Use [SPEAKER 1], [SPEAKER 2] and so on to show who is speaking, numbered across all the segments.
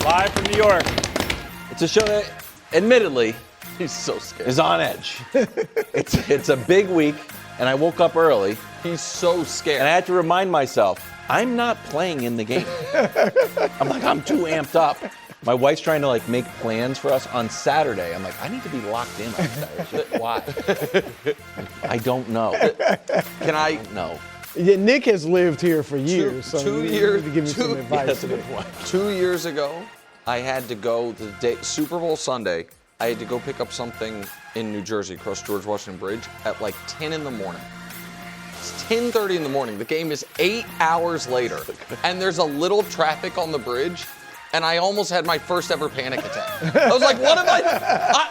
[SPEAKER 1] Live from New York. It's a show that, admittedly,
[SPEAKER 2] He's so scared.
[SPEAKER 1] is on edge. It's a big week, and I woke up early,
[SPEAKER 2] He's so scared.
[SPEAKER 1] and I had to remind myself, I'm not playing in the game. I'm too amped up. My wife's trying to make plans for us on Saturday. I'm like, I need to be locked in on Saturday. Why? I don't know.
[SPEAKER 2] Can I?
[SPEAKER 1] No.
[SPEAKER 3] Yeah, Nick has lived here for years, so
[SPEAKER 2] two
[SPEAKER 3] you
[SPEAKER 2] years-
[SPEAKER 3] need to give me some
[SPEAKER 2] two-
[SPEAKER 3] advice.
[SPEAKER 1] That's a good point.
[SPEAKER 2] 2 years ago, I had to go the day Super Bowl Sunday. I had to go pick up something in New Jersey across George Washington Bridge at 10 in the morning. It's 10:30 in the morning. The game is 8 hours later, and there's a little traffic on the bridge. And I almost had my first ever panic attack. I was like, what am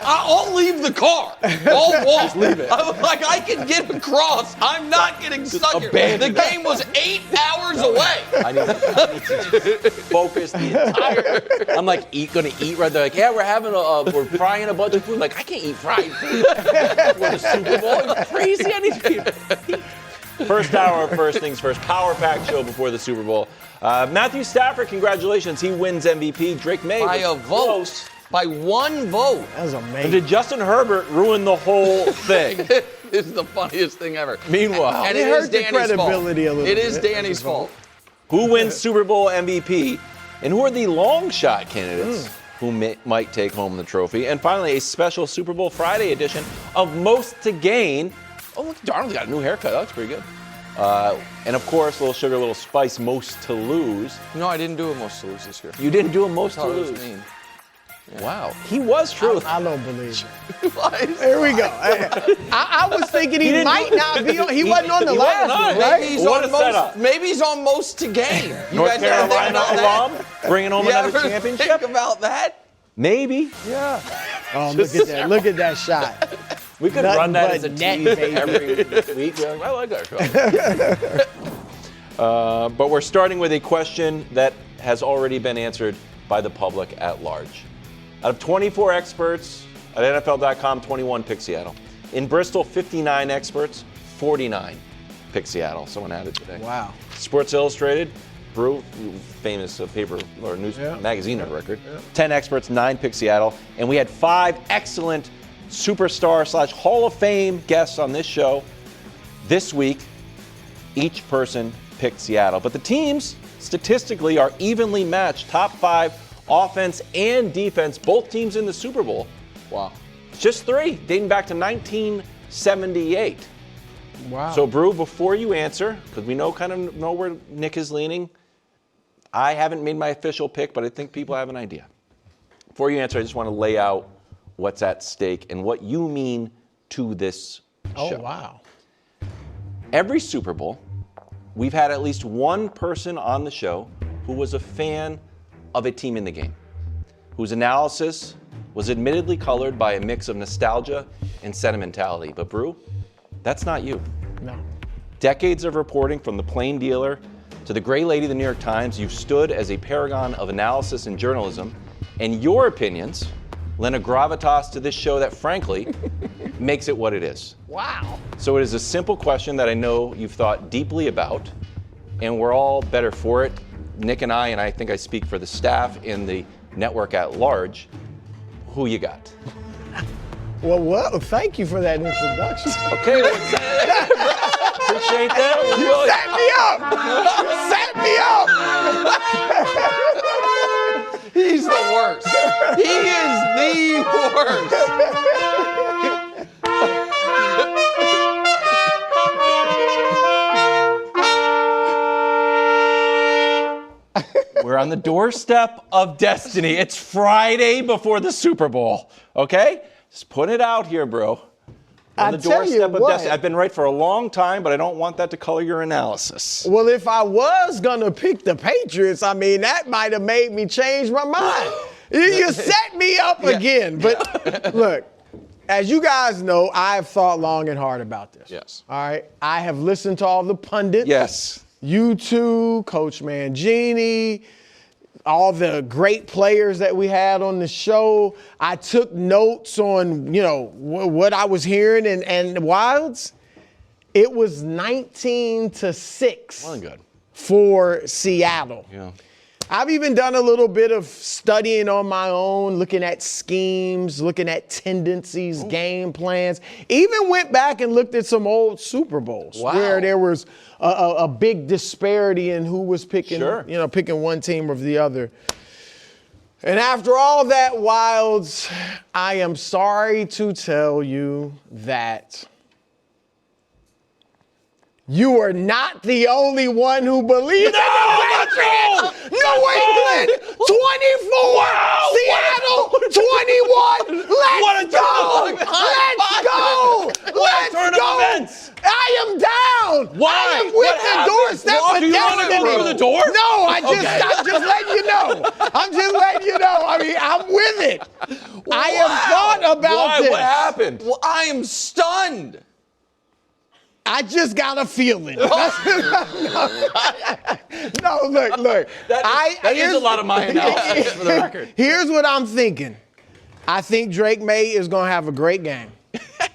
[SPEAKER 2] I'll leave the car. I'll walk. Just leave it. I was like, I can get across. I'm not getting stuck here. The game was 8 hours away.
[SPEAKER 1] I need to just focus the entire. I'm gonna eat right there. Like, yeah, we're frying a bunch of food. Like, I can't eat fried food for the Super Bowl. It's crazy. I need to eat. First hour of First Things First, Power Pack show before the Super Bowl. Matthew Stafford, congratulations. He wins MVP. Drake May
[SPEAKER 2] By a
[SPEAKER 1] was
[SPEAKER 2] vote.
[SPEAKER 1] close.
[SPEAKER 2] By one vote.
[SPEAKER 3] That was amazing.
[SPEAKER 1] Did Justin Herbert ruin the whole thing?
[SPEAKER 2] It's the funniest thing ever.
[SPEAKER 1] Meanwhile,
[SPEAKER 2] and
[SPEAKER 3] It
[SPEAKER 2] it
[SPEAKER 3] hurt
[SPEAKER 2] is
[SPEAKER 3] the
[SPEAKER 2] Danny's
[SPEAKER 3] credibility
[SPEAKER 2] fault.
[SPEAKER 3] a little
[SPEAKER 2] It is
[SPEAKER 3] bit.
[SPEAKER 2] Danny's fault.
[SPEAKER 1] who wins Super Bowl MVP? And who are the long shot candidates who might take home the trophy? And finally, a special Super Bowl Friday edition of Most to Gain. Oh, look, Darnold's got a new haircut. That looks pretty good. And of course, little sugar, little spice, Most to Lose.
[SPEAKER 2] No, I didn't do a most to lose this year.
[SPEAKER 1] You didn't do a Most
[SPEAKER 2] I
[SPEAKER 1] to
[SPEAKER 2] thought it was
[SPEAKER 1] Lose.
[SPEAKER 2] mean.
[SPEAKER 1] Wow, he was true.
[SPEAKER 3] I don't believe it. There we go. I was thinking he
[SPEAKER 1] didn't
[SPEAKER 3] might
[SPEAKER 1] do-
[SPEAKER 3] not be on. He wasn't on the
[SPEAKER 1] he
[SPEAKER 3] last
[SPEAKER 1] wasn't on
[SPEAKER 3] one,
[SPEAKER 1] it.
[SPEAKER 3] right?
[SPEAKER 2] Maybe he's,
[SPEAKER 1] What
[SPEAKER 2] on
[SPEAKER 1] a setup.
[SPEAKER 2] maybe he's on most to gain. You
[SPEAKER 1] North
[SPEAKER 2] guys ever think
[SPEAKER 1] Carolina
[SPEAKER 2] about that?
[SPEAKER 1] alum, bringing home
[SPEAKER 2] You
[SPEAKER 1] another
[SPEAKER 2] ever
[SPEAKER 1] championship.
[SPEAKER 2] Think about that?
[SPEAKER 1] Maybe.
[SPEAKER 3] Yeah. Oh, look at that. Look at that shot.
[SPEAKER 1] We could
[SPEAKER 3] Nothing
[SPEAKER 1] run that
[SPEAKER 3] but
[SPEAKER 1] as a
[SPEAKER 3] net,
[SPEAKER 1] team
[SPEAKER 3] baby.
[SPEAKER 1] every week. Be like, I like that show. But we're starting with a question that has already been answered by the public at large. Out of 24 experts at NFL.com, 21 pick Seattle. In Bristol, 59 experts, 49 pick Seattle. Someone added today.
[SPEAKER 3] Wow.
[SPEAKER 1] Sports Illustrated, Brew, famous paper or news magazine record. 10 experts, 9 pick Seattle. And we had 5 excellent superstar / Hall of Fame guests on this show. This week, each person picked Seattle. But the teams, statistically, are evenly matched. Top 5 offense and defense, both teams in the Super Bowl.
[SPEAKER 2] Wow.
[SPEAKER 1] It's just 3, dating back to 1978.
[SPEAKER 3] Wow.
[SPEAKER 1] So, Brew, before you answer, because we know where Nick is leaning, I haven't made my official pick, but I think people have an idea. Before you answer, I just want to lay out what's at stake and what you mean to this show.
[SPEAKER 3] Oh, wow.
[SPEAKER 1] Every Super Bowl, we've had at least one person on the show who was a fan of a team in the game, whose analysis was admittedly colored by a mix of nostalgia and sentimentality. But Brew, that's not you.
[SPEAKER 3] No.
[SPEAKER 1] Decades of reporting from the plain dealer to the gray lady of the New York Times, you've stood as a paragon of analysis and journalism, and your opinions lend a gravitas to this show that, frankly, makes it what it is.
[SPEAKER 3] Wow.
[SPEAKER 1] So it is a simple question that I know you've thought deeply about, and we're all better for it. Nick and I think I speak for the staff in the network at large. Who you got?
[SPEAKER 3] Well, thank you for that introduction.
[SPEAKER 1] Okay, appreciate that.
[SPEAKER 3] You set me up. You set me up.
[SPEAKER 2] He's the worst. He is the worst.
[SPEAKER 1] We're on the doorstep of destiny. It's Friday before the Super Bowl, okay? Just put it out here, bro. We're on the
[SPEAKER 3] tell you
[SPEAKER 1] doorstep of
[SPEAKER 3] what.
[SPEAKER 1] destiny. I've been right for a long time, but I don't want that to color your analysis.
[SPEAKER 3] Well, if I was going to pick the Patriots, that might have made me change my mind. You set me up again. But look, as you guys know, I have thought long and hard about this.
[SPEAKER 2] Yes.
[SPEAKER 3] All right. I have listened to all the pundits.
[SPEAKER 1] Yes.
[SPEAKER 3] You two, Coach Mangini, all the great players that we had on the show. I took notes on, what I was hearing and Wilds. It was 19-6
[SPEAKER 1] Well, good.
[SPEAKER 3] for Seattle.
[SPEAKER 1] Yeah.
[SPEAKER 3] I've even done a little bit of studying on my own, looking at schemes, looking at tendencies, game plans. Even went back and looked at some old Super Bowls where there was a big disparity in who was picking, picking one team or the other. And after all that, Wilds, I am sorry to tell you that you are not the only one who believes in the Patriots. New England, 24. Wow. Seattle, 21. Let's go. Let's go. Let's go. I am down.
[SPEAKER 1] Why?
[SPEAKER 3] I am with the doorstep.
[SPEAKER 1] Do you want to go through the door?
[SPEAKER 3] No, I'm just letting you know. I'm just letting you know. I mean, I'm with it. I have thought about this.
[SPEAKER 1] What happened?
[SPEAKER 2] Well, I am stunned.
[SPEAKER 3] I just got a feeling. No, look.
[SPEAKER 1] That is a lot of my analysis for the record.
[SPEAKER 3] Here's what I'm thinking. I think Drake May is going to have a great game.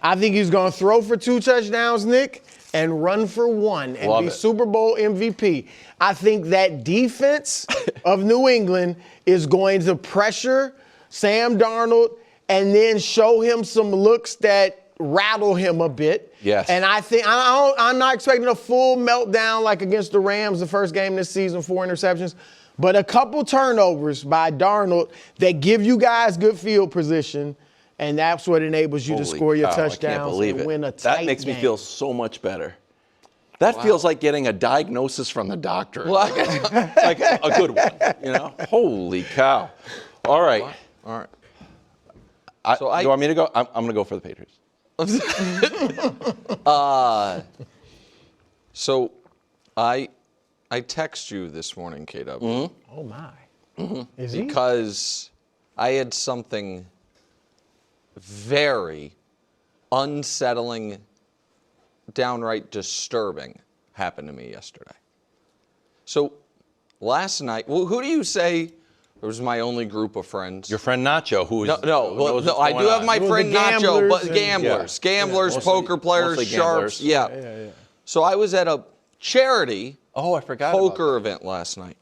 [SPEAKER 3] I think he's going to throw for 2 touchdowns, Nick, and run for 1 and be Super Bowl MVP. I think that defense of New England is going to pressure Sam Darnold and then show him some looks that rattle him a bit.
[SPEAKER 1] Yes.
[SPEAKER 3] And I think I'm not expecting a full meltdown like against the Rams the first game this season, 4 interceptions, but a couple turnovers by Darnold that give you guys good field position, and that's what enables you to score your touchdowns and win a tight game.
[SPEAKER 1] That makes me feel so much better. That feels like getting a diagnosis from the doctor. Like a good one, you know? Holy cow. All right.
[SPEAKER 2] All right.
[SPEAKER 1] You want me to go? I'm going to go for the Patriots.
[SPEAKER 2] So I text you this morning, KW.
[SPEAKER 3] Oh, my.
[SPEAKER 2] Because I had something very unsettling, downright disturbing happen to me yesterday. So last night, who do you say was my only group of friends?
[SPEAKER 1] Your friend Nacho, who is...
[SPEAKER 2] No, I do have my friend Nacho, but gamblers, poker players, sharps. Yeah. So I was at a charity
[SPEAKER 1] I forgot
[SPEAKER 2] poker event last night.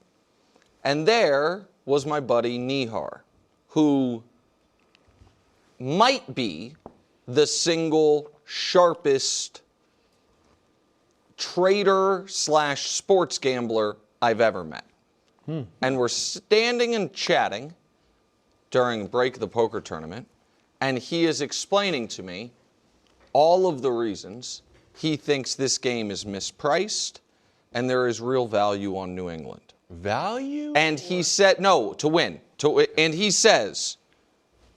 [SPEAKER 2] And there was my buddy Nihar, who might be the single sharpest trader / sports gambler I've ever met. And we're standing and chatting during break of the poker tournament, and he is explaining to me all of the reasons he thinks this game is mispriced and there is real value on New England.
[SPEAKER 1] Value?
[SPEAKER 2] And he said, no, to win. And he says,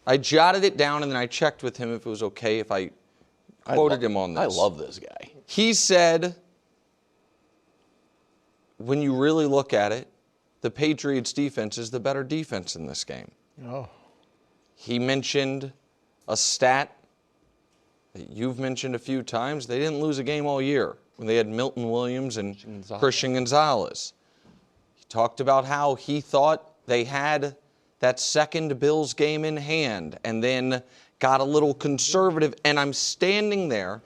[SPEAKER 2] I jotted it down and then I checked with him if it was okay if I quoted him on this.
[SPEAKER 1] I love this guy.
[SPEAKER 2] He said, when you really look at it, the Patriots defense is the better defense in this game.
[SPEAKER 3] Oh.
[SPEAKER 2] He mentioned a stat that you've mentioned a few times. They didn't lose a game all year when they had Milton Williams and Christian Gonzalez. He talked about how he thought they had that second Bills game in hand and then got a little conservative. And I'm standing there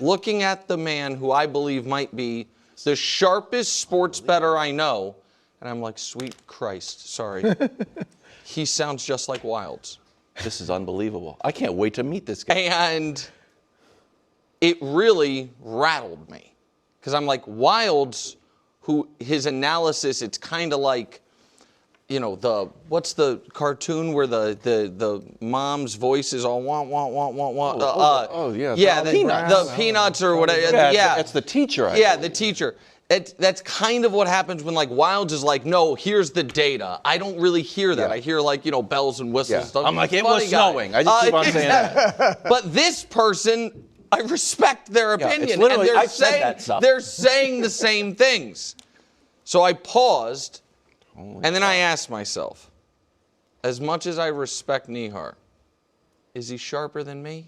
[SPEAKER 2] looking at the man who I believe might be the sharpest sports bettor I know. And I'm like, sweet Christ, sorry. He sounds just like Wilds.
[SPEAKER 1] This is unbelievable. I can't wait to meet this guy.
[SPEAKER 2] And it really rattled me. Because I'm like, Wilds, who his analysis, it's kind of like, you know, what's the cartoon where the mom's voice is all want.
[SPEAKER 1] Yeah,
[SPEAKER 2] the peanuts or whatever.
[SPEAKER 1] Yeah, it's the teacher.
[SPEAKER 2] The teacher. That's kind of what happens when, like, Wilds is like, no, here's the data. I don't really hear that. I hear, like, you know, bells and whistles.
[SPEAKER 1] I'm like, it was snowing. I just keep on saying that.
[SPEAKER 2] But this person, I respect their opinion.
[SPEAKER 1] It's literally,
[SPEAKER 2] and
[SPEAKER 1] I've said that stuff.
[SPEAKER 2] They're saying the same things. So I paused, and then I asked myself, as much as I respect Nihar, is he sharper than me?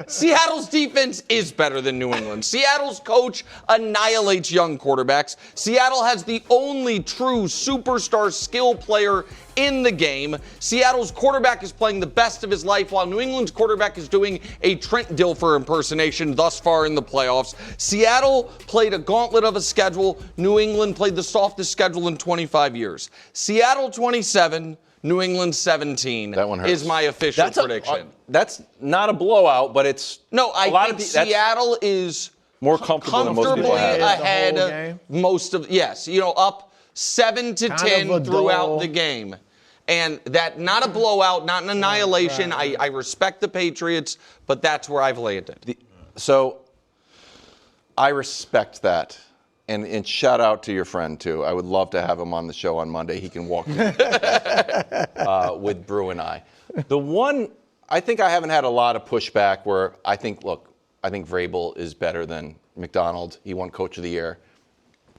[SPEAKER 2] Seattle's defense is better than New England. Seattle's coach annihilates young quarterbacks. Seattle has the only true superstar skill player in the game. Seattle's quarterback is playing the best of his life, while New England's quarterback is doing a Trent Dilfer impersonation thus far in the playoffs. Seattle played a gauntlet of a schedule. New England played the softest schedule in 25 years. Seattle 27, New England 17
[SPEAKER 1] that one hurts.
[SPEAKER 2] Is my official prediction.
[SPEAKER 1] That's not a blowout, but it's
[SPEAKER 2] I think Seattle is
[SPEAKER 1] more comfortable than most people have.
[SPEAKER 2] ahead of most of, up 7-10 throughout the game. And that, not a blowout, not an annihilation. I respect the Patriots, but that's where I've landed.
[SPEAKER 1] So I respect that. And shout out to your friend, too. I would love to have him on the show on Monday. He can walk through with Brew and I. The one, I think I haven't had a lot of pushback where I think Vrabel is better than McDonald. He won Coach of the Year.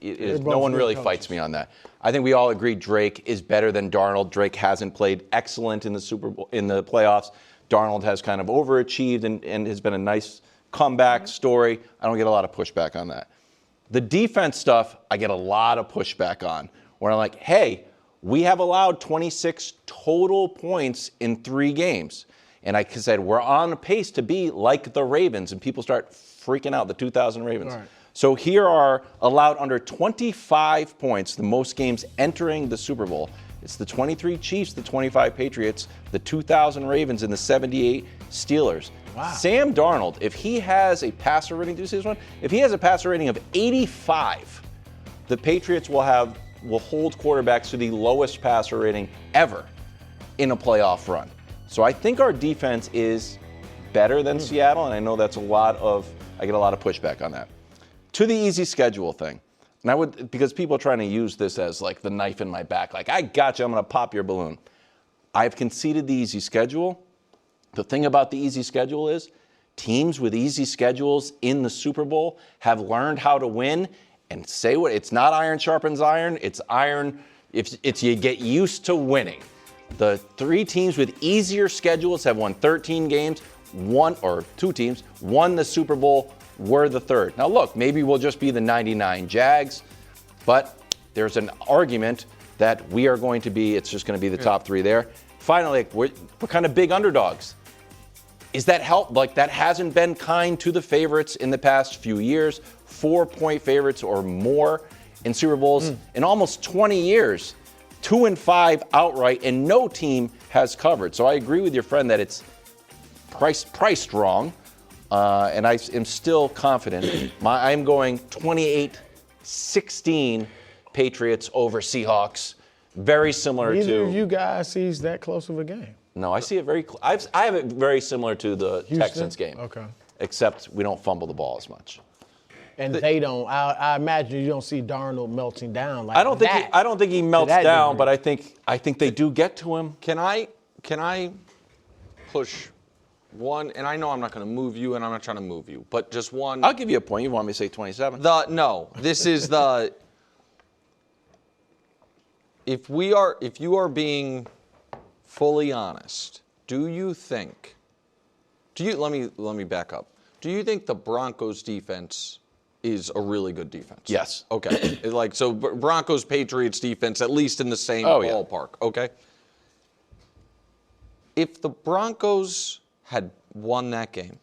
[SPEAKER 1] No one really fights me on that. I think we all agree Drake is better than Darnold. Drake hasn't played excellent in the Super Bowl, in the playoffs. Darnold has kind of overachieved and has been a nice comeback story. I don't get a lot of pushback on that. The defense stuff, I get a lot of pushback on, where I'm like, hey, we have allowed 26 total points in 3 games. And I said, we're on a pace to be like the Ravens. And people start freaking out, the 2000 Ravens. Right. So here are allowed under 25 points, the most games entering the Super Bowl. It's the 23 Chiefs, the 25 Patriots, the 2000 Ravens, and the 78 Steelers. Wow. Sam Darnold, if he has a passer rating, do you see this one? If he has a passer rating of 85, the Patriots will hold quarterbacks to the lowest passer rating ever in a playoff run. So I think our defense is better than Seattle, and I know that's I get a lot of pushback on that. To the easy schedule thing, and because people are trying to use this as like the knife in my back, like, I got you, I'm going to pop your balloon. I've conceded the easy schedule. The thing about the easy schedule is teams with easy schedules in the Super Bowl have learned how to win, and it's not iron sharpens iron, it's iron, it's you get used to winning. The 3 teams with easier schedules have won 13 games, 2 teams won the Super Bowl, were the 3rd. Now look, maybe we'll just be the 99 Jags, but there's an argument that it's just going to be the top 3 there. Finally, we're kind of big underdogs. Is that help? Like, that hasn't been kind to the favorites in the past few years. 4-point favorites or more in Super Bowls in almost 20 years. 2-5 outright, and no team has covered. So I agree with your friend that it's priced wrong, and I am still confident. I'm going 28-16 Patriots over Seahawks. Very similar to.
[SPEAKER 3] Neither of you guys sees that close of a game.
[SPEAKER 1] No, I see it I have it very similar to the
[SPEAKER 3] Houston?
[SPEAKER 1] Texans game.
[SPEAKER 3] Okay.
[SPEAKER 1] Except we don't fumble the ball as much.
[SPEAKER 3] And they don't. I imagine you don't see Darnold melting down like
[SPEAKER 1] I don't think he melts down, but I think they do get to him.
[SPEAKER 2] Can I push one? And I know I'm not going to move you, and I'm not trying to move you, but just one.
[SPEAKER 1] I'll give you a point. You want me to say 27?
[SPEAKER 2] No. This is the. If you are being fully honest, let me back up. Do you think the Broncos defense is a really good defense?
[SPEAKER 1] Yes.
[SPEAKER 2] Okay. So Broncos Patriots defense, at least in the same ballpark. Yeah. Okay. If the Broncos had won that game,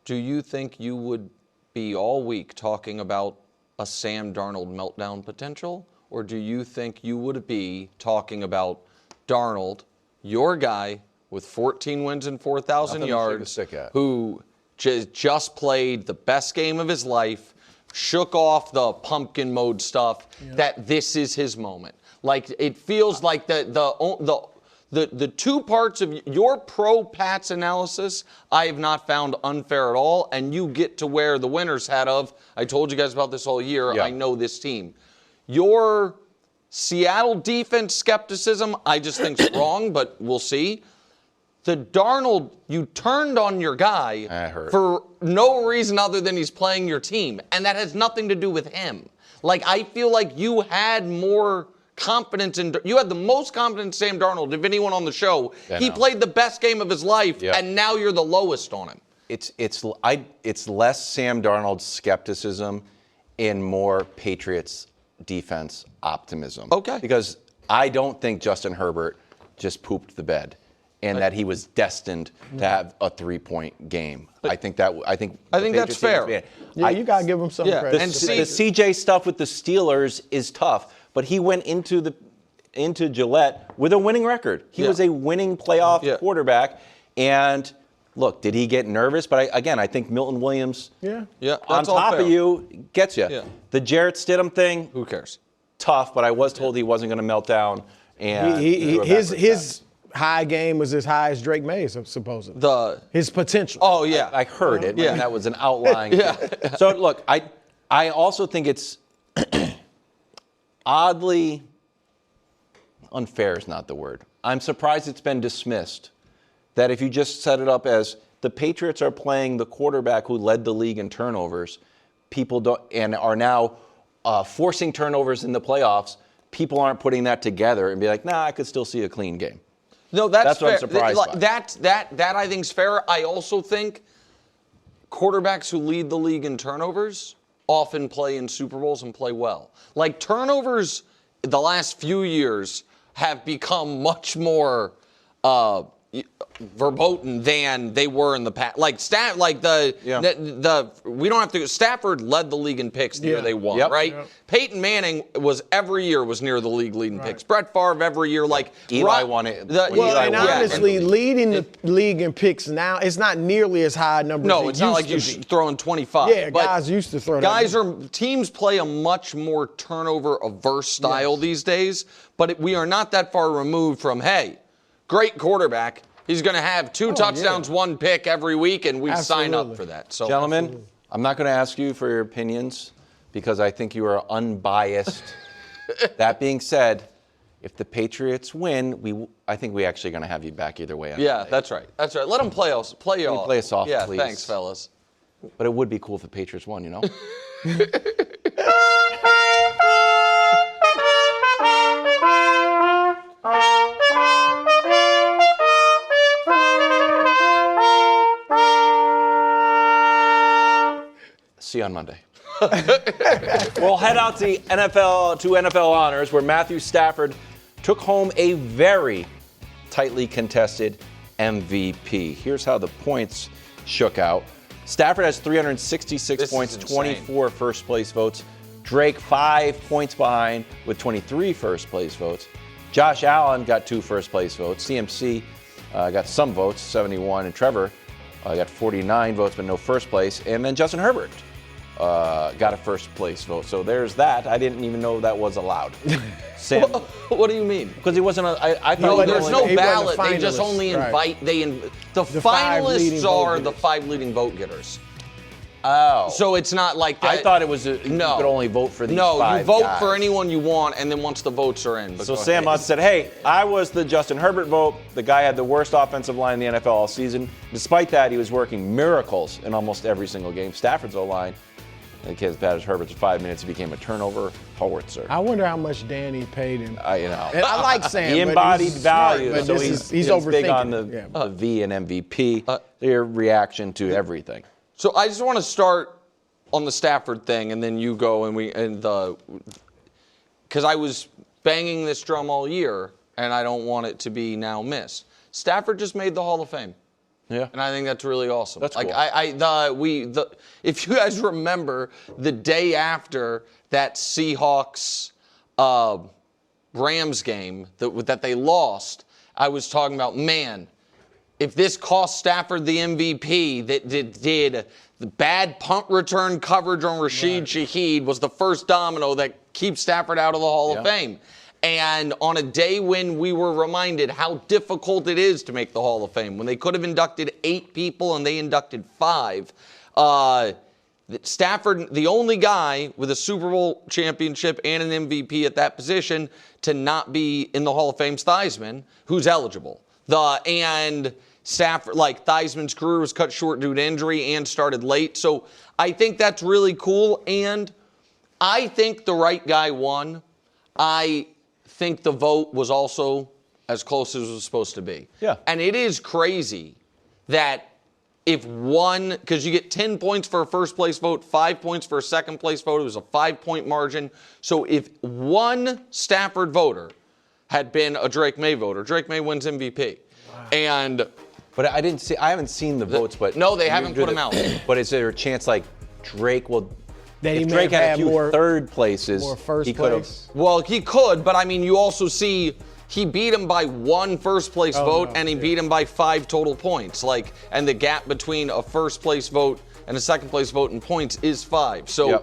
[SPEAKER 2] do you think you would be all week talking about a Sam Darnold meltdown potential? Or do you think you would be talking about Darnold, your guy with 14 wins and 4,000 yards, who just played the best game of his life, shook off the pumpkin mode stuff, that this is his moment? Like, it feels like the 2 parts of your pro-Pats analysis I have not found unfair at all, and you get to wear the winner's hat of, I told you guys about this all year, I know this team. Your Seattle defense skepticism, I just think is wrong, but we'll see. The Darnold, you turned on your guy for no reason other than he's playing your team, and that has nothing to do with him. Like, I feel like you had more confidence in. You had the most confidence in Sam Darnold of anyone on the show.
[SPEAKER 1] Yeah,
[SPEAKER 2] he played the best game of his life,
[SPEAKER 1] Yeah.
[SPEAKER 2] and now you're the lowest on him.
[SPEAKER 1] It's less Sam Darnold's skepticism and more Patriots defense optimism.
[SPEAKER 2] Okay.
[SPEAKER 1] Because I don't think Justin Herbert just pooped the bed and that he was destined to have a 3-point game. I think the
[SPEAKER 2] that's
[SPEAKER 1] Patriots
[SPEAKER 2] fair.
[SPEAKER 3] Yeah, you got to give him some
[SPEAKER 2] Yeah,
[SPEAKER 3] credit.
[SPEAKER 2] and
[SPEAKER 1] The
[SPEAKER 2] see-
[SPEAKER 1] CJ stuff with the Steelers is tough, but he went into Gillette with a winning record. He
[SPEAKER 2] Yeah.
[SPEAKER 1] was a winning playoff
[SPEAKER 2] Yeah.
[SPEAKER 1] quarterback. And look, did he get nervous? But I think Milton Williams
[SPEAKER 3] Yeah.
[SPEAKER 2] Yeah,
[SPEAKER 1] on
[SPEAKER 2] that's all
[SPEAKER 1] top
[SPEAKER 2] fair.
[SPEAKER 1] of you gets you.
[SPEAKER 2] Yeah.
[SPEAKER 1] The Jarrett Stidham thing,
[SPEAKER 2] Who cares?
[SPEAKER 1] tough, but I was told he wasn't going to melt down. And
[SPEAKER 3] His high game was as high as Drake May's, supposedly.
[SPEAKER 2] His
[SPEAKER 3] potential.
[SPEAKER 2] Oh yeah,
[SPEAKER 1] I heard it.
[SPEAKER 2] Yeah.
[SPEAKER 1] And that was an outlying.
[SPEAKER 2] Yeah.
[SPEAKER 1] So look, I also think it's oddly unfair is not the word. I'm surprised it's been dismissed. That if you just set it up as the Patriots are playing the quarterback who led the league in turnovers, people don't and are now forcing turnovers in the playoffs. People aren't putting that together and be like, nah, I could still see a clean game.
[SPEAKER 2] No, that's
[SPEAKER 1] what I'm
[SPEAKER 2] fair.
[SPEAKER 1] surprised by.
[SPEAKER 2] That I think is fair. I also think quarterbacks who lead the league in turnovers often play in Super Bowls and play well. Like turnovers, the last few years have become much more verboten than they were in the past. Like we don't have to. Stafford led the league in picks the year they won,
[SPEAKER 1] Yep.
[SPEAKER 2] right?
[SPEAKER 1] Yep.
[SPEAKER 2] Peyton Manning was every year was near the league leading picks. Brett Favre every year, like
[SPEAKER 1] Eli won it.
[SPEAKER 3] Honestly, leading the league in picks now, it's not nearly as high a number.
[SPEAKER 2] No,
[SPEAKER 3] as
[SPEAKER 2] it's not like you're throwing 25.
[SPEAKER 3] Yeah,
[SPEAKER 2] but
[SPEAKER 3] guys used to throw that.
[SPEAKER 2] Teams play a much more turnover-averse style these days, but we are not that far removed from, hey, great quarterback. He's going to have 2 touchdowns, 1 pick every week, and we sign up for that. So,
[SPEAKER 1] gentlemen, I'm not going to ask you for your opinions because I think you are unbiased. That being said, if the Patriots win, I think we're actually going to have you back either way.
[SPEAKER 2] Yeah, that's right. That's right. Let them play us. Play y'all.
[SPEAKER 1] Play us off,
[SPEAKER 2] yeah,
[SPEAKER 1] please.
[SPEAKER 2] Thanks, fellas.
[SPEAKER 1] But it would be cool if the Patriots won, you know? See you on Monday. We'll head out to NFL honors, where Matthew Stafford took home a very tightly contested MVP. Here's how the points shook out. Stafford has 366 points, 24 first place votes. Drake 5 points behind with 23 first place votes. Josh Allen got 2 first place votes. CMC got some votes, 71, and Trevor got 49 votes, but no first place. And then Justin Herbert got a first place vote. So there's that. I didn't even know that was allowed. Sam,
[SPEAKER 2] what do you mean?
[SPEAKER 1] because he wasn't. I thought
[SPEAKER 2] No,
[SPEAKER 1] he was
[SPEAKER 2] there's
[SPEAKER 1] only-
[SPEAKER 2] no ballot. They
[SPEAKER 3] finalist,
[SPEAKER 2] just only
[SPEAKER 3] right.
[SPEAKER 2] invite. The
[SPEAKER 3] 5 leading
[SPEAKER 2] finalists
[SPEAKER 3] vote
[SPEAKER 2] are the
[SPEAKER 3] getters.
[SPEAKER 2] 5 leading vote getters.
[SPEAKER 1] Oh,
[SPEAKER 2] So it's not like that.
[SPEAKER 1] I thought it was you
[SPEAKER 2] No.
[SPEAKER 1] could only vote for these
[SPEAKER 2] No,
[SPEAKER 1] 5
[SPEAKER 2] you vote
[SPEAKER 1] guys.
[SPEAKER 2] for anyone you want, and then once the votes are in. But
[SPEAKER 1] So
[SPEAKER 2] go
[SPEAKER 1] Sam
[SPEAKER 2] ahead.
[SPEAKER 1] Hunt said, hey, I was the Justin Herbert vote. The guy had the worst offensive line in the NFL all season. Despite that, he was working miracles in almost every single game. Stafford's O-line, the kid as bad as Herbert's in 5 minutes, he became a turnover howitzer.
[SPEAKER 3] I wonder how much Danny paid him.
[SPEAKER 1] You know.
[SPEAKER 3] And I like Sam.
[SPEAKER 1] He
[SPEAKER 3] but
[SPEAKER 1] embodied
[SPEAKER 3] he's smart,
[SPEAKER 1] value.
[SPEAKER 3] but
[SPEAKER 1] So
[SPEAKER 3] he's
[SPEAKER 1] big
[SPEAKER 3] overthinking
[SPEAKER 1] on
[SPEAKER 3] it.
[SPEAKER 1] the V and MVP. Their reaction to everything.
[SPEAKER 2] So I just want to start on the Stafford thing, and then you go because I was banging this drum all year, and I don't want it to be now missed. Stafford just made the Hall of Fame.
[SPEAKER 1] Yeah.
[SPEAKER 2] And I think that's really awesome.
[SPEAKER 1] That's
[SPEAKER 2] like
[SPEAKER 1] cool.
[SPEAKER 2] if you guys remember the day after that Seahawks Rams game that they lost, I was talking about, man, if this cost Stafford the MVP, that did the bad punt return coverage on Rashid Shaheed was the first domino that keeps Stafford out of the Hall of Fame. And on a day when we were reminded how difficult it is to make the Hall of Fame, when they could have inducted 8 people and they inducted 5, Stafford, the only guy with a Super Bowl championship and an MVP at that position to not be in the Hall of Fame's Theismann, who's eligible. And Stafford, like Theismann's career was cut short due to injury and started late. So I think that's really cool. And I think the right guy won. I think the vote was also as close as it was supposed to be.
[SPEAKER 1] Yeah.
[SPEAKER 2] And it is crazy that because you get 10 points for a first place vote, 5 points for a second place vote, it was a 5-point margin. So if one Stafford voter had been a Drake May voter, Drake May wins MVP. Wow.
[SPEAKER 1] But I haven't seen the votes, but
[SPEAKER 2] no, they haven't put them out.
[SPEAKER 1] But is there a chance like Drake will?
[SPEAKER 3] That
[SPEAKER 1] if Drake had a few third places,
[SPEAKER 3] more first
[SPEAKER 1] he could have.
[SPEAKER 2] Well, he could, but I mean, you also see he beat him by 1 first place vote, and he beat him by 5 total points. And the gap between a first place vote and a second place vote in points is 5. So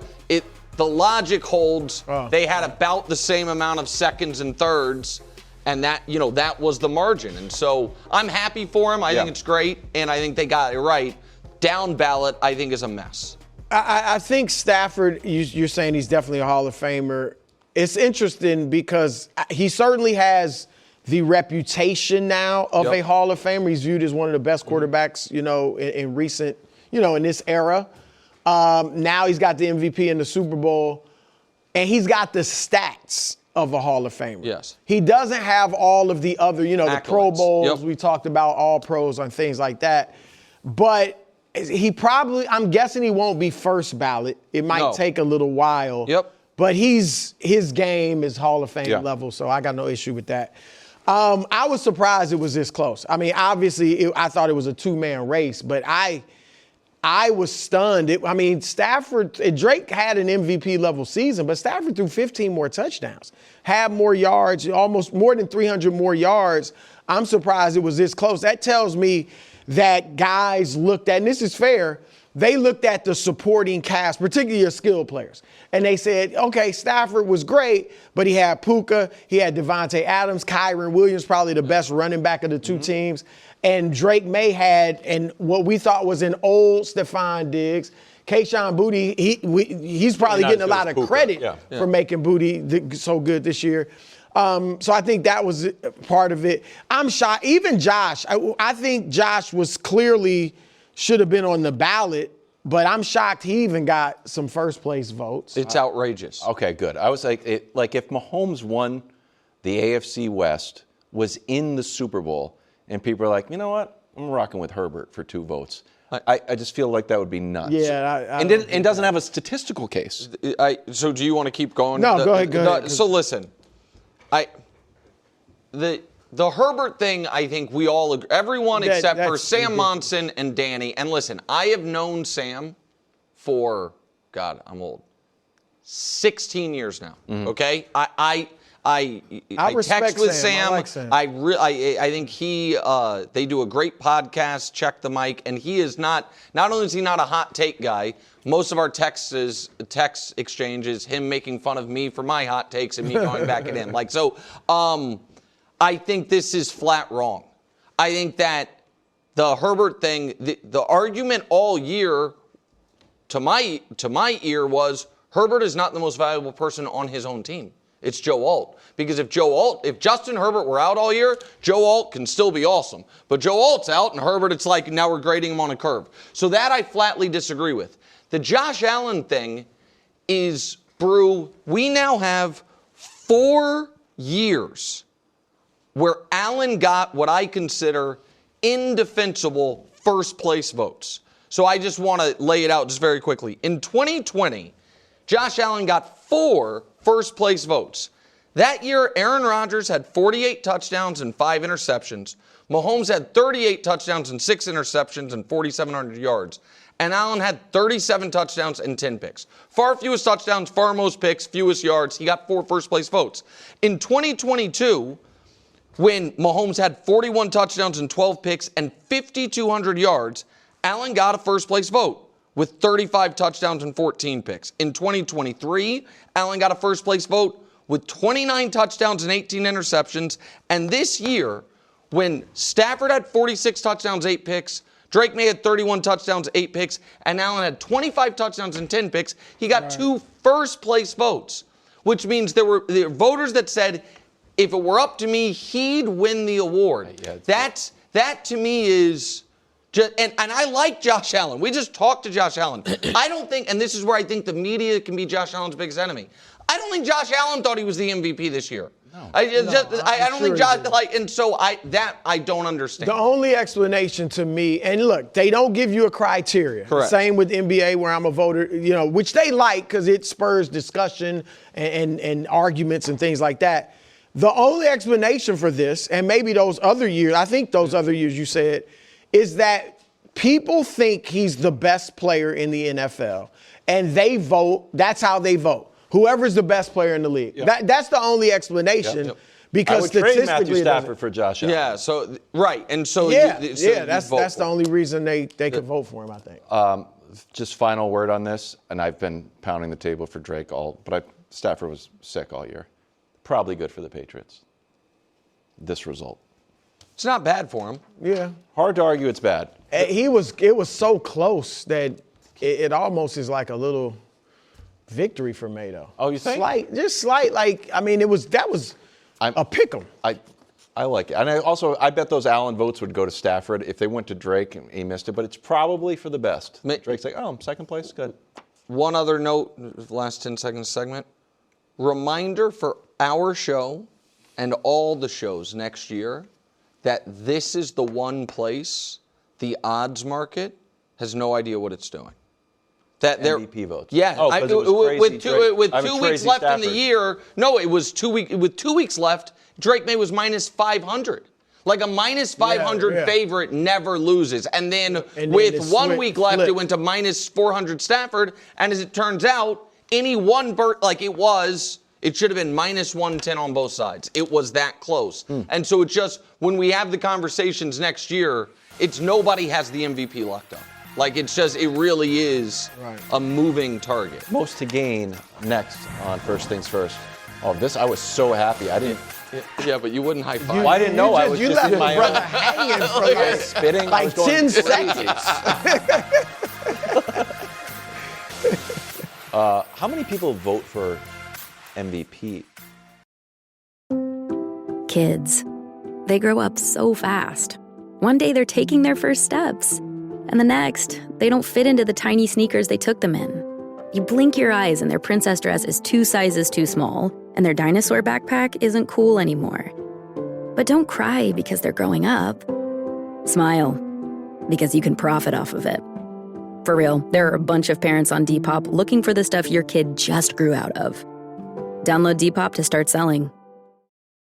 [SPEAKER 2] the logic holds. They had about the same amount of seconds and thirds, and that was the margin. And so I'm happy for him. I think it's great, and I think they got it right. Down ballot, I think, is a mess.
[SPEAKER 3] I think Stafford, you're saying he's definitely a Hall of Famer. It's interesting because he certainly has the reputation now of a Hall of Famer. He's viewed as one of the best quarterbacks, in recent, in this era. Now he's got the MVP in the Super Bowl, and he's got the stats of a Hall of Famer.
[SPEAKER 2] Yes.
[SPEAKER 3] He doesn't have all of the other, the Pro Bowls.
[SPEAKER 2] Yep.
[SPEAKER 3] We talked about all pros and things like that. But I'm guessing he won't be first ballot. It might take a little while.
[SPEAKER 2] Yep.
[SPEAKER 3] But his game is Hall of Fame level, so I got no issue with that. I was surprised it was this close. I mean, obviously, I thought it was a 2-man race, but I was stunned. Stafford, Drake had an MVP level season, but Stafford threw 15 more touchdowns, had more yards, almost more than 300 more yards. I'm surprised it was this close. That tells me that guys looked at, and this is fair, they looked at the supporting cast, particularly your skill players, and they said, okay, Stafford was great, but he had Puka, he had Devontae Adams, Kyron Williams, probably the best running back of the two teams, and Drake May had, and what we thought was an old Stephon Diggs. Kayshon Boutte, he's probably getting a lot of credit for making Boutte so good this year. So I think that was part of it. I'm shocked. Even Josh, I think Josh was clearly should have been on the ballot, but I'm shocked he even got some first place votes.
[SPEAKER 2] It's outrageous.
[SPEAKER 1] Okay, good. I was like if Mahomes won the AFC West, was in the Super Bowl, and people are like, you know what? I'm rocking with Herbert for 2 votes. I just feel like that would be nuts.
[SPEAKER 3] Yeah,
[SPEAKER 1] and doesn't have a statistical case.
[SPEAKER 2] So do you want to keep going?
[SPEAKER 3] No, go ahead.
[SPEAKER 2] So listen, the Herbert thing, I think we all agree. Everyone except for Sam Monson and Danny. And listen, I have known Sam for, God, I'm old, 16 years now. Okay, I text with Sam.
[SPEAKER 3] I like Sam.
[SPEAKER 2] I think they do a great podcast, Check the Mic, and he is not only is he not a hot take guy, most of our text exchanges, him making fun of me for my hot takes and me going back at him. I think this is flat wrong. I think that the Herbert thing, the argument all year to my ear was Herbert is not the most valuable person on his own team. It's Joe Alt. Because if Justin Herbert were out all year, Joe Alt can still be awesome. But Joe Alt's out, and Herbert, it's like now we're grading him on a curve. So that I flatly disagree with. The Josh Allen thing is, Brew, we now have 4 years where Allen got what I consider indefensible first place votes. So I just want to lay it out just very quickly. In 2020, Josh Allen got 4 first place votes. That year, Aaron Rodgers had 48 touchdowns and 5 interceptions. Mahomes had 38 touchdowns and 6 interceptions and 4,700 yards. And Allen had 37 touchdowns and 10 picks. Far fewest touchdowns, far most picks, fewest yards. He got 4 first place votes. In 2022, when Mahomes had 41 touchdowns and 12 picks and 5,200 yards, Allen got a first place vote with 35 touchdowns and 14 picks. In 2023, Allen got a first place vote with 29 touchdowns and 18 interceptions. And this year, when Stafford had 46 touchdowns, 8 picks, Drake May had 31 touchdowns, 8 picks, and Allen had 25 touchdowns and 10 picks, he got 2 first place votes, which means there were voters that said, if it were up to me, he'd win the award. Yeah, that to me is just, and I like Josh Allen. We just talked to Josh Allen. I don't think, and this is where I think the media can be Josh Allen's biggest enemy. I don't think Josh Allen thought he was the MVP this year. I don't think
[SPEAKER 3] sure
[SPEAKER 2] Josh
[SPEAKER 3] he did.
[SPEAKER 2] and so I don't understand.
[SPEAKER 3] The only explanation to me, and look, they don't give you a criteria.
[SPEAKER 2] Correct.
[SPEAKER 3] Same with NBA, where I'm a voter, which they like because it spurs discussion and arguments and things like that. The only explanation for this, and maybe those other years, I think those other years you said, is that people think he's the best player in the NFL, and they vote. That's how they vote. Whoever's the best player in the league.
[SPEAKER 1] Yep.
[SPEAKER 3] That's the only explanation.
[SPEAKER 1] Yep.
[SPEAKER 3] Because
[SPEAKER 1] I would trade
[SPEAKER 3] statistically,
[SPEAKER 1] Matthew
[SPEAKER 3] it doesn't-
[SPEAKER 1] Stafford for Josh Allen.
[SPEAKER 2] Yeah. So right, and so
[SPEAKER 3] that's the only reason they could vote for him, I think.
[SPEAKER 1] Just final word on this, and I've been pounding the table for Drake Stafford was sick all year. Probably good for the Patriots. This result.
[SPEAKER 2] It's not bad for him.
[SPEAKER 3] Yeah.
[SPEAKER 1] Hard to argue it's bad.
[SPEAKER 3] It was so close that it almost is like a little victory for Mato.
[SPEAKER 1] Oh, you think?
[SPEAKER 3] Slight. Like, I mean, that was a pick 'em.
[SPEAKER 1] I like it. And I bet those Allen votes would go to Stafford if they went to Drake and he missed it, but it's probably for the best. Drake's like, oh, second place, good.
[SPEAKER 2] One other note, last 10 seconds segment. Reminder for our show and all the shows next year that this is the one place the odds market has no idea what it's doing. That
[SPEAKER 1] MVP votes.
[SPEAKER 2] Yeah.
[SPEAKER 1] Oh, 'cause it was crazy.
[SPEAKER 2] With
[SPEAKER 1] I'm a
[SPEAKER 2] 2 weeks
[SPEAKER 1] crazy
[SPEAKER 2] left in
[SPEAKER 1] Stafford.
[SPEAKER 2] the year, no, it was 2 weeks. With 2 weeks left, Drake May was minus 500. Like a minus 500 favorite never loses. And then with 1 week left, it went to minus 400 Stafford. And as it turns out, any one it should have been minus 110 on both sides. It was that close. And so it's just, when we have the conversations next year, it's nobody has the MVP locked up. Like, it's just, it really is a moving target.
[SPEAKER 1] Most to gain next on First Things First. Oh, I was so happy. I didn't.
[SPEAKER 2] Yeah, but you wouldn't high five.
[SPEAKER 1] Well, I didn't know. I was just
[SPEAKER 3] left
[SPEAKER 1] in my
[SPEAKER 3] brother hanging for like,
[SPEAKER 1] spitting.
[SPEAKER 3] like 10 seconds.
[SPEAKER 1] How many people vote for MVP?
[SPEAKER 4] Kids. They grow up so fast. One day they're taking their first steps. And the next, they don't fit into the tiny sneakers they took them in. You blink your eyes and their princess dress is 2 sizes too small, and their dinosaur backpack isn't cool anymore. But don't cry because they're growing up. Smile, because you can profit off of it. For real, there are a bunch of parents on Depop looking for the stuff your kid just grew out of. Download Depop to start selling.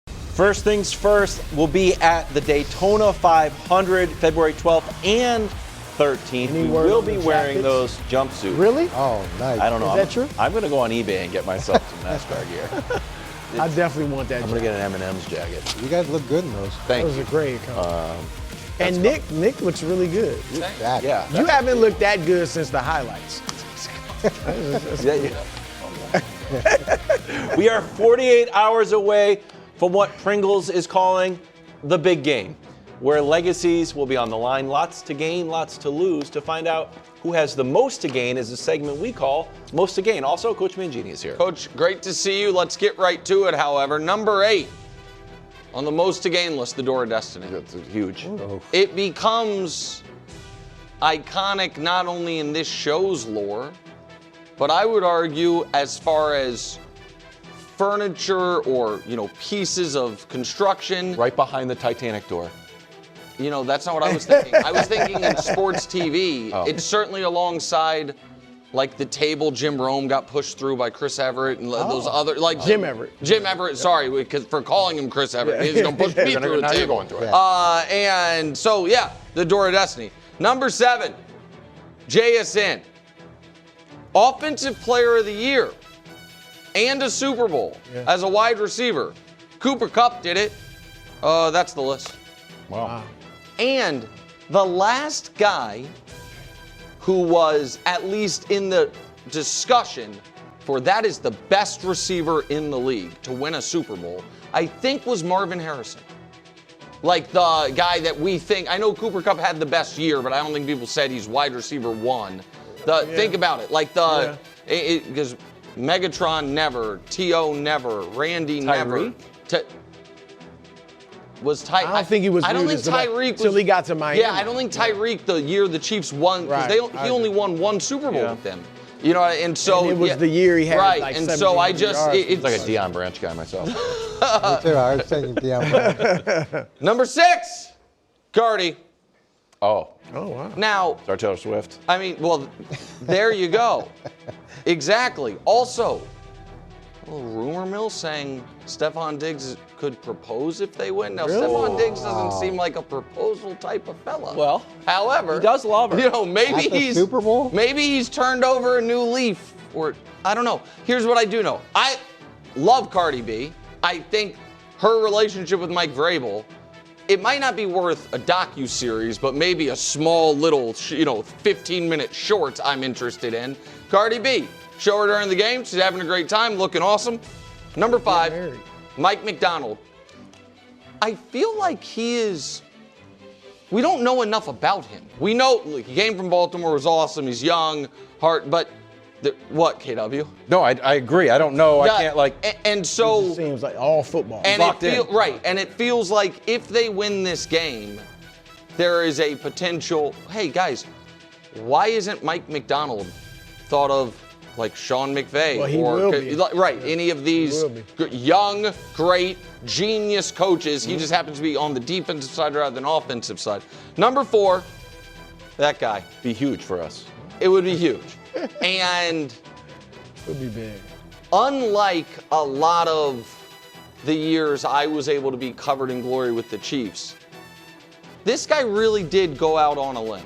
[SPEAKER 1] First Things First will be at the Daytona 500 February 12th and 13th. We will be wearing those jumpsuits.
[SPEAKER 3] Really?
[SPEAKER 5] Oh, nice.
[SPEAKER 1] I don't know.
[SPEAKER 3] Is that true?
[SPEAKER 1] I'm going to go on eBay and get myself some NASCAR gear.
[SPEAKER 3] I definitely want that.
[SPEAKER 1] I'm going to get an M&M's jacket.
[SPEAKER 5] You guys look good in those.
[SPEAKER 1] Thank
[SPEAKER 3] Those
[SPEAKER 1] you.
[SPEAKER 3] are great. And Nick looks really good.
[SPEAKER 5] That.
[SPEAKER 1] Yeah.
[SPEAKER 3] You haven't looked that good since the highlights.
[SPEAKER 1] We are 48 hours away from what Pringles is calling the big game, where legacies will be on the line. Lots to gain, lots to lose. To find out who has the most to gain is a segment we call Most to Gain. Also, Coach Mangini is here.
[SPEAKER 2] Coach, great to see you. Let's get right to it, however. Number 8 on the most to gain list, the Door of Destiny.
[SPEAKER 1] That's huge.
[SPEAKER 2] It becomes iconic not only in this show's lore, but I would argue as far as furniture or, pieces of construction.
[SPEAKER 1] Right behind the Titanic door.
[SPEAKER 2] That's not what I was thinking. I was thinking in sports TV. Oh. It's certainly alongside, like, the table Jim Rome got pushed through by Chris Everett and those other, like
[SPEAKER 3] Jim Everett.
[SPEAKER 2] Jim Everett. Sorry, because for calling him Chris Everett, he's gonna push me through a table.
[SPEAKER 1] You're going through it.
[SPEAKER 2] And so the Door of Destiny. Number 7, JSN, Offensive Player of the Year, and a Super Bowl as a wide receiver. Cooper Kupp did it. That's the list.
[SPEAKER 1] Wow.
[SPEAKER 2] And the last guy who was at least in the discussion for that is the best receiver in the league to win a Super Bowl, I think was Marvin Harrison. Like the guy that we think, I know Cooper Kupp had the best year, but I don't think people said he's wide receiver 1. Think about it. Like because Megatron never, T.O. never, Randy never. I
[SPEAKER 3] don't think he was.
[SPEAKER 2] I don't think Tyreek
[SPEAKER 3] until he got to Miami.
[SPEAKER 2] Yeah, I don't think Tyreek the year the Chiefs won because he only won 1 Super Bowl with them. You know, and so
[SPEAKER 3] And it was the year he had
[SPEAKER 2] right,
[SPEAKER 3] like
[SPEAKER 2] and so I just it's
[SPEAKER 1] like a Deion Branch guy myself.
[SPEAKER 5] Me too. I was thinking Deion.
[SPEAKER 2] number 6, Cardi.
[SPEAKER 1] Oh,
[SPEAKER 3] wow.
[SPEAKER 2] Now,
[SPEAKER 1] our Taylor Swift.
[SPEAKER 2] I mean, well, there you go. Exactly. Also, a little rumor mill saying Stephon Diggs could propose if they win. Now, Stephon Diggs doesn't seem like a proposal type of fella.
[SPEAKER 1] Well,
[SPEAKER 2] however,
[SPEAKER 1] he does love her.
[SPEAKER 2] You know, maybe
[SPEAKER 5] At the
[SPEAKER 2] he's
[SPEAKER 5] Super Bowl?
[SPEAKER 2] Maybe he's turned over a new leaf, or I don't know. Here's what I do know: I love Cardi B. I think her relationship with Mike Vrabel. It might not be worth a docu-series, but maybe a small little, 15-minute short I'm interested in. Cardi B, show her during the game. She's having a great time, looking awesome. Number 5, Mike McDaniel. I feel like we don't know enough about him. We know he came from Baltimore, was awesome, he's young, but what, KW?
[SPEAKER 1] No, I agree. I don't know. I can't
[SPEAKER 2] And so
[SPEAKER 3] It seems like all football.
[SPEAKER 2] And
[SPEAKER 1] locked in.
[SPEAKER 2] and it feels like if they win this game, there is a potential. Hey guys, why isn't Mike McDaniel thought of like Sean McVay
[SPEAKER 3] Well, he will be.
[SPEAKER 2] any of these young, great, genius coaches? He just happens to be on the defensive side rather than offensive side. Number 4, that guy.
[SPEAKER 1] be huge for us.
[SPEAKER 2] It would be huge. And
[SPEAKER 3] It would be big.
[SPEAKER 2] unlike a lot of the years I was able to be covered in glory with the Chiefs, this guy really did go out on a limb.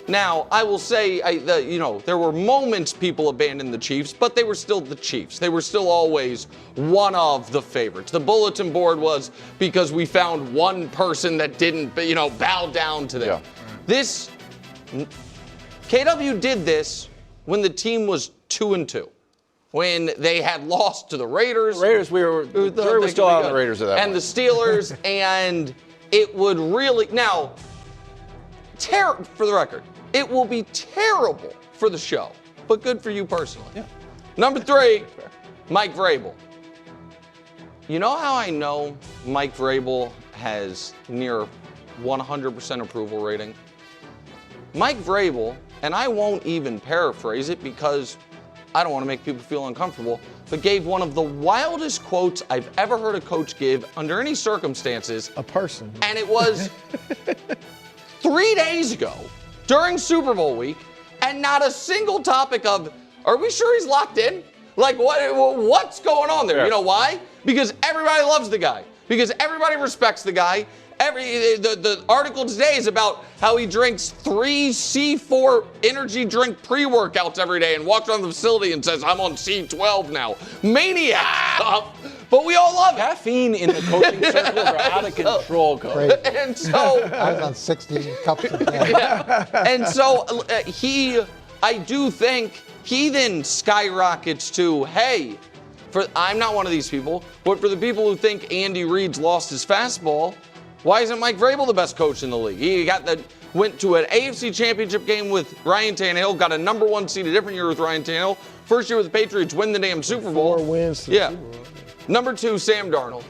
[SPEAKER 2] Now, I will say, there were moments people abandoned the Chiefs, but they were still the Chiefs. They were still always one of the favorites. The bulletin board was because we found one person that didn't, bow down to them.
[SPEAKER 1] Yeah.
[SPEAKER 2] KW did this when the team was 2-2, when they had lost to the Raiders.
[SPEAKER 1] We were still out on the Raiders at that
[SPEAKER 2] and
[SPEAKER 1] point.
[SPEAKER 2] the Steelers, and it would really now. For the record, it will be terrible for the show, but good for you personally.
[SPEAKER 1] Yeah.
[SPEAKER 2] Number 3, Mike Vrabel. You know how I know Mike Vrabel has near 100% approval rating? Mike Vrabel, and I won't even paraphrase it because I don't want to make people feel uncomfortable, but gave one of the wildest quotes I've ever heard a coach give under any circumstances.
[SPEAKER 3] A person.
[SPEAKER 2] And it was 3 days ago during Super Bowl week, and not a single topic of, are we sure he's locked in? Like, what's going on there?
[SPEAKER 1] Yeah.
[SPEAKER 2] You know why? Because everybody loves the guy. Because everybody respects the guy. The article today is about how he drinks 3 C4 energy drink pre-workouts every day and walks around the facility and says, I'm on C12 now. Maniac stuff. But we all love it.
[SPEAKER 1] Caffeine in the coaching circles are out of control, Coach.
[SPEAKER 5] Crazy.
[SPEAKER 2] And so
[SPEAKER 5] I was on 16 cups a day.
[SPEAKER 2] And so I do think he then skyrockets to, hey, I'm not one of these people, but for the people who think Andy Reid's lost his fastball, why isn't Mike Vrabel the best coach in the league? He went to an AFC Championship game with Ryan Tannehill, got a number 1 seed a different year with Ryan Tannehill. First year with the Patriots, win the damn Super Bowl.
[SPEAKER 3] 4 wins to the Super Bowl.
[SPEAKER 2] Number 2, Sam Darnold.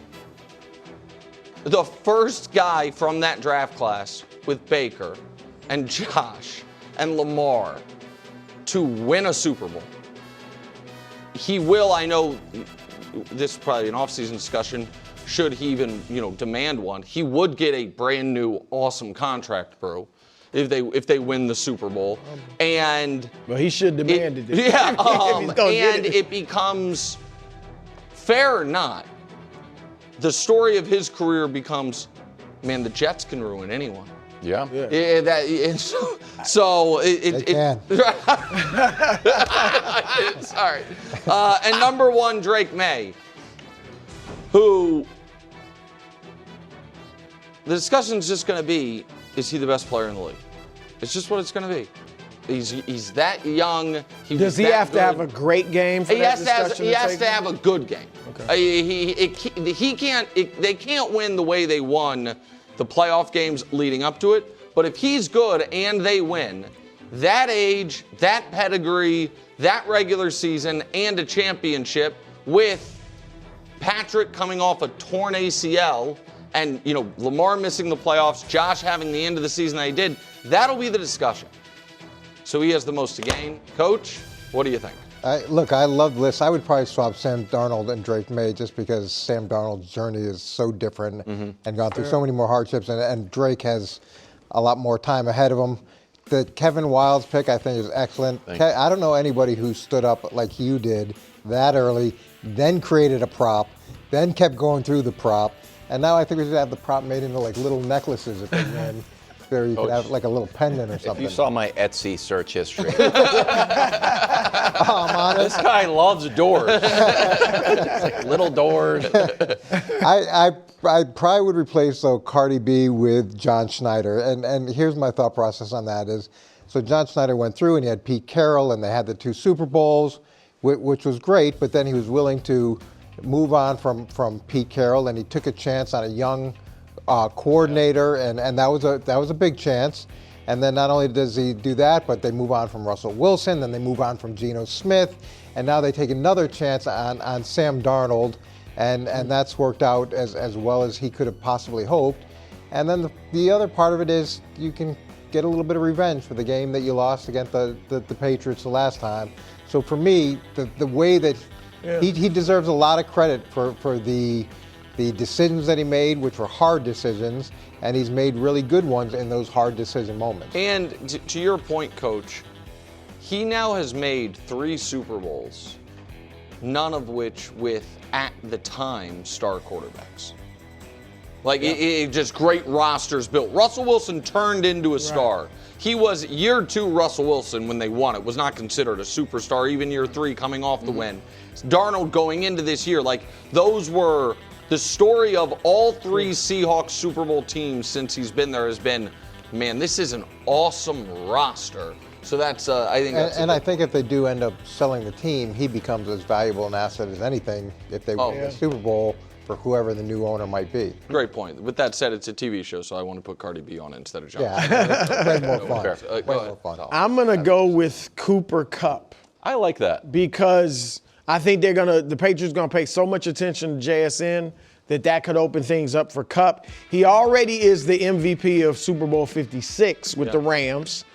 [SPEAKER 2] The first guy from that draft class with Baker and Josh and Lamar to win a Super Bowl. He will, I know, this is probably an offseason discussion, should he even, demand one, he would get a brand new awesome contract, bro, if they win the Super Bowl. And
[SPEAKER 3] Well, he should demand it.
[SPEAKER 2] yeah,
[SPEAKER 3] If he's gonna get
[SPEAKER 2] and
[SPEAKER 3] it.
[SPEAKER 2] it becomes, fair or not, the story of his career becomes, man, the Jets can ruin anyone.
[SPEAKER 1] Yeah.
[SPEAKER 2] And so
[SPEAKER 5] They can.
[SPEAKER 2] Sorry. And number 1, Drake May, who the discussion's just going to be, is he the best player in the league? It's just what it's going to be. He's that young.
[SPEAKER 3] Does he have to have a great game for that discussion?
[SPEAKER 2] He has to have a good game. Okay. They can't win the way they won the playoff games leading up to it. But if he's good and they win, that age, that pedigree, that regular season, and a championship with Patrick coming off a torn ACL and, Lamar missing the playoffs, Josh having the end of the season that he did, that'll be the discussion. So he has the most to gain. Coach, What do you think?
[SPEAKER 5] Look, I love this. I would probably swap Sam Darnold and Drake May just because Sam Darnold's journey is so different and gone through so many more hardships, and Drake has a lot more time ahead of him. The Kevin Wildes pick, I think, is excellent. I don't know anybody who stood up like you did that early, then created a prop, then kept going through the prop, and now I think we should have the prop made into like little necklaces if they win. There you could have like a little pendant or something.
[SPEAKER 1] If you saw my Etsy search history.
[SPEAKER 5] This
[SPEAKER 1] guy loves doors. It's like little doors.
[SPEAKER 5] I probably would replace Cardi B with John Schneider, and here's my thought process on that is, so John Schneider went through and he had Pete Carroll and they had the 2 Super Bowls, which was great, but then he was willing to move on from Pete Carroll and he took a chance on a young coordinator, and that was a big chance. And then not only does he do that, but they move on from Russell Wilson, then they move on from Geno Smith, and now they take another chance on Sam Darnold, and that's worked out as well as he could have possibly hoped. And then the other part of it is you can get a little bit of revenge for the game that you lost against the Patriots the last time. So for me, the way that he deserves a lot of credit for the decisions that he made, which were hard decisions, and he's made really good ones in those hard decision moments.
[SPEAKER 2] And to your point, Coach, he now has made 3 Super Bowls, none of which with, at the time, star quarterbacks. Like, it just great rosters built. Russell Wilson turned into a star. He was year 2 Russell Wilson when they won it, was not considered a superstar, even year 3 coming off the win. Darnold going into this year, like, those were the story of all 3 Seahawks Super Bowl teams since he's been there has been, man, this is an awesome roster. So that's, I think that's
[SPEAKER 5] I think if they do end up selling the team, he becomes as valuable an asset as anything if they win the Super Bowl for whoever the new owner might be.
[SPEAKER 2] Great point. With that said, it's a TV show, so I want to put Cardi B on it instead of John.
[SPEAKER 5] Yeah, way more fun. Way more fun.
[SPEAKER 3] I'm going to go with Cooper Kupp.
[SPEAKER 1] I like that.
[SPEAKER 3] Because I think the Patriots going to pay so much attention to JSN that could open things up for Kupp. He already is the MVP of Super Bowl 56 with the Rams.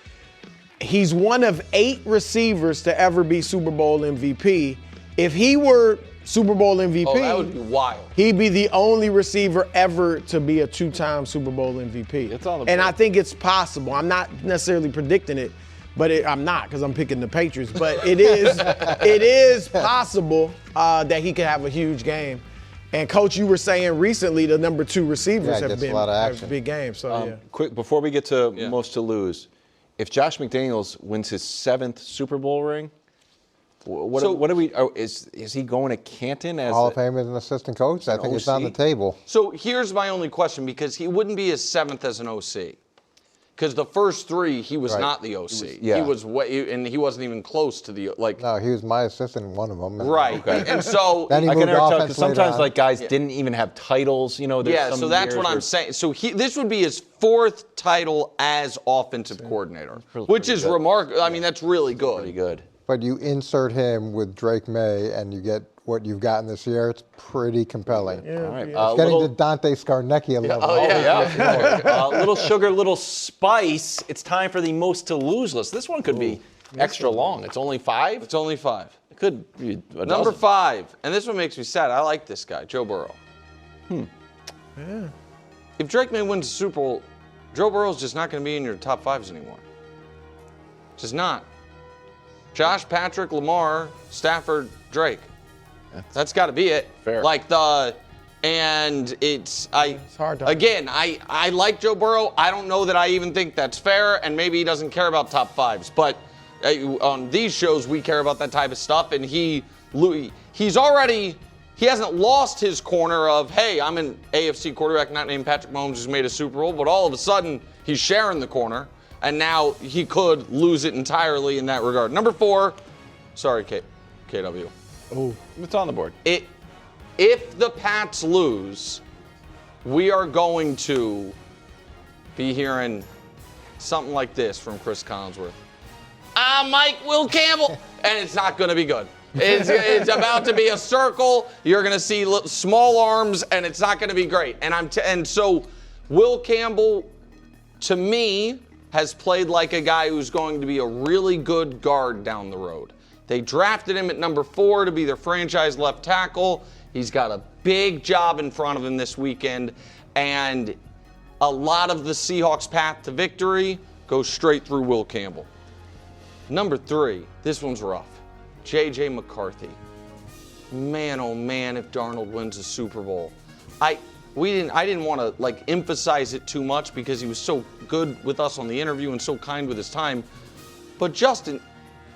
[SPEAKER 3] He's one of 8 receivers to ever be Super Bowl MVP. If he were Super Bowl MVP,
[SPEAKER 2] that would be wild.
[SPEAKER 3] He'd be the only receiver ever to be a 2-time Super Bowl MVP.
[SPEAKER 1] It's on the
[SPEAKER 3] and
[SPEAKER 1] board.
[SPEAKER 3] I think it's possible. I'm not necessarily predicting it, but I'm not because I'm picking the Patriots. But it is possible that he could have a huge game. And Coach, you were saying recently the number 2 receivers have been
[SPEAKER 5] a lot of action.
[SPEAKER 3] big games. So
[SPEAKER 1] Quick, before we get to most to lose, if Josh McDaniels wins his 7th Super Bowl ring, what do we? Oh, is he going to Canton as
[SPEAKER 5] Hall of Fame as an assistant coach? I think it's on the table.
[SPEAKER 2] So here's my only question, because he wouldn't be his 7th as an OC. Because the first 3, he was not the OC. He was and he wasn't even close to the
[SPEAKER 5] No, he was my assistant in one of them.
[SPEAKER 2] Right, and so
[SPEAKER 5] then he
[SPEAKER 1] I
[SPEAKER 5] moved
[SPEAKER 1] can never tell
[SPEAKER 5] offense
[SPEAKER 1] because sometimes
[SPEAKER 5] later on.
[SPEAKER 1] like guys didn't even have titles. You know, there's
[SPEAKER 2] so that's what I'm saying. So this would be his 4th title as offensive coordinator, which is remarkable. I mean, that's really good.
[SPEAKER 1] Pretty good.
[SPEAKER 5] But you insert him with Drake May, and you get what you've gotten this year. It's pretty compelling.
[SPEAKER 1] All right.
[SPEAKER 5] It's getting to Dante Scarnecchia level.
[SPEAKER 1] Little sugar, little spice. It's time for the most to lose list. This one could be extra long. It's only 5.
[SPEAKER 2] It's only 5.
[SPEAKER 1] It could be a
[SPEAKER 2] Number
[SPEAKER 1] dozen.
[SPEAKER 2] 5, and this one makes me sad. I like this guy, Joe Burrow. If Drake May wins the Super Bowl, Joe Burrow's just not going to be in your top 5s anymore. Just not. Josh, Patrick, Lamar, Stafford, Drake. That's got to be it.
[SPEAKER 1] Fair.
[SPEAKER 2] And it's
[SPEAKER 3] hard to
[SPEAKER 2] again, I like Joe Burrow. I don't know that I even think that's fair, and maybe he doesn't care about top 5s. But on these shows, we care about that type of stuff, and he hasn't lost his corner of, hey, I'm an AFC quarterback not named Patrick Mahomes who's made a Super Bowl, but all of a sudden he's sharing the corner, and now he could lose it entirely in that regard. Number 4, sorry, KW.
[SPEAKER 1] Oh, it's on the board.
[SPEAKER 2] If the Pats lose, we are going to be hearing something like this from Chris Collinsworth. Mike Will Campbell. And it's not going to be good. It's about to be a circle. You're going to see small arms, and it's not going to be great. And so Will Campbell, to me, has played like a guy who's going to be a really good guard down the road. They drafted him at number 4 to be their franchise left tackle. He's got a big job in front of him this weekend, and a lot of the Seahawks' path to victory goes straight through Will Campbell. Number 3, this one's rough. J.J. McCarthy. Man, oh man, if Darnold wins the Super Bowl. I didn't want to emphasize it too much because he was so good with us on the interview and so kind with his time. But Justin,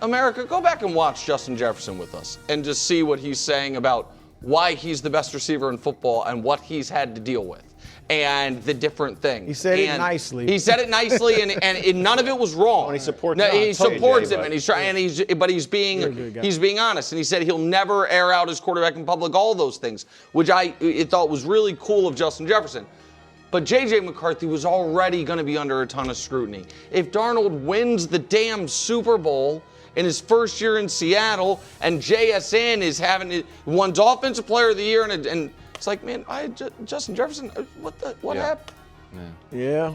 [SPEAKER 2] America, go back and watch Justin Jefferson with us and just see what he's saying about why he's the best receiver in football and what he's had to deal with and the different things.
[SPEAKER 3] He said it nicely.
[SPEAKER 2] He said it nicely, and none of it was wrong.
[SPEAKER 1] When he supports
[SPEAKER 2] him, and he's trying, but he's being honest. And he said he'll never air out his quarterback in public. All those things, which I thought was really cool of Justin Jefferson. But J.J. McCarthy was already going to be under a ton of scrutiny. If Darnold wins the damn Super Bowl in his first year in Seattle, and JSN is one's Offensive Player of the Year, and it's like, man, Justin Jefferson, what happened?
[SPEAKER 3] Yeah.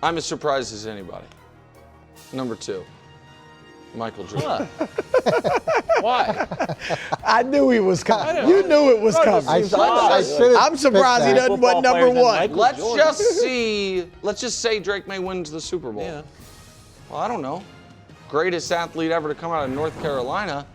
[SPEAKER 2] I'm as surprised as anybody. Number 2, Michael Jordan.
[SPEAKER 1] Why?
[SPEAKER 3] I knew he was coming. You knew it was coming. I'm surprised he doesn't want number 1.
[SPEAKER 2] Let's just say Drake May wins the Super Bowl.
[SPEAKER 1] Yeah.
[SPEAKER 2] Well, I don't know. Greatest athlete ever to come out of North Carolina.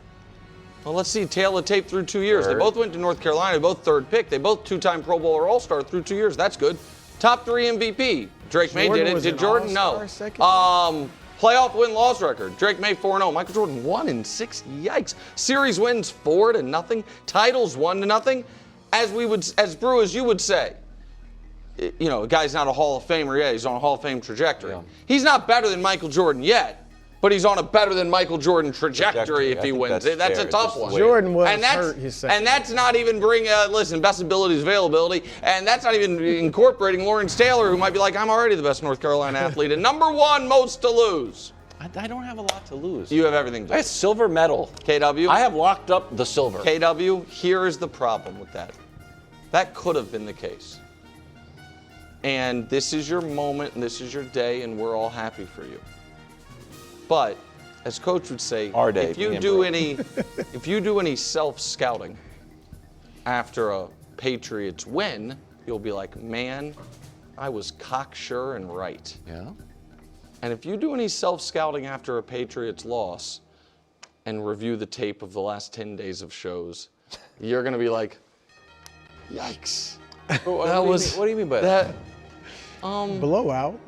[SPEAKER 2] Well, let's see. Tail of tape through 2 years. They both went to North Carolina. Both 3rd pick. They both 2-time Pro Bowler All-Star through 2 years. That's good. Top 3 MVP. Drake May did it. Did Jordan? No. Playoff win-loss record. Drake May 4-0. Michael Jordan 1-6. Yikes. Series wins 4-0. Titles 1-0. As Brew, as you would say, you know, a guy's not a Hall of Famer yet. He's on a Hall of Fame trajectory. Yeah. He's not better than Michael Jordan yet. But he's on a better than Michael Jordan trajectory if he wins. That's a tough one.
[SPEAKER 3] Jordan was hurt his second.
[SPEAKER 2] And that's not even best ability is availability, and that's not even incorporating Lawrence Taylor, who might be like, I'm already the best North Carolina athlete. And number 1 most to lose.
[SPEAKER 1] I don't have a lot to lose.
[SPEAKER 2] You have everything to lose.
[SPEAKER 1] I have silver medal.
[SPEAKER 2] KW?
[SPEAKER 1] I have locked up the silver.
[SPEAKER 2] KW, here is the problem with that. That could have been the case. And this is your moment, and this is your day, and we're all happy for you. But, as Coach would say, if you do any self-scouting after a Patriots win, you'll be like, man, I was cocksure and right.
[SPEAKER 1] Yeah.
[SPEAKER 2] And if you do any self-scouting after a Patriots loss and review the tape of the last 10 days of shows, you're going to be like, yikes.
[SPEAKER 1] What do you mean by that?
[SPEAKER 3] Blowout.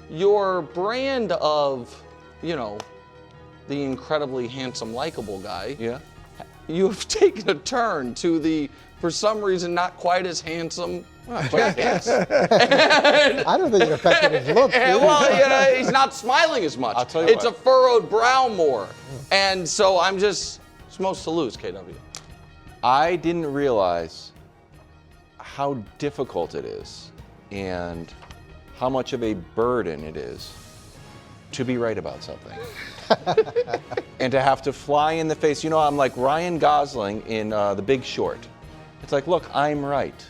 [SPEAKER 2] Your brand of, you know, the incredibly handsome, likable guy.
[SPEAKER 1] Yeah.
[SPEAKER 2] You have taken a turn to the, for some reason, not quite as handsome.
[SPEAKER 5] I don't think it affected his look.
[SPEAKER 2] Well, you know, he's not smiling as much.
[SPEAKER 1] I'll tell you
[SPEAKER 2] it's a furrowed brow more. And so it's most to lose, KW.
[SPEAKER 1] I didn't realize how difficult it is and how much of a burden it is to be right about something. And to have to fly in the face. You know, I'm like Ryan Gosling in The Big Short. It's like, look, I'm right.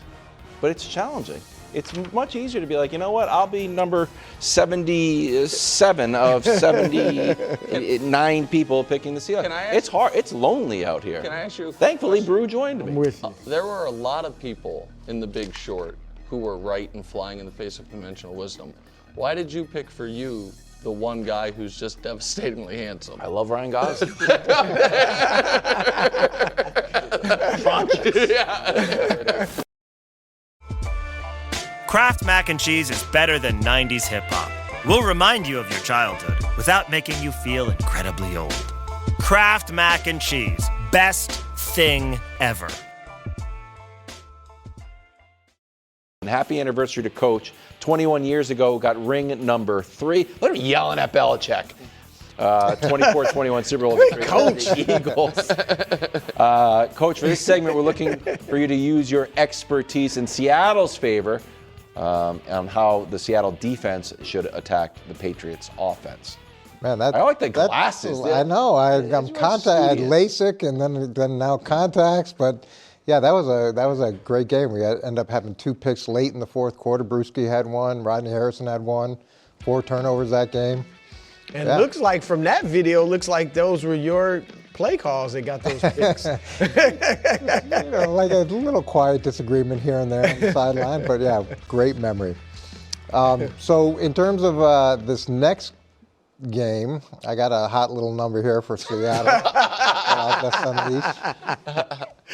[SPEAKER 1] But it's challenging. It's much easier to be like, you know what, I'll be number 77 of 79 people picking the Seahawks. It's hard. It's lonely out here.
[SPEAKER 2] Can I ask you a
[SPEAKER 1] Thankfully,
[SPEAKER 2] question?
[SPEAKER 1] Brew joined me.
[SPEAKER 3] I'm with you.
[SPEAKER 2] There were a lot of people in The Big Short who were right and flying in the face of conventional wisdom. Why did you pick for you the one guy who's just devastatingly handsome?
[SPEAKER 1] I love Ryan Gosling.
[SPEAKER 6] Kraft Mac and Cheese is better than 90s hip-hop. We'll remind you of your childhood without making you feel incredibly old. Kraft Mac and Cheese. Best thing ever.
[SPEAKER 1] And happy anniversary to Coach. 21 years ago, got ring number 3. Look at him yelling at Belichick. 24-21 Super Bowl victory. Coach. The Eagles. Coach, for this segment, we're looking for you to use your expertise in Seattle's favor on how the Seattle defense should attack the Patriots offense.
[SPEAKER 5] Man,
[SPEAKER 1] I like the glasses.
[SPEAKER 5] I know. I had LASIK and then now contacts, but yeah, that was a great game. We ended up having 2 picks late in the fourth quarter. Brewski had one, Rodney Harrison had one, 4 turnovers that game.
[SPEAKER 3] And looks like from that video, looks like those were your play calls that got those picks.
[SPEAKER 5] Like a little quiet disagreement here and there on the sideline, but yeah, great memory. So in terms of this next game, I got a hot little number here for Seattle.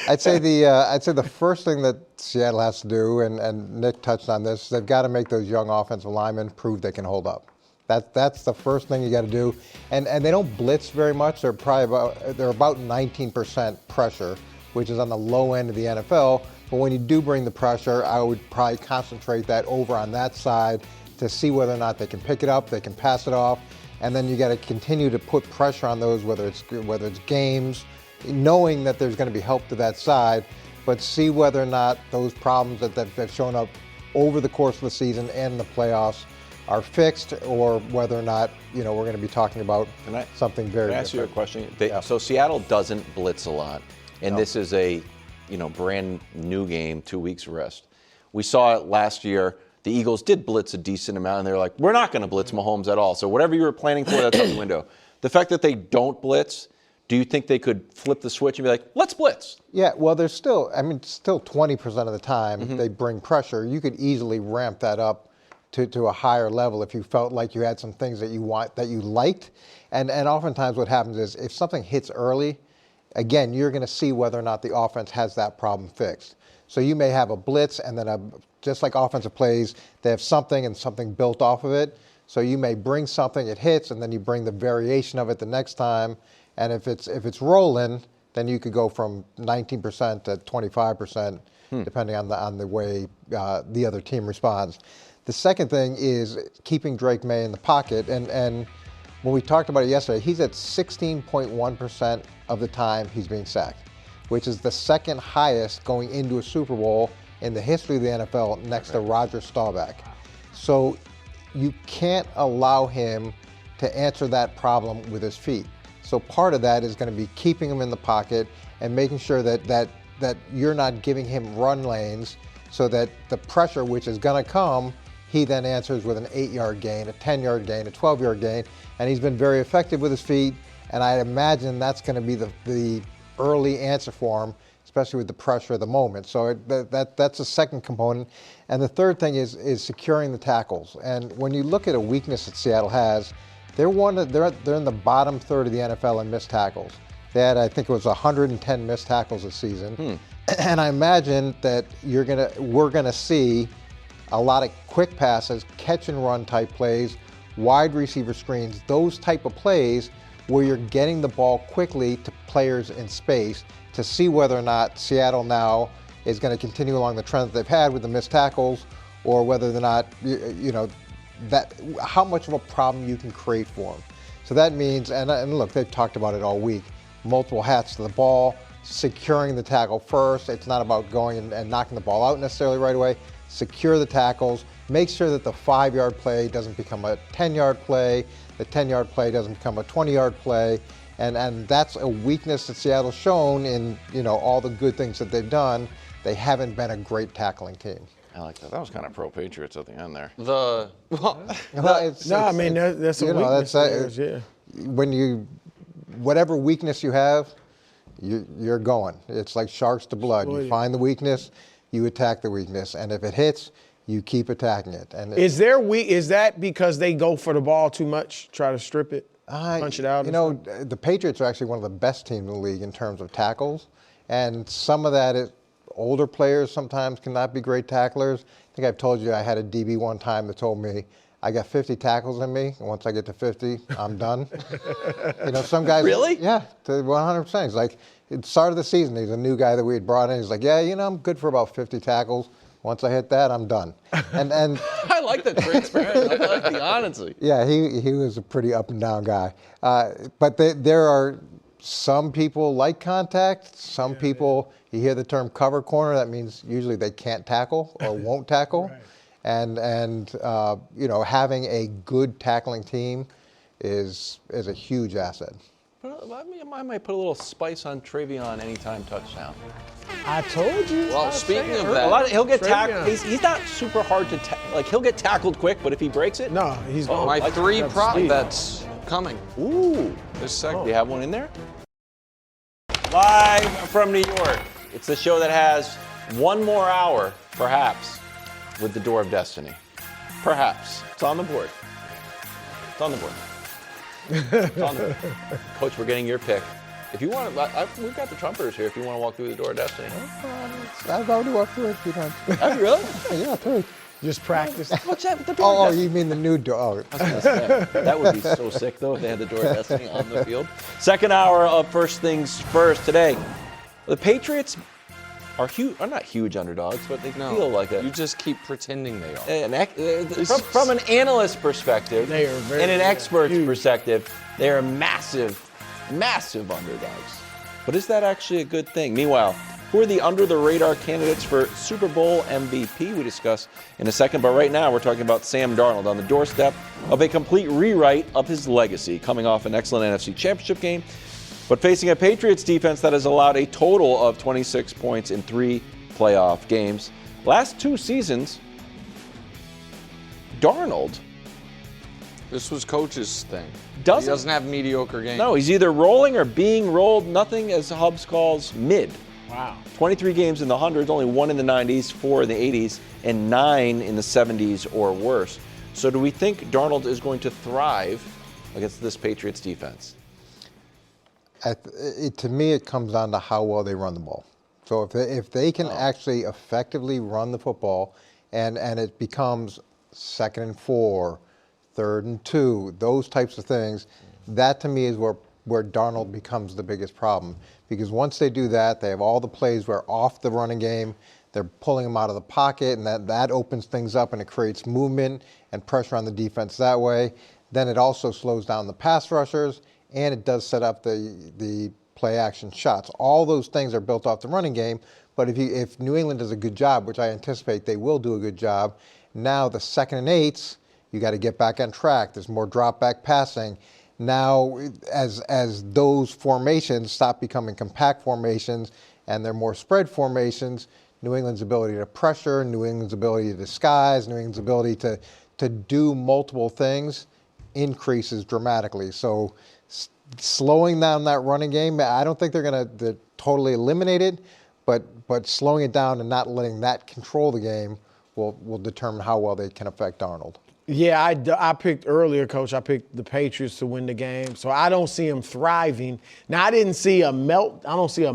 [SPEAKER 5] I'd say the first thing that Seattle has to do, and Nick touched on this, they've got to make those young offensive linemen prove they can hold up. That's the first thing you got to do, and they don't blitz very much. They're about 19% pressure, which is on the low end of the NFL. But when you do bring the pressure, I would probably concentrate that over on that side to see whether or not they can pick it up, they can pass it off, and then you got to continue to put pressure on those, whether it's games, knowing that there's going to be help to that side, but see whether or not those problems that have shown up over the course of the season and the playoffs are fixed, or whether or not we're going to be talking about something very different.
[SPEAKER 1] Can I ask you a question? So Seattle doesn't blitz a lot, and this is a brand new game, 2 weeks rest. We saw it last year. The Eagles did blitz a decent amount, and they're like, we're not going to blitz Mahomes at all. So whatever you were planning for, that's out the window. The fact that they don't blitz, do you think they could flip the switch and be like, let's blitz?
[SPEAKER 5] Yeah, well, there's still 20% of the time they bring pressure. You could easily ramp that up to a higher level if you felt like you had some things that you liked. And oftentimes what happens is if something hits early, again, you're going to see whether or not the offense has that problem fixed. So you may have a blitz, and then just like offensive plays, they have something and something built off of it. So you may bring something, it hits, and then you bring the variation of it the next time. And if it's rolling, then you could go from 19% to 25%, depending on the way the other team responds. The second thing is keeping Drake May in the pocket. And when we talked about it yesterday, he's at 16.1% of the time he's being sacked, which is the second highest going into a Super Bowl in the history of the NFL, next to Roger Staubach. So you can't allow him to answer that problem with his feet. So part of that is going to be keeping him in the pocket and making sure that you're not giving him run lanes, so that the pressure which is going to come, he then answers with an 8-yard gain, a 10-yard gain, a 12-yard gain, and he's been very effective with his feet, and I imagine that's going to be the early answer for him, especially with the pressure of the moment. So that's the second component. And the third thing is securing the tackles. And when you look at a weakness that Seattle has, they're in the bottom third of the NFL in missed tackles. They had, I think it was 110 missed tackles this season. And I imagine that we're gonna see a lot of quick passes, catch and run type plays, wide receiver screens, those type of plays where you're getting the ball quickly to players in space to see whether or not Seattle now is going to continue along the trend that they've had with the missed tackles, or whether or not, how much of a problem you can create for them. So that means, and look, they've talked about it all week, multiple hats to the ball, securing the tackle first. It's not about going and knocking the ball out necessarily right away. Secure the tackles. Make sure that the 5-yard play doesn't become a 10-yard play. The 10-yard play doesn't become a 20-yard play. And that's a weakness that Seattle's shown in all the good things that they've done. They haven't been a great tackling team.
[SPEAKER 1] I like that. That was kind of pro-Patriots at the end there.
[SPEAKER 3] That's a weakness.
[SPEAKER 5] Whatever weakness you have, you're going. It's like sharks to blood. You find the weakness, you attack the weakness, and if it hits, you keep attacking it. And
[SPEAKER 3] is that because they go for the ball too much, try to strip it, punch it out?
[SPEAKER 5] The Patriots are actually one of the best teams in the league in terms of tackles, and some of that is older players sometimes cannot be great tacklers. I think I've told you I had a DB one time that told me, I got 50 tackles in me, and once I get to 50, I'm done. Some guys.
[SPEAKER 1] Really?
[SPEAKER 5] Yeah, to 100%. He's like, at the start of the season, he's a new guy that we had brought in. He's like, I'm good for about 50 tackles. Once I hit that, I'm done. And
[SPEAKER 2] I like the transparency. I like the honesty.
[SPEAKER 5] Yeah, he was a pretty up and down guy. But there are some people like contact. Some people, you hear the term cover corner, that means usually they can't tackle or won't tackle. Right. And having a good tackling team is a huge asset.
[SPEAKER 1] I might put a little spice on Travion anytime touchdown.
[SPEAKER 3] I told you.
[SPEAKER 2] Well, speaking of that,
[SPEAKER 1] he'll get tackled. He's not super hard to he'll get tackled quick, but if he breaks it,
[SPEAKER 3] no, he's going.
[SPEAKER 2] My 3 prop bets Coming.
[SPEAKER 1] Ooh.
[SPEAKER 2] This segment.
[SPEAKER 1] Do you have one in there? Live from New York. It's the show that has one more hour, perhaps, with the Door of Destiny. Perhaps. It's on the board. It's on the board. It's on the board. Coach, we're getting your pick. If you want, we've got the trumpeters here. If you want to walk through the Door of Destiny.
[SPEAKER 5] I've already walked through it a few times.
[SPEAKER 1] Have you really?
[SPEAKER 5] Yeah, too.
[SPEAKER 3] Just practice.
[SPEAKER 1] What's that with the Door of
[SPEAKER 5] Oh,
[SPEAKER 1] Destiny?
[SPEAKER 5] you mean the new door? Oh.
[SPEAKER 1] That would be so sick, though, if they had the Door of Destiny on the field. Second hour of First Things First today. The Patriots are huge, are not huge underdogs, but they feel like
[SPEAKER 2] You just keep pretending they are.
[SPEAKER 1] From an analyst perspective
[SPEAKER 3] They are very
[SPEAKER 1] and an expert's
[SPEAKER 3] huge.
[SPEAKER 1] perspective, they are massive, massive underdogs. But is that actually a good thing? Meanwhile, who are the under-the-radar candidates for Super Bowl MVP? We discuss in a second, but right now we're talking about Sam Darnold on the doorstep of a complete rewrite of his legacy, coming off an excellent NFC Championship game, but facing a Patriots defense that has allowed a total of 26 points in 3 playoff games. Last 2 seasons, Darnold
[SPEAKER 2] This was Coach's thing. He
[SPEAKER 1] Doesn't-
[SPEAKER 2] doesn't have mediocre games.
[SPEAKER 1] No, he's either rolling or being rolled. Nothing, as Hubs calls, mid.
[SPEAKER 3] Wow.
[SPEAKER 1] 23 games in the hundreds, only 1 in the 90s, 4 in the 80s, and 9 in the 70s or worse. So do we think Darnold is going to thrive against this Patriots defense?
[SPEAKER 5] To me, it comes down to how well they run the ball. So if they can actually effectively run the football and it becomes 2nd and 4, 3rd and 2, those types of things, that to me is where Darnold becomes the biggest problem. Because once they do that, they have all the plays where off the running game, they're pulling them out of the pocket, and that opens things up and it creates movement and pressure on the defense that way. Then it also slows down the pass rushers, and it does set up the play action shots. All those things are built off the running game, but if New England does a good job, which I anticipate they will do a good job, now the 2nd and 8s, you got to get back on track. There's more drop back passing. Now, as those formations stop becoming compact formations and they're more spread formations, New England's ability to pressure, New England's ability to disguise, New England's ability to do multiple things increases dramatically. So slowing down that running game, I don't think they're going to totally eliminate it, but slowing it down and not letting that control the game will determine how well they can affect Darnold.
[SPEAKER 3] Yeah, I picked earlier, Coach. I picked the Patriots to win the game, so I don't see him thriving. Now, I don't see a meltdown,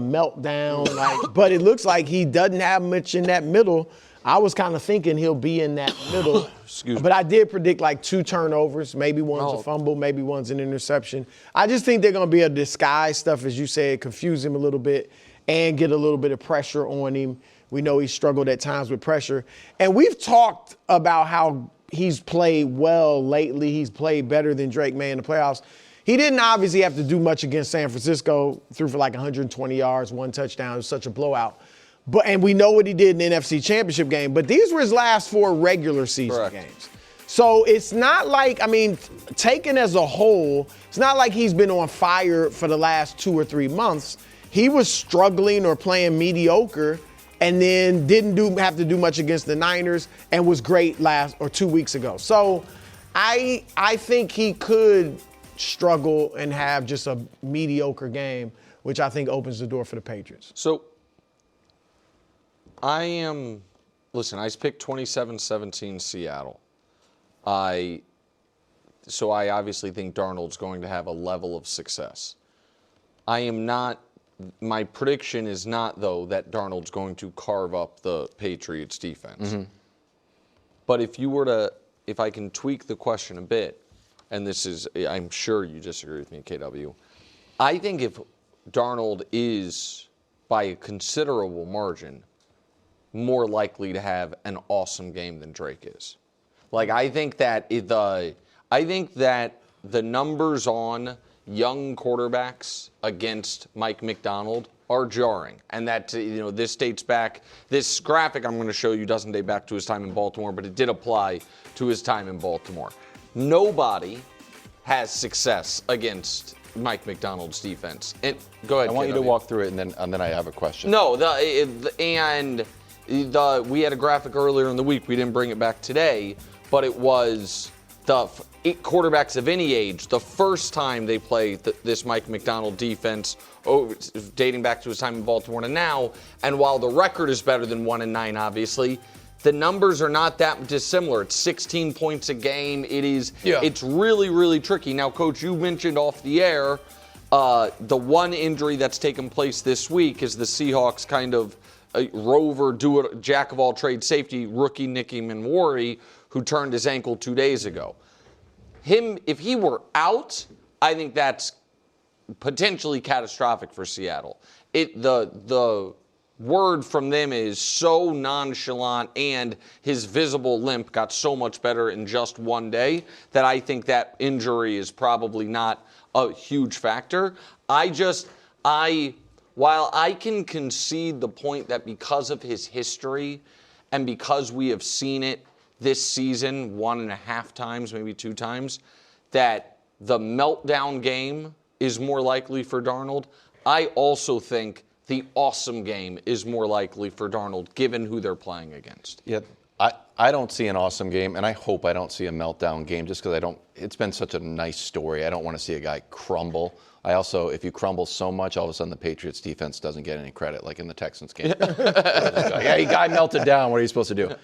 [SPEAKER 3] but it looks like he doesn't have much in that middle. I was kind of thinking he'll be in that middle.
[SPEAKER 1] Excuse me.
[SPEAKER 3] But I did predict like 2 turnovers. Maybe one's a fumble, maybe one's an interception. I just think they're going to be able to disguise stuff, as you said, confuse him a little bit, and get a little bit of pressure on him. We know he struggled at times with pressure. And we've talked about how he's played well lately. He's played better than Drake May in the playoffs. He didn't obviously have to do much against San Francisco. Threw for like 120 yards, 1 touchdown. It was such a blowout. And we know what he did in the NFC Championship game. But these were his last 4 regular season games. So it's not like, taken as a whole, it's not like he's been on fire for the last 2 or 3 months. He was struggling or playing mediocre and then didn't have to do much against the Niners and was great 2 weeks ago. So I think he could struggle and have just a mediocre game, which I think opens the door for the Patriots.
[SPEAKER 2] So I picked 27-17 Seattle. So I obviously think Darnold's going to have a level of success. My prediction is not, though, that Darnold's going to carve up the Patriots defense. Mm-hmm. But if I can tweak the question a bit, and I'm sure you disagree with me, KW, I think if Darnold is, by a considerable margin, more likely to have an awesome game than Drake is. I think that the numbers on young quarterbacks against Mike McDaniels are jarring. And that, this dates back, this graphic I'm going to show you doesn't date back to his time in Baltimore, but it did apply to his time in Baltimore. Nobody has success against Mike McDaniels' defense. Go ahead,
[SPEAKER 1] I want you to
[SPEAKER 2] KW.
[SPEAKER 1] walk through it, and then I have a question.
[SPEAKER 2] No, we had a graphic earlier in the week. We didn't bring it back today, but it was quarterbacks of any age, the first time they play this Mike McDaniel defense, dating back to his time in Baltimore to now, and while the record is better than 1-9, obviously, the numbers are not that dissimilar. It's 16 points a game. It's really, really tricky. Now, Coach, you mentioned off the air the one injury that's taken place this week is the Seahawks kind of rover, jack of all trades safety, rookie Nicky Manwari, who turned his ankle 2 days ago. If he were out, I think that's potentially catastrophic for Seattle. The word from them is so nonchalant, and his visible limp got so much better in just 1 day that I think that injury is probably not a huge factor. While I can concede the point that because of his history and because we have seen it this season 1.5 times, maybe 2 times, that the meltdown game is more likely for Darnold, I also think the awesome game is more likely for Darnold, given who they're playing against.
[SPEAKER 1] Yeah, I don't see an awesome game, and I hope I don't see a meltdown game just because it's been such a nice story. I don't want to see a guy crumble. I also, if you crumble so much, all of a sudden the Patriots defense doesn't get any credit, like in the Texans game. Hey, guy melted down. What are you supposed to do?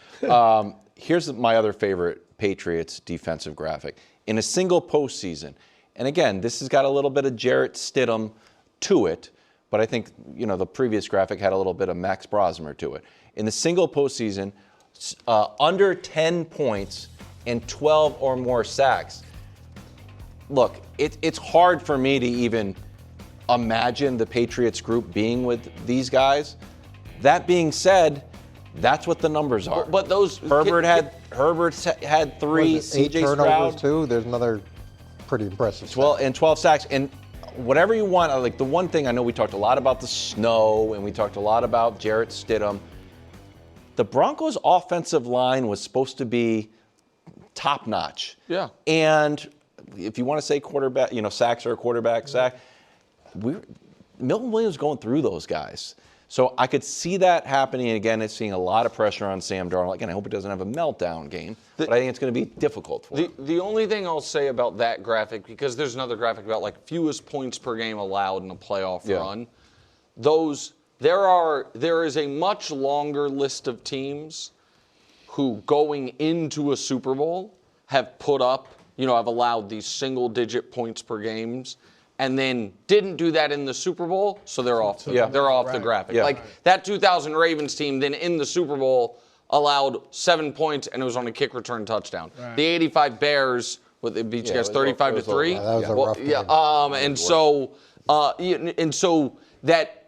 [SPEAKER 1] Here's my other favorite Patriots defensive graphic. In a single postseason, and again, this has got a little bit of Jarrett Stidham to it, but I think, the previous graphic had a little bit of Max Brosmer to it. In the single postseason, under 10 points and 12 or more sacks. Look, it's hard for me to even imagine the Patriots group being with these guys. That being said, that's what the numbers are.
[SPEAKER 2] But those
[SPEAKER 1] Herbert had 3,
[SPEAKER 5] CJ
[SPEAKER 1] CJ Stroud
[SPEAKER 5] too. There's another pretty impressive.
[SPEAKER 1] 12 sacks, and whatever you want. Like the one thing I know, we talked a lot about the snow, and we talked a lot about Jarrett Stidham. The Broncos' offensive line was supposed to be top notch.
[SPEAKER 2] Yeah.
[SPEAKER 1] And if you want to say quarterback, sacks or a quarterback sack, Milton Williams going through those guys. So I could see that happening again. It's seeing a lot of pressure on Sam Darnold. Again, I hope he doesn't have a meltdown game, but I think it's going to be difficult for him.
[SPEAKER 2] The only thing I'll say about that graphic, because there's another graphic about like fewest points per game allowed in a playoff run, there is a much longer list of teams who going into a Super Bowl have put up, have allowed these single-digit points per games, and then didn't do that in the Super Bowl, so they're off. They're off the graphic.
[SPEAKER 1] Yeah.
[SPEAKER 2] Like that 2000 Ravens team, then in the Super Bowl allowed 7 points, and it was on a kick return touchdown. Right. The '85 Bears, they beat you guys 35-3.
[SPEAKER 5] That was a rough game.
[SPEAKER 2] And so that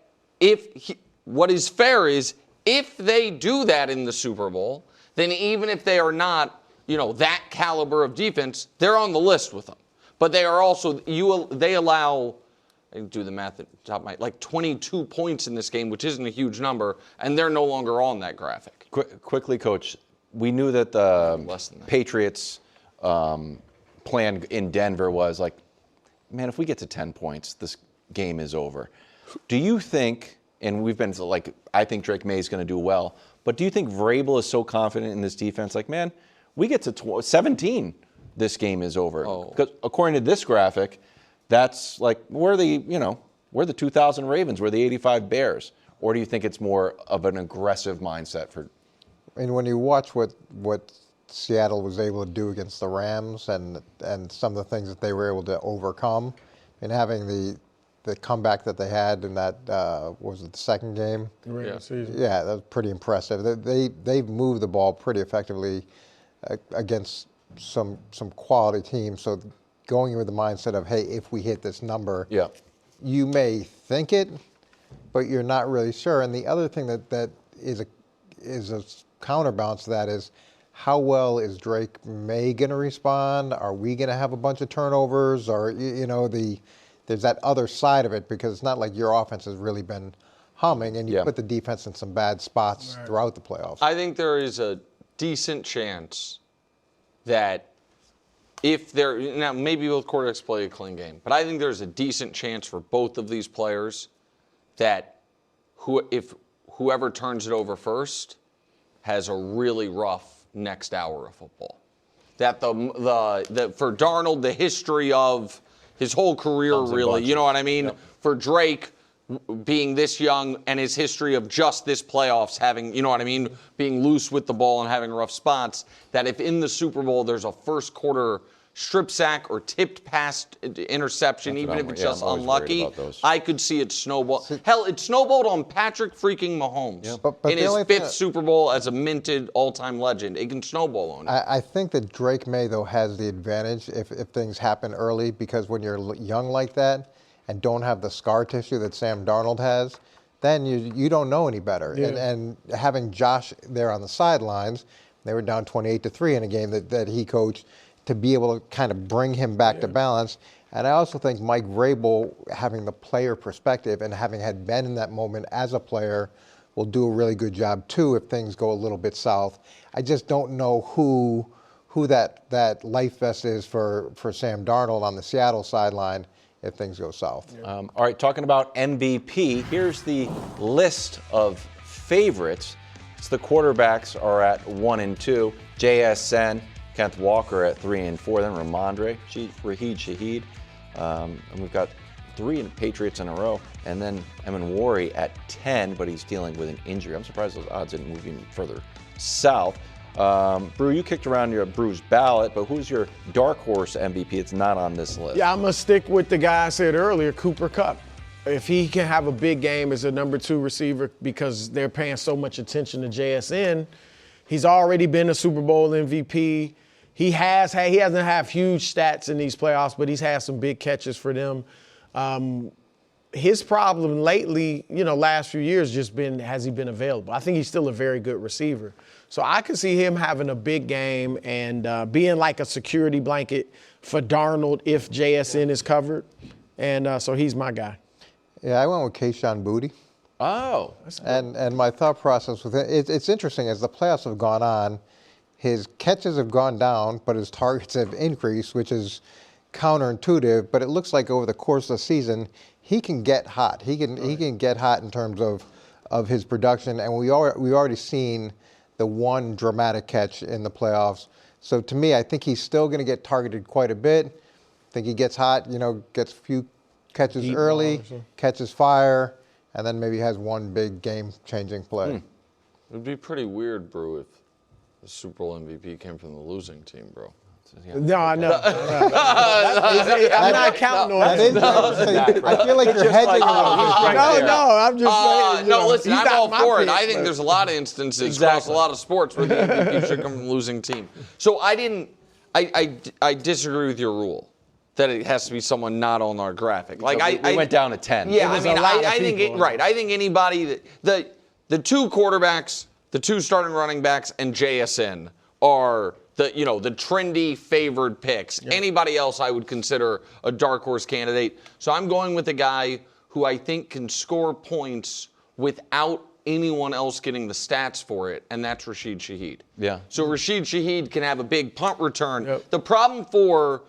[SPEAKER 2] what is fair is if they do that in the Super Bowl, then even if they are not, that caliber of defense, they're on the list with them. But they are also, they allow, I can do the math at the top of my, like 22 points in this game, which isn't a huge number, and they're no longer on that graphic.
[SPEAKER 1] Quickly, Coach, we knew that the Patriots' plan in Denver was like, man, if we get to 10 points, this game is over. Do you think, and we've been like, I think Drake May is going to do well, but do you think Vrabel is so confident in this defense? Like, man, we get to 17, this game is over. Because according to this graphic, that's like, we're the 2000 Ravens, we're the '85 Bears. Or do you think it's more of an aggressive mindset for?
[SPEAKER 5] I mean, when you watch what Seattle was able to do against the Rams and some of the things that they were able to overcome, and having the comeback that they had in that was it the second game? Yeah, that was pretty impressive. They've moved the ball pretty effectively against some quality teams. So going in with the mindset of, hey, if we hit this number, you may think it, but you're not really sure. And the other thing that is a counterbalance to that is, how well is Drake May going to respond? Are we going to have a bunch of turnovers? Or there's that other side of it, because it's not like your offense has really been humming, and you put the defense in some bad spots throughout the playoffs.
[SPEAKER 2] I think there is a decent chance that now maybe both quarterbacks play a clean game, but I think there's a decent chance for both of these players that if whoever turns it over first has a really rough next hour of football. that for Darnold, the history of his whole career, really, you know what I mean? Yep. For Drake, being this young and his history of just this playoffs, having, you know what I mean, being loose with the ball and having rough spots, that if in the Super Bowl there's a first quarter strip sack or tipped pass interception, even if it's just unlucky, I could see it snowball. Hell, it snowballed on Patrick freaking Mahomes in his 5th Super Bowl as a minted all-time legend. It can snowball on it.
[SPEAKER 5] I think that Drake May, though, has the advantage if things happen early, because when you're young like that and don't have the scar tissue that Sam Darnold has, then you don't know any better. Yeah. And having Josh there on the sidelines, they were down 28-3 in a game that he coached, to be able to kind of bring him back to balance. And I also think Mike Vrabel, having the player perspective and having had been in that moment as a player, will do a really good job too if things go a little bit south. I just don't know who that life vest is for Sam Darnold on the Seattle sideline if things go south.
[SPEAKER 1] All right, talking about MVP, here's the list of favorites. So the quarterbacks are at 1 and 2. JSN, Kenneth Walker at 3 and 4, then Ramondre, Raheed Shaheed. And we've got 3 Patriots in a row. And then Emin Wari at 10, but he's dealing with an injury. I'm surprised those odds didn't move even further south. Brew, you kicked around your Brew's ballot, but who's your dark horse MVP? It's not on this list.
[SPEAKER 3] Yeah, I'm going to stick with the guy I said earlier, Cooper Kupp. If he can have a big game as a number 2 receiver, because they're paying so much attention to JSN, he's already been a Super Bowl MVP. He hasn't had huge stats in these playoffs, but he's had some big catches for them. His problem lately, last few years, just been, has he been available? I think he's still a very good receiver. So I could see him having a big game and being like a security blanket for Darnold if JSN is covered. And so he's my guy.
[SPEAKER 5] Yeah, I went with Kayshon Boutte.
[SPEAKER 1] Oh.
[SPEAKER 5] And my thought process with it's interesting, as the playoffs have gone on, his catches have gone down, but his targets have increased, which is counterintuitive. But it looks like over the course of the season, he can get hot. He can get hot in terms of his production. And we already seen the one dramatic catch in the playoffs. So to me, I think he's still going to get targeted quite a bit. I think he gets hot, gets a few catches deep early, catches fire, and then maybe has one big game-changing play.
[SPEAKER 2] It would be pretty weird, Brew, if the Super Bowl MVP came from the losing team, bro.
[SPEAKER 3] No, I know. I'm not counting on it.
[SPEAKER 5] I feel like you're hedging a little bit.
[SPEAKER 3] No, I'm just saying.
[SPEAKER 2] No, listen, I'm all for it. I think there's a lot of instances across a lot of sports where the MVP should come from the losing team. So I disagree with your rule that it has to be someone not on our graphic. Like
[SPEAKER 1] we went down to 10.
[SPEAKER 2] Yeah, I mean, I think anybody the 2 quarterbacks, the 2 starting running backs, and JSN are the trendy favored picks. Yeah. Anybody else I would consider a dark horse candidate. So I'm going with a guy who I think can score points without anyone else getting the stats for it, and that's Raheed Shaheed.
[SPEAKER 1] Yeah.
[SPEAKER 2] So Raheed Shaheed can have a big punt return. Yep. The problem for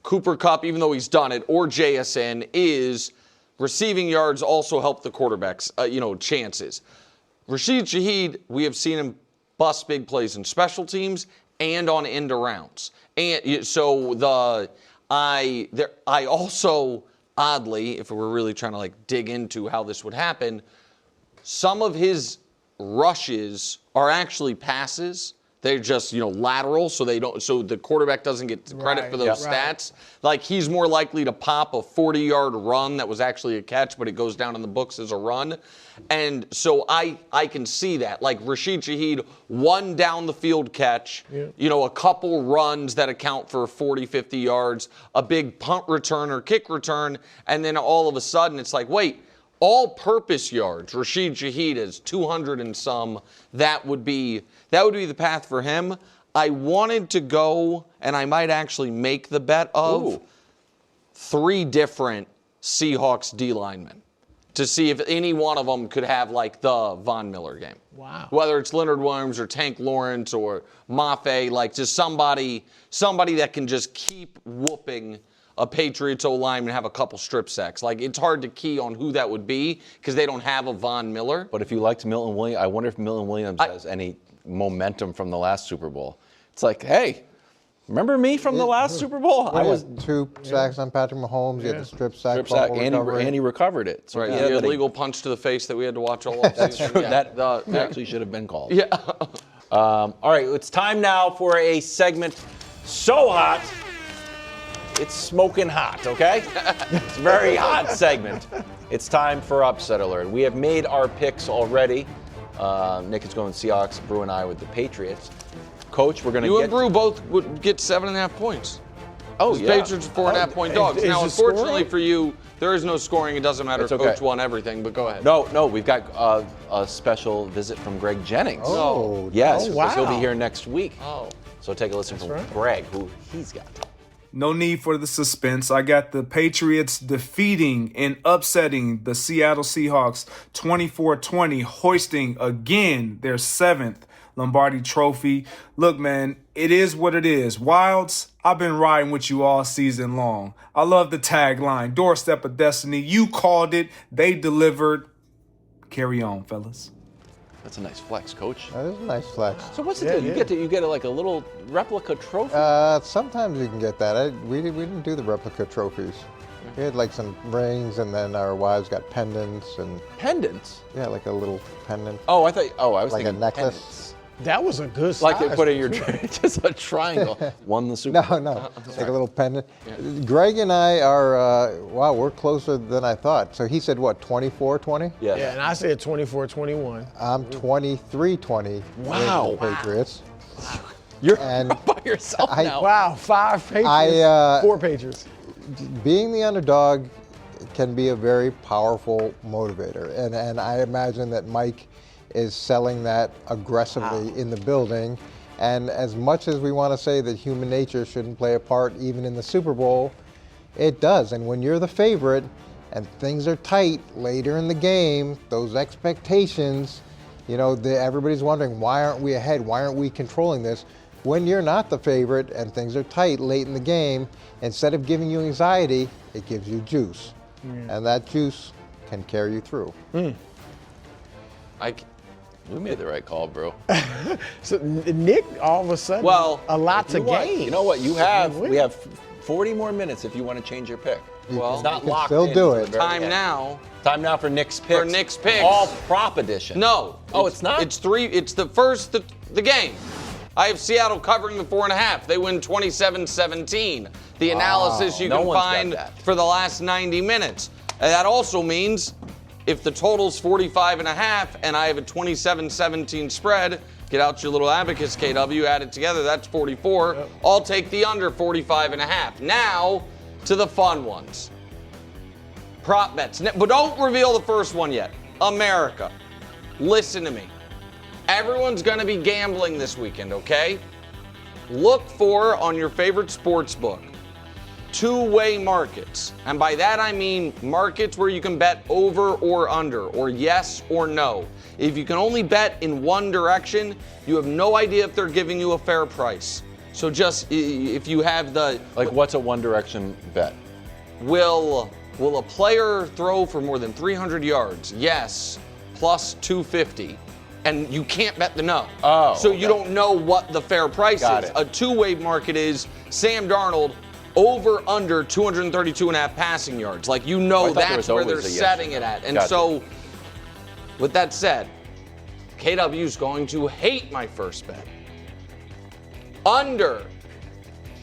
[SPEAKER 2] Cooper Kupp, even though he's done it, or JSN, is receiving yards also help the quarterback's chances. Raheed Shaheed, we have seen him bust big plays in special teams and on end arounds. And so I also, oddly, if we're really trying to dig into how this would happen, some of his rushes are actually passes. They're just, lateral, so the quarterback doesn't get credit for those stats. Like, he's more likely to pop a 40-yard run that was actually a catch, but it goes down in the books as a run. And so I can see that. Like, Raheed Shaheed, one down-the-field catch, a couple runs that account for 40, 50 yards, a big punt return or kick return, and then all of a sudden it's like, wait, all-purpose yards, Raheed Shaheed is 200 and some. That would be the path for him. I wanted to go, and I might actually make the bet of 3 different Seahawks D linemen to see if any one of them could have the Von Miller game.
[SPEAKER 3] Wow.
[SPEAKER 2] Whether it's Leonard Williams or Tank Lawrence or Mafe, just somebody that can just keep whooping a Patriots O-line and have a couple strip sacks. It's hard to key on who that would be because they don't have a Von Miller.
[SPEAKER 1] But if you liked Milton Williams, I wonder if Milton Williams has any momentum from the last Super Bowl. It's like, hey, Remember me from the last Super Bowl? I was
[SPEAKER 5] 2 sacks on Patrick Mahomes. He had the strip sack.
[SPEAKER 1] and he recovered it. So
[SPEAKER 2] Right, the illegal punch to the face that we had to watch all of
[SPEAKER 1] That's
[SPEAKER 2] season.
[SPEAKER 1] true.
[SPEAKER 2] Yeah.
[SPEAKER 1] That actually should have been called.
[SPEAKER 2] Yeah.
[SPEAKER 1] All right, it's time now for a segment so hot, it's smoking hot, okay? It's a very hot segment. It's time for Upset Alert. We have made our picks already. Nick is going Seahawks, Brew and I with the Patriots. Coach, we're going to get...
[SPEAKER 2] You and Brew both would get 7.5 points.
[SPEAKER 1] Oh,
[SPEAKER 2] The
[SPEAKER 1] yeah.
[SPEAKER 2] Patriots are 4.5-point dogs.
[SPEAKER 3] is
[SPEAKER 2] Now,
[SPEAKER 3] it
[SPEAKER 2] unfortunately
[SPEAKER 3] scoring?
[SPEAKER 2] for you, there is no scoring. It doesn't matter.
[SPEAKER 1] It's
[SPEAKER 2] Coach
[SPEAKER 1] okay.
[SPEAKER 2] won everything, but go ahead.
[SPEAKER 1] No, we've got a special visit from Greg Jennings.
[SPEAKER 5] Oh,
[SPEAKER 1] Yes,
[SPEAKER 3] oh, wow.
[SPEAKER 1] he'll be here next week.
[SPEAKER 2] Oh.
[SPEAKER 1] So take a listen from Greg, who he's got.
[SPEAKER 7] No need for the suspense. I got the Patriots defeating and upsetting the Seattle Seahawks 24-20, hoisting again their 7th Lombardi trophy. Look, man, it is what it is. Wilds, I've been riding with you all season long. I love the tagline, Doorstep of Destiny. You called it. They delivered. Carry on, fellas.
[SPEAKER 1] That's a nice flex, Coach.
[SPEAKER 5] That is a nice flex.
[SPEAKER 1] So what's the deal? You get like a little replica trophy.
[SPEAKER 5] Sometimes you can get that. We didn't do the replica trophies. We had like some rings, and then our wives got pendants and
[SPEAKER 1] Pendants.
[SPEAKER 5] yeah, like a little pendant.
[SPEAKER 1] Oh, I thought. Oh, I was
[SPEAKER 5] Like a
[SPEAKER 1] thinking
[SPEAKER 5] necklace?
[SPEAKER 1] pendants.
[SPEAKER 3] That was a good size.
[SPEAKER 1] Like they put in your just a triangle. Won the Super Bowl.
[SPEAKER 5] No, like a little pendant. Greg and I are, we're closer than I thought. So he said what, 24-20?
[SPEAKER 1] Yes.
[SPEAKER 3] Yeah, and I said 24-21.
[SPEAKER 5] I'm 23-20.
[SPEAKER 1] Wow.
[SPEAKER 5] with the Patriots.
[SPEAKER 1] You're
[SPEAKER 5] And
[SPEAKER 1] by yourself now.
[SPEAKER 3] Wow, 5 Patriots, 4 Patriots.
[SPEAKER 5] Being the underdog can be a very powerful motivator. And I imagine that Mike is selling that aggressively in the building. And as much as we want to say that human nature shouldn't play a part even in the Super Bowl, it does. And when you're the favorite and things are tight later in the game, those expectations, everybody's wondering, why aren't we ahead? Why aren't we controlling this? When you're not the favorite and things are tight late in the game, instead of giving you anxiety, it gives you juice. And that juice can carry you through.
[SPEAKER 1] We made the right call, bro.
[SPEAKER 3] So Nick, all of a sudden,
[SPEAKER 2] Well,
[SPEAKER 3] a lot to gain.
[SPEAKER 1] You know what? We have 40 more minutes if you want to change your pick.
[SPEAKER 2] Well,
[SPEAKER 1] It's not
[SPEAKER 5] you can
[SPEAKER 1] locked
[SPEAKER 5] still
[SPEAKER 1] in
[SPEAKER 5] do
[SPEAKER 1] until
[SPEAKER 5] it.
[SPEAKER 1] the very
[SPEAKER 2] Time
[SPEAKER 1] end.
[SPEAKER 2] now.
[SPEAKER 1] Time now for Nick's picks.
[SPEAKER 2] For Nick's picks.
[SPEAKER 1] All prop edition.
[SPEAKER 2] No.
[SPEAKER 1] Oh, it's not?
[SPEAKER 2] It's 3. It's the first, the game. I have Seattle covering the 4.5. They win 27-17. The analysis you
[SPEAKER 1] No
[SPEAKER 2] can
[SPEAKER 1] one's got
[SPEAKER 2] find
[SPEAKER 1] that.
[SPEAKER 2] for the last 90 minutes. And that also means if the total's 45.5 and I have a 27-17 spread, get out your little abacus, KW, add it together, that's 44. Yep. I'll take the under 45.5. Now to the fun ones. Prop bets. But don't reveal the first one yet. America. Listen to me. Everyone's going to be gambling this weekend, okay? Look for, on your favorite sports book, two-way markets. And by that I mean markets where you can bet over or under, or yes or no. If you can only bet in one direction, you have no idea if they're giving you a fair price. So just, if you have the...
[SPEAKER 1] Like, what's a one direction bet?
[SPEAKER 2] Will a player throw for more than 300 yards? Yes, plus 250. And you can't bet the no.
[SPEAKER 1] Oh,
[SPEAKER 2] so
[SPEAKER 1] okay.
[SPEAKER 2] you don't know what the fair price
[SPEAKER 1] Got
[SPEAKER 2] is.
[SPEAKER 1] it.
[SPEAKER 2] A two-way market is Sam Darnold over under 232.5 passing yards. Like, you know,
[SPEAKER 1] I thought there
[SPEAKER 2] that's
[SPEAKER 1] was
[SPEAKER 2] where
[SPEAKER 1] always
[SPEAKER 2] they're
[SPEAKER 1] a yes
[SPEAKER 2] setting
[SPEAKER 1] or
[SPEAKER 2] it
[SPEAKER 1] no.
[SPEAKER 2] at. And
[SPEAKER 1] Gotcha.
[SPEAKER 2] so, with that said, KW's going to hate my first bet. Under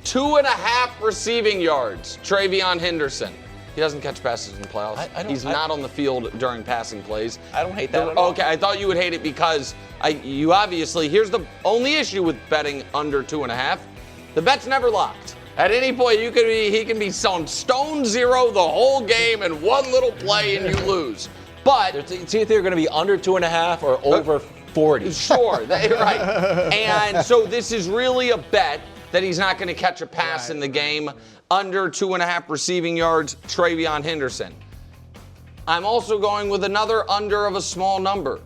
[SPEAKER 2] 2.5 receiving yards, Travion Henderson. He doesn't catch passes in the playoffs. He's not on the field during passing plays.
[SPEAKER 1] I don't hate that at all.
[SPEAKER 2] Okay, I thought you would hate it because you obviously, here's the only issue with betting under 2.5. The bet's never locked. At any point, he can be on stone zero the whole game and one little play and you lose. But
[SPEAKER 1] It's either going to be under 2.5 or over 40.
[SPEAKER 2] sure, right. And so this is really a bet that he's not going to catch a pass in the game. Under 2.5 receiving yards, Travion Henderson. I'm also going with another under of a small number.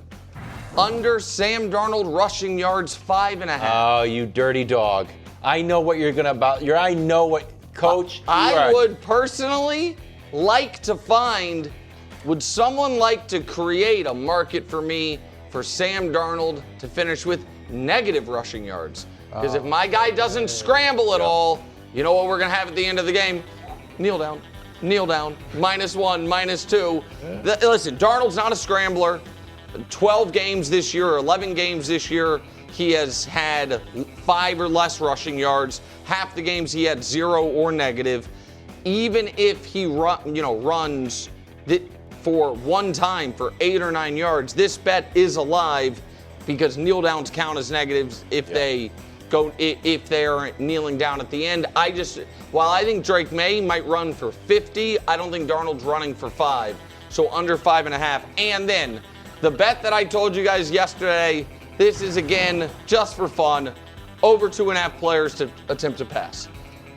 [SPEAKER 2] Under Sam Darnold rushing yards 5.5.
[SPEAKER 1] Oh, you dirty dog. I know what you're going to I know what, Coach.
[SPEAKER 2] I would personally like to find, would someone like to create a market for me for Sam Darnold to finish with negative rushing yards? Because if my guy doesn't scramble at all, you know what we're going to have at the end of the game? Kneel down. -1, -2. Listen, Darnold's not a scrambler. 12 games this year or 11 games this year, he has had 5 or less rushing yards. Half the games he had 0 or negative. Even if he runs for one time for 8 or 9 yards, this bet is alive because kneel downs count as negatives if they are kneeling down at the end. While I think Drake May might run for 50, I don't think Darnold's running for 5. So under 5.5. And then the bet that I told you guys yesterday, this is again just for fun, over 2.5 players to attempt to pass.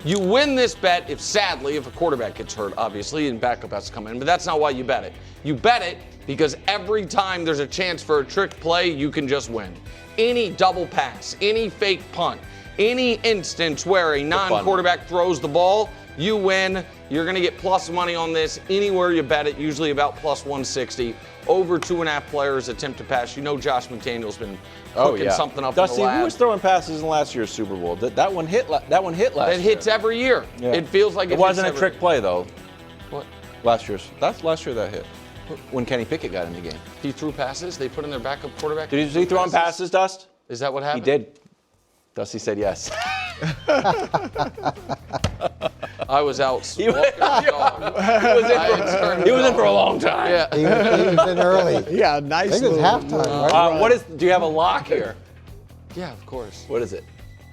[SPEAKER 2] You win this bet if a quarterback gets hurt, obviously, and backup has to come in, but that's not why you bet it. You bet it because every time there's a chance for a trick play, you can just win. Any double pass, any fake punt, any instance where a non-quarterback throws the ball, you win. You're going to get plus money on this anywhere you bet it, usually about plus 160. Over 2.5 players attempt to pass. You know Josh McDaniels been cooking something up
[SPEAKER 1] Dusty,
[SPEAKER 2] in the lab.
[SPEAKER 1] who was throwing passes in last year's Super Bowl? That one hit last year.
[SPEAKER 2] It hits every year. Yeah. It feels like
[SPEAKER 1] it wasn't a trick play, though.
[SPEAKER 2] What?
[SPEAKER 1] That's last year that hit. When Kenny Pickett got in the game.
[SPEAKER 2] He threw passes? They put in their backup quarterback?
[SPEAKER 1] Did he throw on passes, Dust?
[SPEAKER 2] Is that what happened?
[SPEAKER 1] He did. Dusty said yes.
[SPEAKER 2] I was out.
[SPEAKER 1] He was in for a long time.
[SPEAKER 2] Yeah.
[SPEAKER 5] He was in early.
[SPEAKER 3] Yeah, nice.
[SPEAKER 5] I think it was halftime. Right?
[SPEAKER 1] Do you have a lock here?
[SPEAKER 2] Yeah, of course.
[SPEAKER 1] What is it?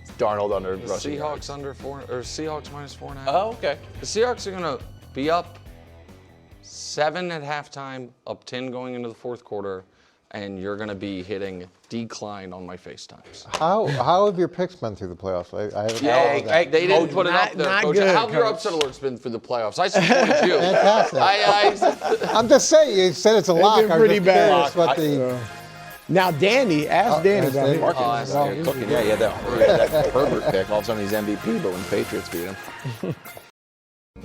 [SPEAKER 1] It's Darnold under
[SPEAKER 2] the
[SPEAKER 1] rushing
[SPEAKER 2] Seahawks
[SPEAKER 1] yards.
[SPEAKER 2] under 4, or Seahawks -4.5.
[SPEAKER 1] Oh, okay.
[SPEAKER 2] The Seahawks are going to be up 7 at halftime, up 10 going into the fourth quarter, and you're going to be hitting decline on my FaceTimes.
[SPEAKER 5] How have your picks been through the playoffs? I haven't
[SPEAKER 2] They didn't put it up there, Coach.
[SPEAKER 3] Good,
[SPEAKER 2] How have your
[SPEAKER 3] Coach.
[SPEAKER 2] upset alerts been through the playoffs? I supported you.
[SPEAKER 5] Fantastic. I'm just saying, you said it's a lock.
[SPEAKER 3] been pretty
[SPEAKER 5] I'm just
[SPEAKER 3] bad.
[SPEAKER 5] curious what
[SPEAKER 3] Now, Danny, ask Danny
[SPEAKER 5] ask
[SPEAKER 3] about
[SPEAKER 5] Danny.
[SPEAKER 3] it.
[SPEAKER 1] Parkins is cooking. Yeah, he had that Herbert pick. All of a sudden he's MVP, but when the Patriots beat him.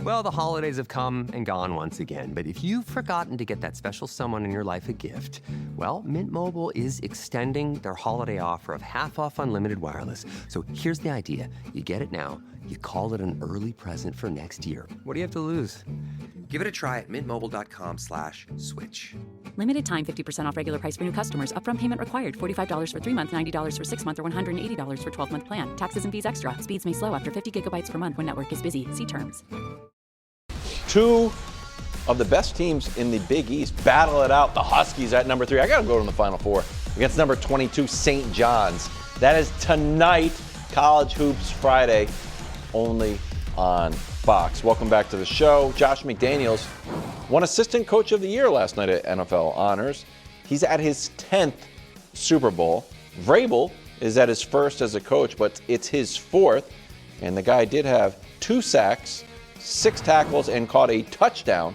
[SPEAKER 8] Well, the holidays have come and gone once again, but if you've forgotten to get that special someone in your life a gift, well, Mint Mobile is extending their holiday offer of half off unlimited wireless. So here's the idea. You get it now, you call it an early present for next year. What do you have to lose? Give it a try at mintmobile.com/switch.
[SPEAKER 9] Limited time 50% off regular price for new customers. Upfront payment required. $45 for 3 months, $90 for 6 months, or $180 for 12-month plan. Taxes and fees extra. Speeds may slow after 50 gigabytes per month when network is busy. See terms.
[SPEAKER 1] Two of the best teams in the Big East battle it out. The Huskies at number 3. I got to go to the Final Four against number 22, St. John's. That is tonight, College Hoops Friday, only on Fox. Welcome back to the show. Josh McDaniels won Assistant Coach of the Year last night at NFL Honors. He's at his 10th Super Bowl. Vrabel is at his first as a coach, but it's his 4th. And the guy did have 2 sacks, 6 tackles, and caught a touchdown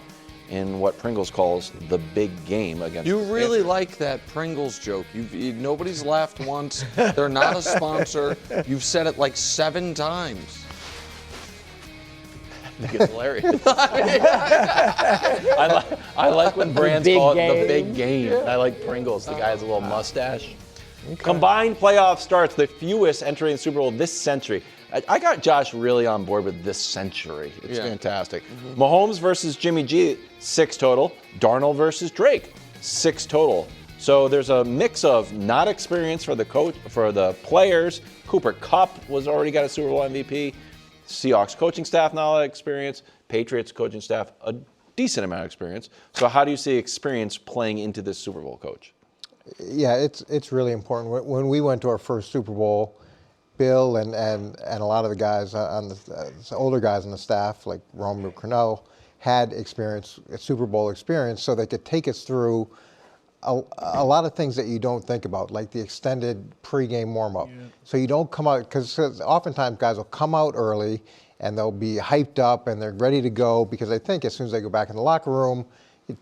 [SPEAKER 1] in what Pringles calls the big game against.
[SPEAKER 2] You really like that Pringles joke. Nobody's laughed once. They're not a sponsor. You've said it like 7 times.
[SPEAKER 1] I think it's hilarious. I like when brands call it the big game. Yeah. I like Pringles. The guy has a little mustache. Okay. Combined playoff starts, the fewest entering the Super Bowl this century. I got Josh really on board with this century. It's fantastic. Mm-hmm. Mahomes versus Jimmy G, 6 total. Darnold versus Drake, 6 total. So there's a mix of not experience for the coach, for the players. Cooper Kupp was already got a Super Bowl MVP. Seahawks coaching staff, not a lot of experience. Patriots coaching staff, a decent amount of experience. So how do you see experience playing into this Super Bowl, Coach?
[SPEAKER 5] Yeah, it's really important. When we went to our first Super Bowl, Bill and a lot of the guys on the older guys on the staff, like Romeo Crennel, had experience, Super Bowl experience, so they could take us through a lot of things that you don't think about, like the extended pregame warm-up. Yeah. So you don't come out, because oftentimes guys will come out early and they'll be hyped up and they're ready to go, because they think as soon as they go back in the locker room,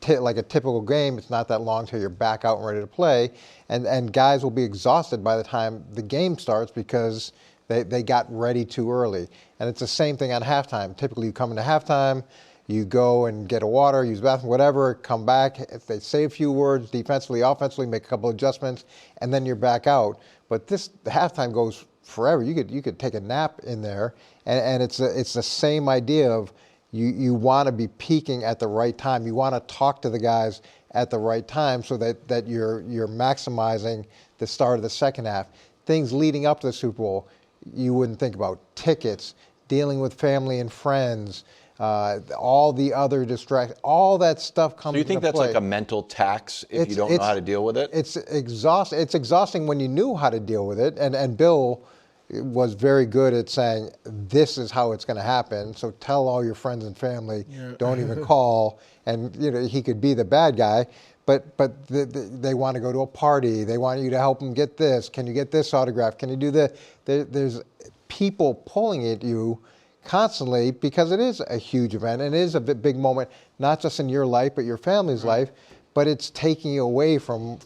[SPEAKER 5] like a typical game, it's not that long till you're back out and ready to play. And guys will be exhausted by the time the game starts because they got ready too early. And it's the same thing on halftime. Typically you come into halftime, you go and get a water, use the bathroom, whatever, come back. If they say a few words defensively, offensively, make a couple adjustments, and then you're back out. But the halftime goes forever. You could take a nap in there, and it's the same idea of you want to be peaking at the right time. You want to talk to the guys at the right time so that you're maximizing the start of the second half. Things leading up to the Super Bowl, you wouldn't think about. Tickets, dealing with family and friends, all the other distractions, all that stuff comes into play.
[SPEAKER 1] So you think that's like a mental tax if you don't know how to deal with it?
[SPEAKER 5] It's exhausting when you knew how to deal with it. And Bill was very good at saying, this is how it's going to happen. So tell all your friends and family, don't even call. And he could be the bad guy. But they want to go to a party. They want you to help them get this. Can you get this autograph? Can you do this? There's people pulling at you constantly because it is a huge event and it is a big moment, not just in your life, but your family's life. But it's taking you away from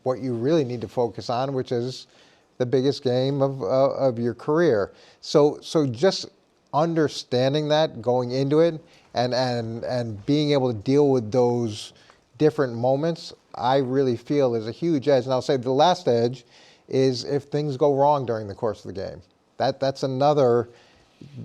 [SPEAKER 5] what you really need to focus on, which is the biggest game of your career. So just understanding that going into it and being able to deal with those different moments, I really feel is a huge edge. And I'll say the last edge is if things go wrong during the course of the game. That's another.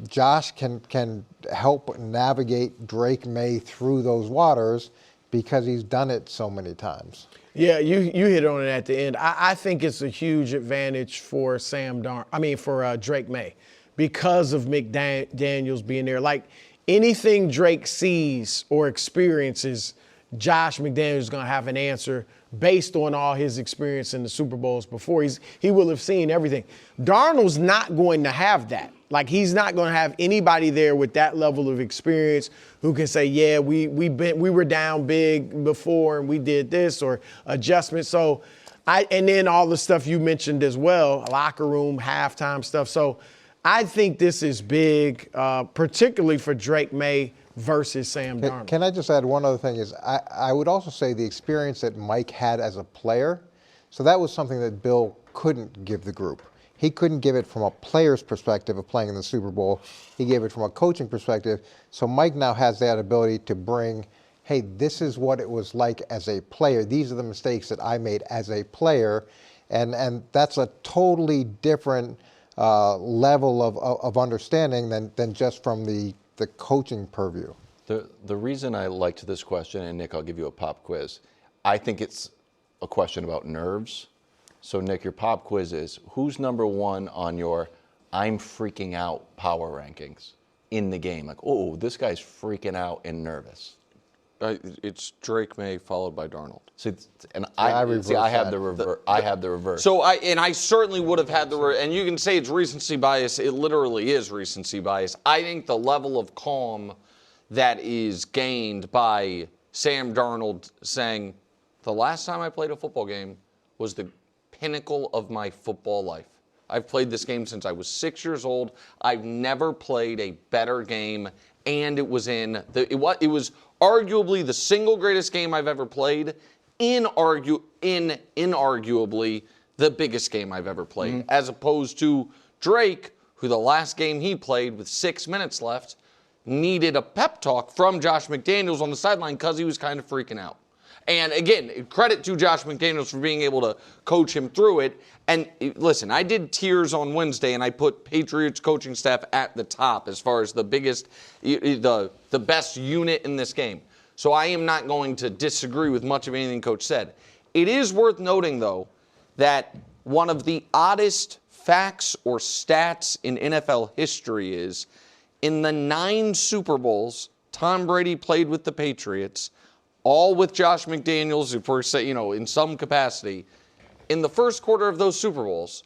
[SPEAKER 5] Josh can help navigate Drake May through those waters because he's done it so many times.
[SPEAKER 3] Yeah, you hit on it at the end. I think it's a huge advantage for for Drake May because of McDaniels being there. Like anything Drake sees or experiences, Josh McDaniels is going to have an answer based on all his experience in the Super Bowls before. He will have seen everything. Darnold's not going to have that. Like, he's not going to have anybody there with that level of experience who can say, yeah, we were down big before and we did this or adjustment. So, and then all the stuff you mentioned as well, locker room, halftime stuff. So I think this is big, particularly for Drake May versus Sam Darnold.
[SPEAKER 5] Can I just add one other thing? Is I would also say the experience that Mike had as a player. So that was something that Bill couldn't give the group. He couldn't give it from a player's perspective of playing in the Super Bowl. He gave it from a coaching perspective. So Mike now has that ability to bring, hey, this is what it was like as a player. These are the mistakes that I made as a player. And that's a totally different level of understanding than just from the coaching purview.
[SPEAKER 1] The reason I liked this question, and Nick, I'll give you a pop quiz. I think it's a question about nerves. So, Nick, your pop quiz is, who's number one on your I'm freaking out power rankings in the game? Like, oh, this guy's freaking out and nervous.
[SPEAKER 2] It's Drake May followed by Darnold.
[SPEAKER 1] I have the reverse. I have the reverse.
[SPEAKER 2] So I certainly would have had and you can say it's recency bias. It literally is recency bias. I think the level of calm that is gained by Sam Darnold saying, the last time I played a football game was the pinnacle of my football life. I've played this game since I was 6 years old. I've never played a better game, and it was it was arguably the single greatest game I've ever played, inarguably the biggest game I've ever played, as opposed to Drake, who the last game he played with 6 minutes left needed a pep talk from Josh McDaniels on the sideline because he was kind of freaking out. And again, credit to Josh McDaniels for being able to coach him through it. And listen, I did tiers on Wednesday, and I put Patriots coaching staff at the top as far as the biggest, the best unit in this game. So I am not going to disagree with much of anything Coach said. It is worth noting, though, that one of the oddest facts or stats in NFL history is in the 9 Super Bowls Tom Brady played with the Patriots, all with Josh McDaniels, if we're saying, in some capacity, in the first quarter of those Super Bowls,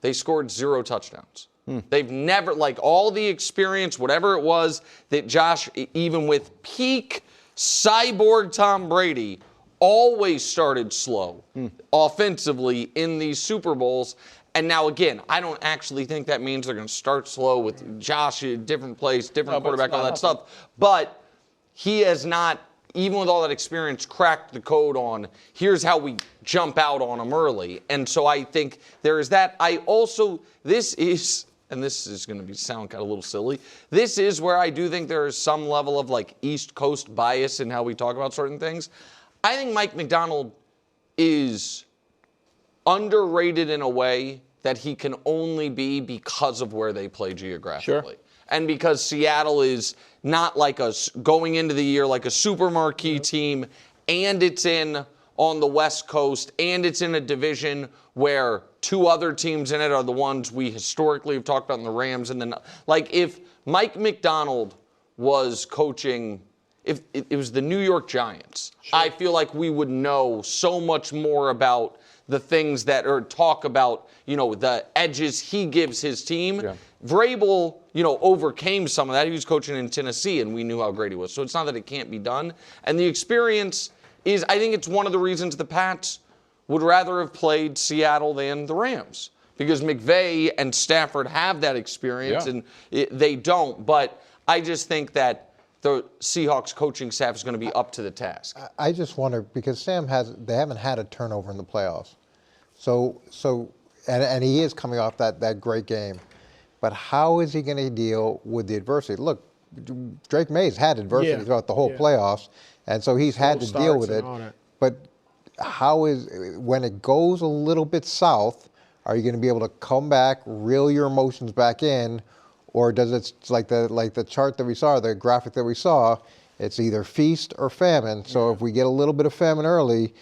[SPEAKER 2] they scored 0 touchdowns. They've never, all the experience, whatever it was, that Josh, even with peak cyborg Tom Brady, always started slow offensively in these Super Bowls. And now, again, I don't actually think that means they're going to start slow with Josh in a different place, different quarterback, all that stuff. But he has not, even with all that experience, cracked the code on here's how we jump out on them early. And so I think there is that. This is going to sound kind of a little silly, this is where I do think there is some level of East Coast bias in how we talk about certain things. I think Mike McDonald is underrated in a way that he can only be because of where they play geographically.
[SPEAKER 1] Sure.
[SPEAKER 2] And because Seattle is not like going into the year like a super marquee team, and it's on the West Coast, and it's in a division where two other teams in it are the ones we historically have talked about in the Rams. And then, like, if Mike McDaniel was coaching, if it was the New York Giants, I feel like we would know so much more about the things that, or talk about, the edges he gives his team. Yeah. Vrabel, overcame some of that. He was coaching in Tennessee, and we knew how great he was. So it's not that it can't be done. And the experience is, I think it's one of the reasons the Pats would rather have played Seattle than the Rams. Because McVay and Stafford have that experience, and they don't. But I just think that the Seahawks coaching staff is going to be up to the task.
[SPEAKER 5] I just wonder, because they haven't had a turnover in the playoffs. And he is coming off that great game. But how is he going to deal with the adversity? Look, Drake May's had adversity throughout the whole playoffs, and so he's had to deal with it. But when it goes a little bit south, are you going to be able to come back, reel your emotions back in, or does it, like the chart that we saw, the graphic that we saw, it's either feast or famine. So if we get a little bit of famine early,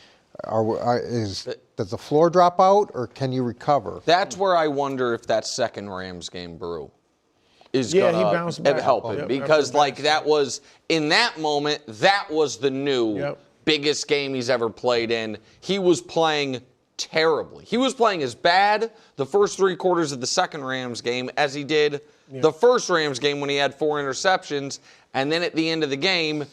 [SPEAKER 5] does the floor drop out, or can you recover?
[SPEAKER 2] That's where I wonder if that second Rams game, Brew, is going to help him. Because, that was, in that moment, that was the new biggest game he's ever played in. He was playing terribly. He was playing as bad the first three quarters of the second Rams game as he did the first Rams game when he had 4 interceptions. And then at the end of the game,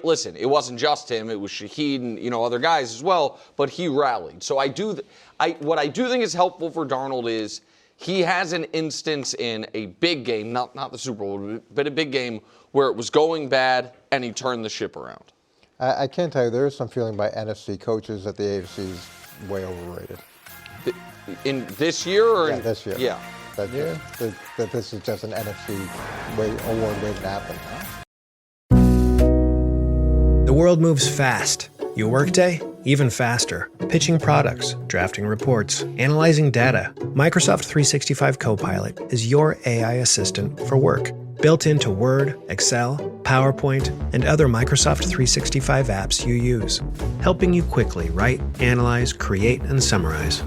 [SPEAKER 2] listen, it wasn't just him. It was Shaheed and, other guys as well. But he rallied. So what I do think is helpful for Darnold is he has an instance in a big game, not the Super Bowl, but a big game where it was going bad and he turned the ship around.
[SPEAKER 5] I can tell you there is some feeling by NFC coaches that the AFC is way overrated.
[SPEAKER 2] In this year? Or
[SPEAKER 5] this year.
[SPEAKER 2] Yeah.
[SPEAKER 5] That this is just an NFC award waiting to happen.
[SPEAKER 10] The world moves fast. Your workday, even faster. Pitching products, drafting reports, analyzing data. Microsoft 365 Copilot is your AI assistant for work. Built into Word, Excel, PowerPoint, and other Microsoft 365 apps you use. Helping you quickly write, analyze, create, and summarize.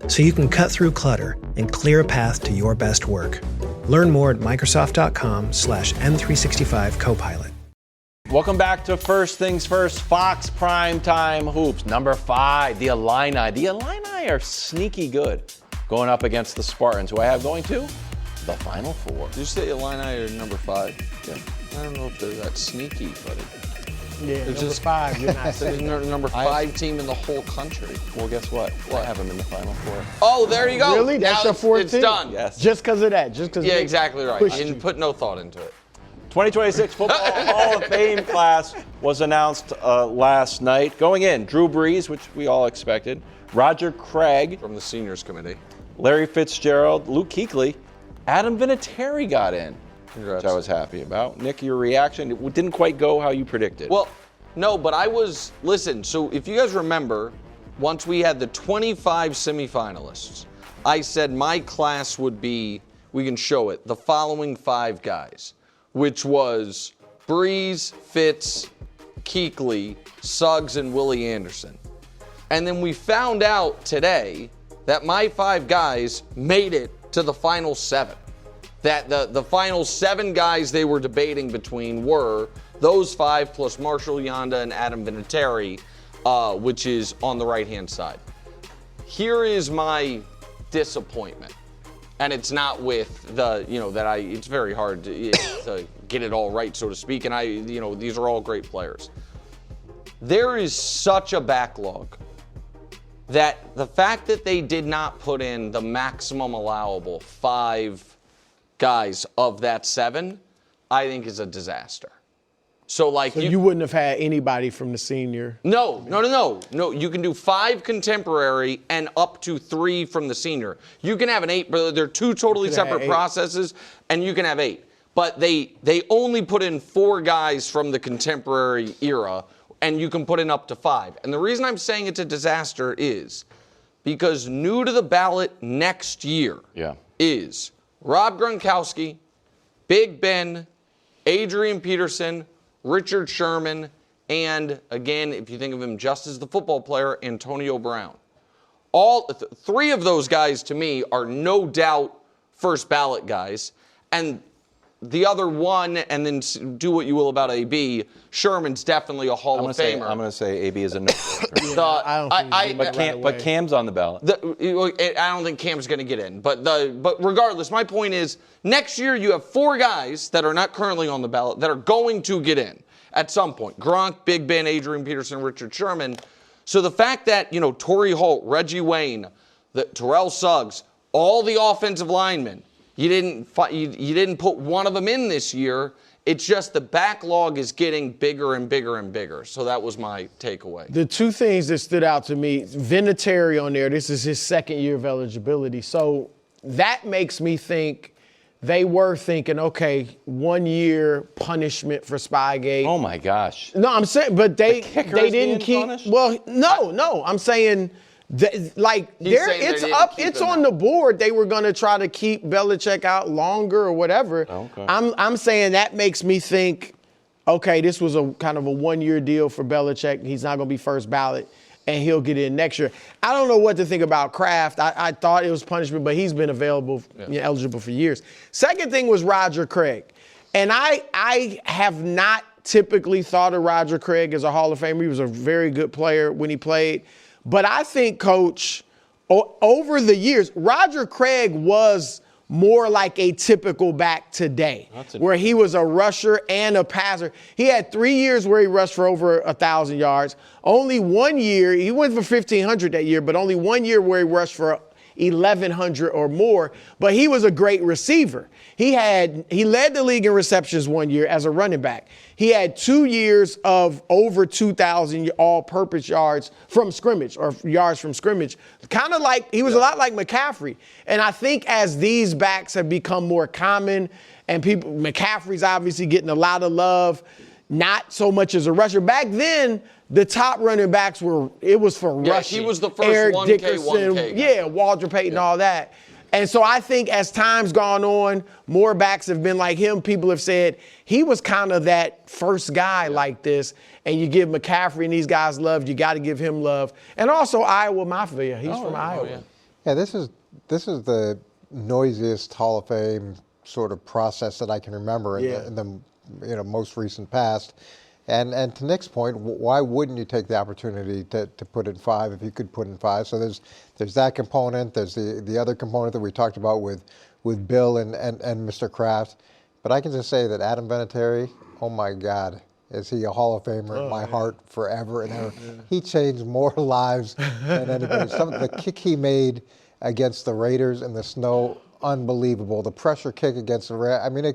[SPEAKER 10] So you can cut through clutter and clear a path to your best work. Learn more at Microsoft.com/M365 Copilot.
[SPEAKER 1] Welcome back to First Things First, Fox Primetime Hoops. Number 5, the Illini. The Illini are sneaky good going up against the Spartans, who I have going to the Final Four.
[SPEAKER 2] Did you say Illini are number 5? Yeah. I don't know if they're that sneaky, buddy.
[SPEAKER 3] Yeah, number 5. You're not
[SPEAKER 2] saying they're number 5 team in the whole country.
[SPEAKER 1] Well, guess what? I have them in the Final Four.
[SPEAKER 2] Oh, there you go.
[SPEAKER 3] Really? That's your 4th
[SPEAKER 2] It's
[SPEAKER 3] team?
[SPEAKER 2] done.
[SPEAKER 1] Yes.
[SPEAKER 3] Just because of that?
[SPEAKER 2] Yeah, exactly right. I didn't put no thought into it.
[SPEAKER 1] 2026 Football Hall of Fame class was announced last night. Going in, Drew Brees, which we all expected, Roger Craig
[SPEAKER 2] from the Seniors Committee,
[SPEAKER 1] Larry Fitzgerald, Luke Kuechly, Adam Vinatieri got in,
[SPEAKER 2] Congrats.
[SPEAKER 1] which I was happy about. Nick, your reaction? It didn't quite go how you predicted.
[SPEAKER 2] Well, no, but listen, so if you guys remember, once we had the 25 semifinalists, I said my class would be, we can show it, the following 5 guys, which was Brees, Fitz, Kuechly, Suggs, and Willie Anderson. And then we found out today that my 5 guys made it to the final 7. That the final 7 guys they were debating between were those 5 plus Marshall Yanda and Adam Vinatieri, which is on the right-hand side. Here is my disappointment. And it's not with it's very hard to get it all right, so to speak. And these are all great players. There is such a backlog that the fact that they did not put in the maximum allowable 5 guys of that 7, I think is a disaster. So
[SPEAKER 3] you wouldn't have had anybody from the senior?
[SPEAKER 2] No. You can do 5 contemporary and up to 3 from the senior. You can have an 8, but they're 2 totally separate processes, and you can have 8. But they only put in 4 guys from the contemporary era, and you can put in up to 5. And the reason I'm saying it's a disaster is because new to the ballot next year is Rob Gronkowski, Big Ben, Adrian Peterson, Richard Sherman, and again, if you think of him just as the football player, Antonio Brown. All three of those guys, to me, are no doubt first ballot guys. And the other one, and then do what you will about AB, Sherman's definitely a Hall of Famer.
[SPEAKER 1] I'm going to say AB is a no.
[SPEAKER 3] But
[SPEAKER 1] Cam's on the ballot.
[SPEAKER 2] I don't think Cam's going to get in. But regardless, my point is, next year you have four guys that are not currently on the ballot that are going to get in at some point. Gronk, Big Ben, Adrian Peterson, Richard Sherman. So the fact that, Torrey Holt, Reggie Wayne, Terrell Suggs, all the offensive linemen, you didn't put one of them in this year. It's just the backlog is getting bigger and bigger and bigger. So that was my takeaway.
[SPEAKER 3] The two things that stood out to me, Vinatieri on there, this is his second year of eligibility. So that makes me think they were thinking, okay, 1 year punishment for Spygate.
[SPEAKER 1] Oh my gosh.
[SPEAKER 3] No, I'm saying, but they didn't keep.
[SPEAKER 1] Punished?
[SPEAKER 3] Well, no, I'm saying. It's on the board. They were going to try to keep Belichick out longer or whatever.
[SPEAKER 1] Okay.
[SPEAKER 3] I'm saying that makes me think, okay, this was a kind of a 1 year deal for Belichick. He's not going to be first ballot, and he'll get in next year. I don't know what to think about Kraft. I thought it was punishment, but he's been eligible for years. Second thing was Roger Craig, and I have not typically thought of Roger Craig as a Hall of Famer. He was a very good player when he played. But I think, Coach, over the years, Roger Craig was more like a typical back today, where he was a rusher and a passer. He had 3 years where he rushed for over 1,000 yards. Only 1 year, he went for 1,500 that year, but only 1 year where he rushed for 1,100 or more. But he was a great receiver. He led the league in receptions 1 year as a running back. He had 2 years of over 2,000 all-purpose yards from scrimmage or yards from scrimmage. Kind of like, he was a lot like McCaffrey. And I think as these backs have become more common and McCaffrey's obviously getting a lot of love, not so much as a rusher. Back then, the top running backs it was for rushing.
[SPEAKER 2] He was the first
[SPEAKER 3] Eric
[SPEAKER 2] 1K,
[SPEAKER 3] Dickerson,
[SPEAKER 2] 1K.
[SPEAKER 3] Yeah, Walter Payton, all that. And so I think as time's gone on, more backs have been like him. People have said he was kind of that first guy like this. And you give McCaffrey and these guys love, you got to give him love. And also Iowa Mafia. He's from Iowa.
[SPEAKER 5] Yeah, this is the noisiest Hall of Fame sort of process that I can remember in the most recent past. And to Nick's point, why wouldn't you take the opportunity to put in five if you could put in five? So there's that component. There's the other component that we talked about with Bill and Mr. Kraft. But I can just say that Adam Vinatieri, oh my God, is he a Hall of Famer in my heart forever and ever. Yeah. He changed more lives than anybody. The kick he made against the Raiders in the snow, unbelievable. The pressure kick against the Raiders, I mean,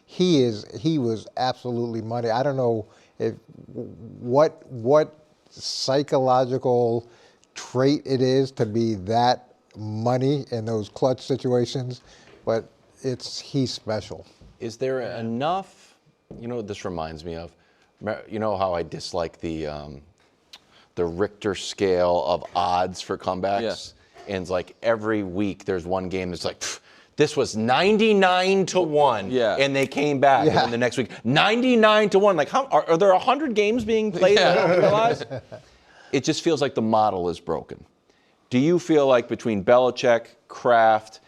[SPEAKER 5] he was absolutely money. I don't know what psychological trait it is to be that money in those clutch situations, but he's special.
[SPEAKER 1] Is there enough? This reminds me of. How I dislike the Richter scale of odds for comebacks, and it's like every week there's one game that's like. This was 99-1, and they came back. And then the next week, 99-1. Like, are there 100 games being played? I don't realize. It just feels like the model is broken. Do you feel like between Belichick, Kraft,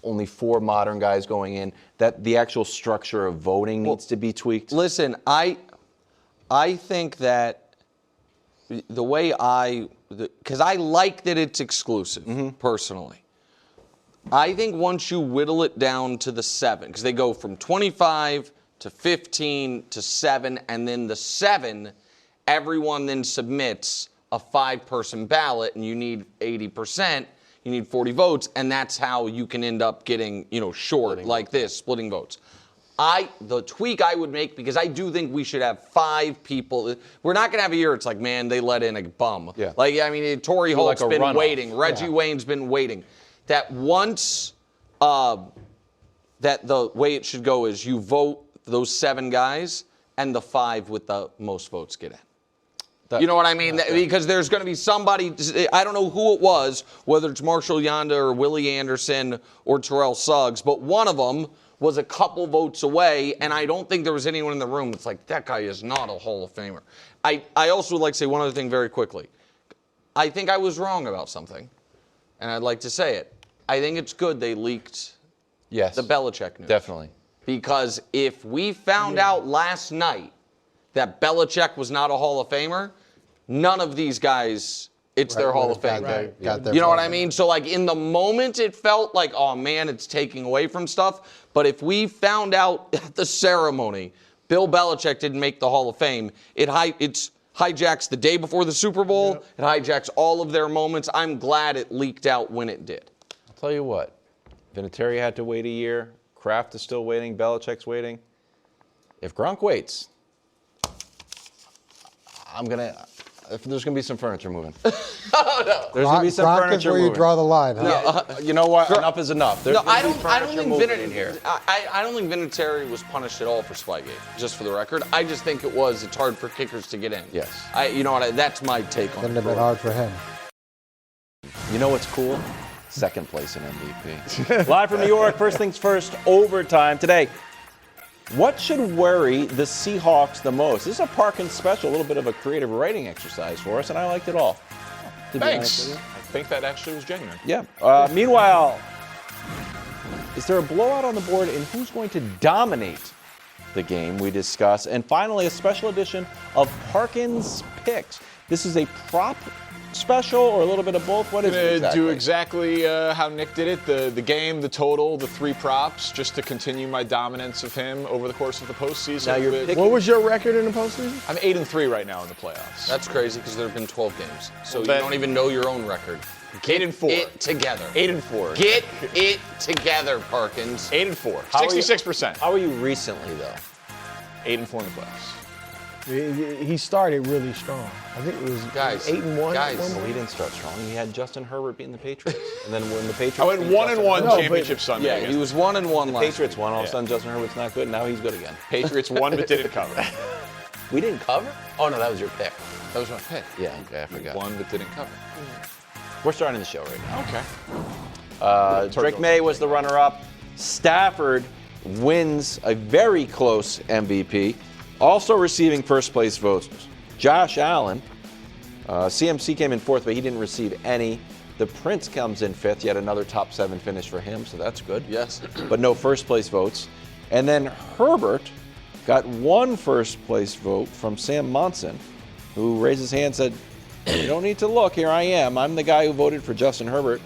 [SPEAKER 1] only 4 modern guys going in, that the actual structure of voting needs to be tweaked?
[SPEAKER 2] Listen, I think that the way because I like that it's exclusive, personally. I think once you whittle it down to the 7, because they go from 25 to 15 to 7, and then the 7, everyone then submits a 5-person ballot, and you need 80%, you need 40 votes, and that's how you can end up getting, short like this, splitting votes. The tweak I would make, because I do think we should have 5 people. We're not going to have a year it's like, man, they let in a bum. Yeah. Torrey Holt's been waiting. Reggie Wayne's been waiting. That once, that the way it should go is you vote those 7 guys and the 5 with the most votes get in. You know what I mean? Because there's going to be somebody, I don't know who it was, whether it's Marshall Yanda or Willie Anderson or Terrell Suggs, but one of them was a couple votes away, and I don't think there was anyone in the room that's like, that guy is not a Hall of Famer. I also would like to say one other thing very quickly. I think I was wrong about something, and I'd like to say it. I think it's good they leaked the Belichick news.
[SPEAKER 1] Definitely.
[SPEAKER 2] Because if we found out last night that Belichick was not a Hall of Famer, none of these guys, it's their Hall of Fame. You know what I mean? So, like, in the moment, it felt like, oh, man, it's taking away from stuff. But if we found out at the ceremony Bill Belichick didn't make the Hall of Fame, it hijacks the day before the Super Bowl. Yep. It hijacks all of their moments. I'm glad it leaked out when it did.
[SPEAKER 1] I'll tell you what. Vinatieri had to wait a year. Kraft is still waiting. Belichick's waiting. If Gronk waits, there's going to be some furniture moving.
[SPEAKER 5] Oh, no.
[SPEAKER 1] There's going to be some
[SPEAKER 5] Gronk
[SPEAKER 1] furniture
[SPEAKER 5] is where
[SPEAKER 1] moving.
[SPEAKER 5] you draw the line, huh?
[SPEAKER 1] Yeah, you know what? Enough is enough. There's
[SPEAKER 2] I don't think
[SPEAKER 1] here.
[SPEAKER 2] I don't think Vinatieri was punished at all for Spygate, just for the record. I just think it's hard for kickers to get in.
[SPEAKER 1] Yes.
[SPEAKER 2] You know what? That's my take on it.
[SPEAKER 5] Wouldn't have been hard for him.
[SPEAKER 1] You know what's cool? Second place in MVP. Live from New York, first things first, overtime today. What should worry the Seahawks the most? This is a Parkins special, a little bit of a creative writing exercise for us, and I liked it all.
[SPEAKER 11] Thanks. I think that actually was genuine.
[SPEAKER 1] Yeah. Meanwhile, is there a blowout on the board, and who's going to dominate the game? We discuss. And finally, a special edition of Parkins Picks. This is a prop special or a little bit of both? What is it exactly?
[SPEAKER 11] Do exactly how Nick did it, the game, the total, the three props, just to continue my dominance of him over the course of the postseason.
[SPEAKER 3] Now what was your record in the postseason?
[SPEAKER 11] I'm 8-3 right now in the playoffs.
[SPEAKER 2] That's crazy because there have been 12 games. So you don't even know your own record. Get
[SPEAKER 11] 8-4.
[SPEAKER 2] it together.
[SPEAKER 11] 8-4.
[SPEAKER 2] Get it together, Parkins.
[SPEAKER 11] 8-4. 66%.
[SPEAKER 1] How are you recently, though?
[SPEAKER 11] 8-4 in the playoffs.
[SPEAKER 3] He started really strong. I think it was 8-1.
[SPEAKER 1] Guys, he didn't start strong. He had Justin Herbert beating the Patriots, and then when the Patriots,
[SPEAKER 11] I went 1-1 championship Sunday.
[SPEAKER 2] Yeah, he was 1-1 last.
[SPEAKER 1] The Patriots won. All of a sudden, Justin Herbert's not good. Now he's good again.
[SPEAKER 11] Patriots won but didn't cover.
[SPEAKER 1] We didn't cover? Oh no, that was your pick.
[SPEAKER 11] That was my pick.
[SPEAKER 1] Yeah, okay, I forgot.
[SPEAKER 11] Won but didn't cover.
[SPEAKER 1] We're starting the show right now.
[SPEAKER 11] Okay.
[SPEAKER 1] Drake May was the runner-up. Stafford wins a very close MVP. Also receiving first place votes, Josh Allen. CMC came in fourth, but he didn't receive any. The Prince comes in fifth, yet another top 7 finish for him, so that's good.
[SPEAKER 2] Yes.
[SPEAKER 1] But no first place votes. And then Herbert got one first place vote from Sam Monson, who raised his hand and said, you don't need to look, here I am. I'm the guy who voted for Justin Herbert.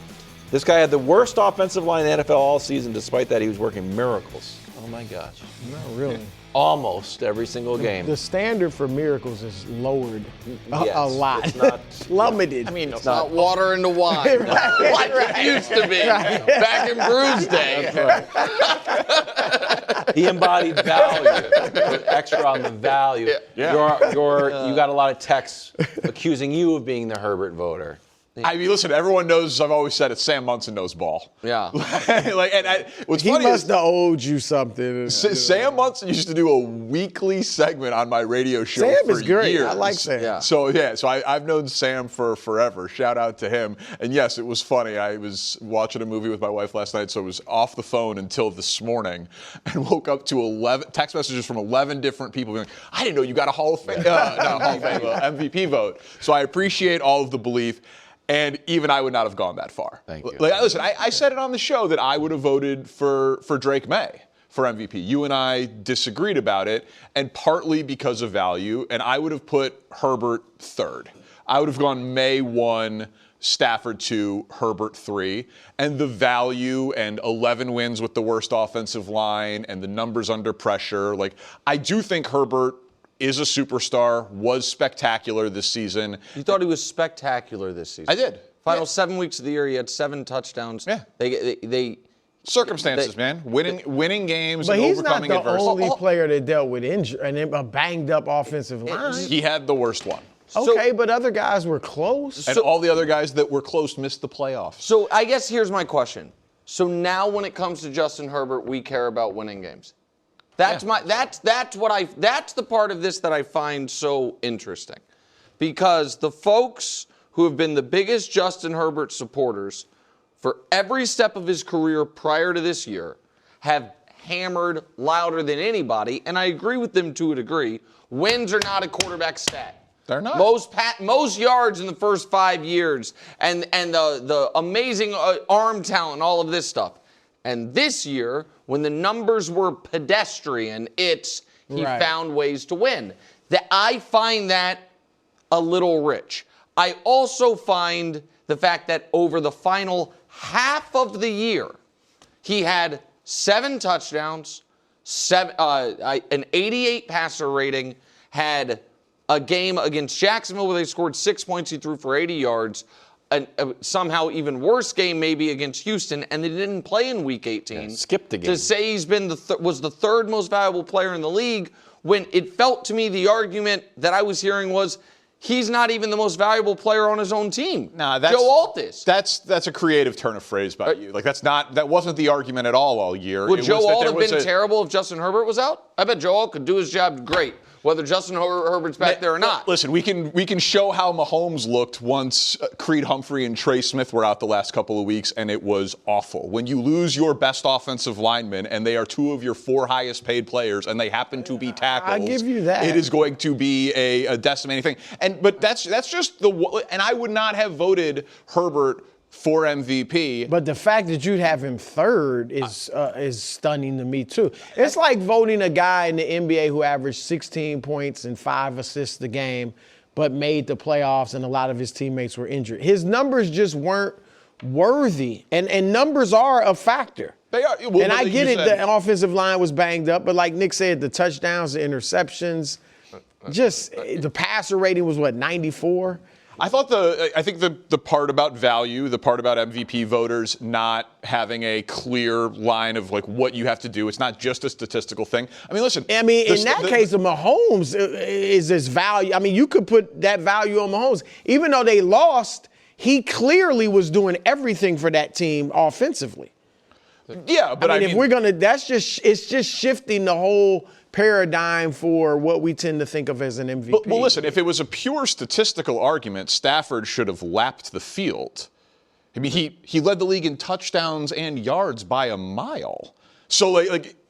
[SPEAKER 1] This guy had the worst offensive line in the NFL all season. Despite that, he was working miracles. Oh my gosh.
[SPEAKER 3] Not really.
[SPEAKER 1] Almost every single game.
[SPEAKER 3] The standard for miracles is lowered a lot.
[SPEAKER 1] It's not
[SPEAKER 3] plummeted.
[SPEAKER 2] I mean, it's not water into wine like it used to be back in Brews Day.
[SPEAKER 1] He embodied value. Put extra on the value.
[SPEAKER 11] Yeah.
[SPEAKER 1] You got a lot of texts accusing you of being the Herbert voter.
[SPEAKER 11] I mean, listen, everyone knows, I've always said it, Sam Munson knows ball.
[SPEAKER 2] Yeah.
[SPEAKER 11] What's
[SPEAKER 3] he
[SPEAKER 11] funny
[SPEAKER 3] must
[SPEAKER 11] is,
[SPEAKER 3] have owed you something.
[SPEAKER 11] Sam Munson used to do a weekly segment on my radio show
[SPEAKER 3] Sam
[SPEAKER 11] for
[SPEAKER 3] is great.
[SPEAKER 11] years.
[SPEAKER 3] I like Sam.
[SPEAKER 2] Yeah.
[SPEAKER 11] So I've known Sam for forever. Shout out to him. And yes, it was funny. I was watching a movie with my wife last night, so I was off the phone until this morning and woke up to 11 text messages from 11 different people being like, I didn't know you got a Hall of Fame, MVP vote. So I appreciate all of the belief. And even I would not have gone that far.
[SPEAKER 1] Thank you.
[SPEAKER 11] Listen, I said it on the show that I would have voted for Drake May for MVP. You and I disagreed about it, and partly because of value, and I would have put Herbert third. I would have gone May 1, Stafford 2, Herbert 3, and the value and 11 wins with the worst offensive line and the numbers under pressure. Like, I do think Herbert is a superstar, was spectacular this season.
[SPEAKER 2] You thought he was spectacular this season?
[SPEAKER 11] I did.
[SPEAKER 2] Final 7 weeks of the year, he had 7 touchdowns.
[SPEAKER 11] Yeah.
[SPEAKER 2] They
[SPEAKER 11] circumstances, man. Winning games
[SPEAKER 3] but
[SPEAKER 11] and
[SPEAKER 3] he's
[SPEAKER 11] overcoming
[SPEAKER 3] not the
[SPEAKER 11] adversity.
[SPEAKER 3] only player that dealt with injury and a banged up offensive line.
[SPEAKER 11] He had the worst one.
[SPEAKER 3] Okay, but other guys were close.
[SPEAKER 11] And all the other guys that were close missed the playoffs.
[SPEAKER 2] So I guess here's my question. So now when it comes to Justin Herbert, we care about winning games. That's the part of this that I find so interesting. because the folks who have been the biggest Justin Herbert supporters for every step of his career prior to this year have hammered louder than anybody, and I agree with them to a degree, wins are not a quarterback stat.
[SPEAKER 11] They're not.
[SPEAKER 2] Most yards in the first 5 years, and the amazing arm talent, all of this stuff. And this year, when the numbers were pedestrian, he found ways to win. I find that a little rich. I also find the fact that over the final half of the year, he had 7 touchdowns, an 88 passer rating, had a game against Jacksonville where they scored 6 points, he threw for 80 yards, a somehow even worse game maybe against Houston, and they didn't play in Week 18.
[SPEAKER 1] Yeah, skipped the game.
[SPEAKER 2] To say he's been was the third most valuable player in the league, when it felt to me the argument that I was hearing was he's not even the most valuable player on his own team.
[SPEAKER 11] Nah,
[SPEAKER 2] Joe Alt is.
[SPEAKER 11] That's a creative turn of phrase by you. Like that wasn't the argument at all year.
[SPEAKER 2] Would Joe Alt have been terrible if Justin Herbert was out? I bet Joe Alt could do his job great, whether Justin Herbert's back there or not.
[SPEAKER 11] Listen, we can show how Mahomes looked once Creed Humphrey and Trey Smith were out the last couple of weeks, and it was awful. When you lose your best offensive linemen, and they are 2 of your 4 highest paid players, and they happen to be tackles,
[SPEAKER 3] I give you that.
[SPEAKER 11] It is going to be a decimating thing. But that's just and I would not have voted Herbert for MVP.
[SPEAKER 3] But the fact that you'd have him third is stunning to me, too. It's like voting a guy in the NBA who averaged 16 points and 5 assists a game, but made the playoffs and a lot of his teammates were injured. His numbers just weren't worthy, and numbers are a factor.
[SPEAKER 11] They are. Well,
[SPEAKER 3] and I get it, the offensive line was banged up, but like Nick said, the touchdowns, the interceptions, just the passer rating was, 94?
[SPEAKER 11] I think the part about value, the part about MVP voters not having a clear line of like what you have to do, it's not just a statistical thing. I mean, listen.
[SPEAKER 3] I mean, in that case, of Mahomes is this value. I mean, you could put that value on Mahomes. Even though they lost, he clearly was doing everything for that team offensively.
[SPEAKER 11] Yeah, but
[SPEAKER 3] I mean, if we're gonna, it's just shifting the whole paradigm for what we tend to think of as an MVP.
[SPEAKER 11] Well, listen, if it was a pure statistical argument, Stafford should have lapped the field. I mean, he led the league in touchdowns and yards by a mile. So,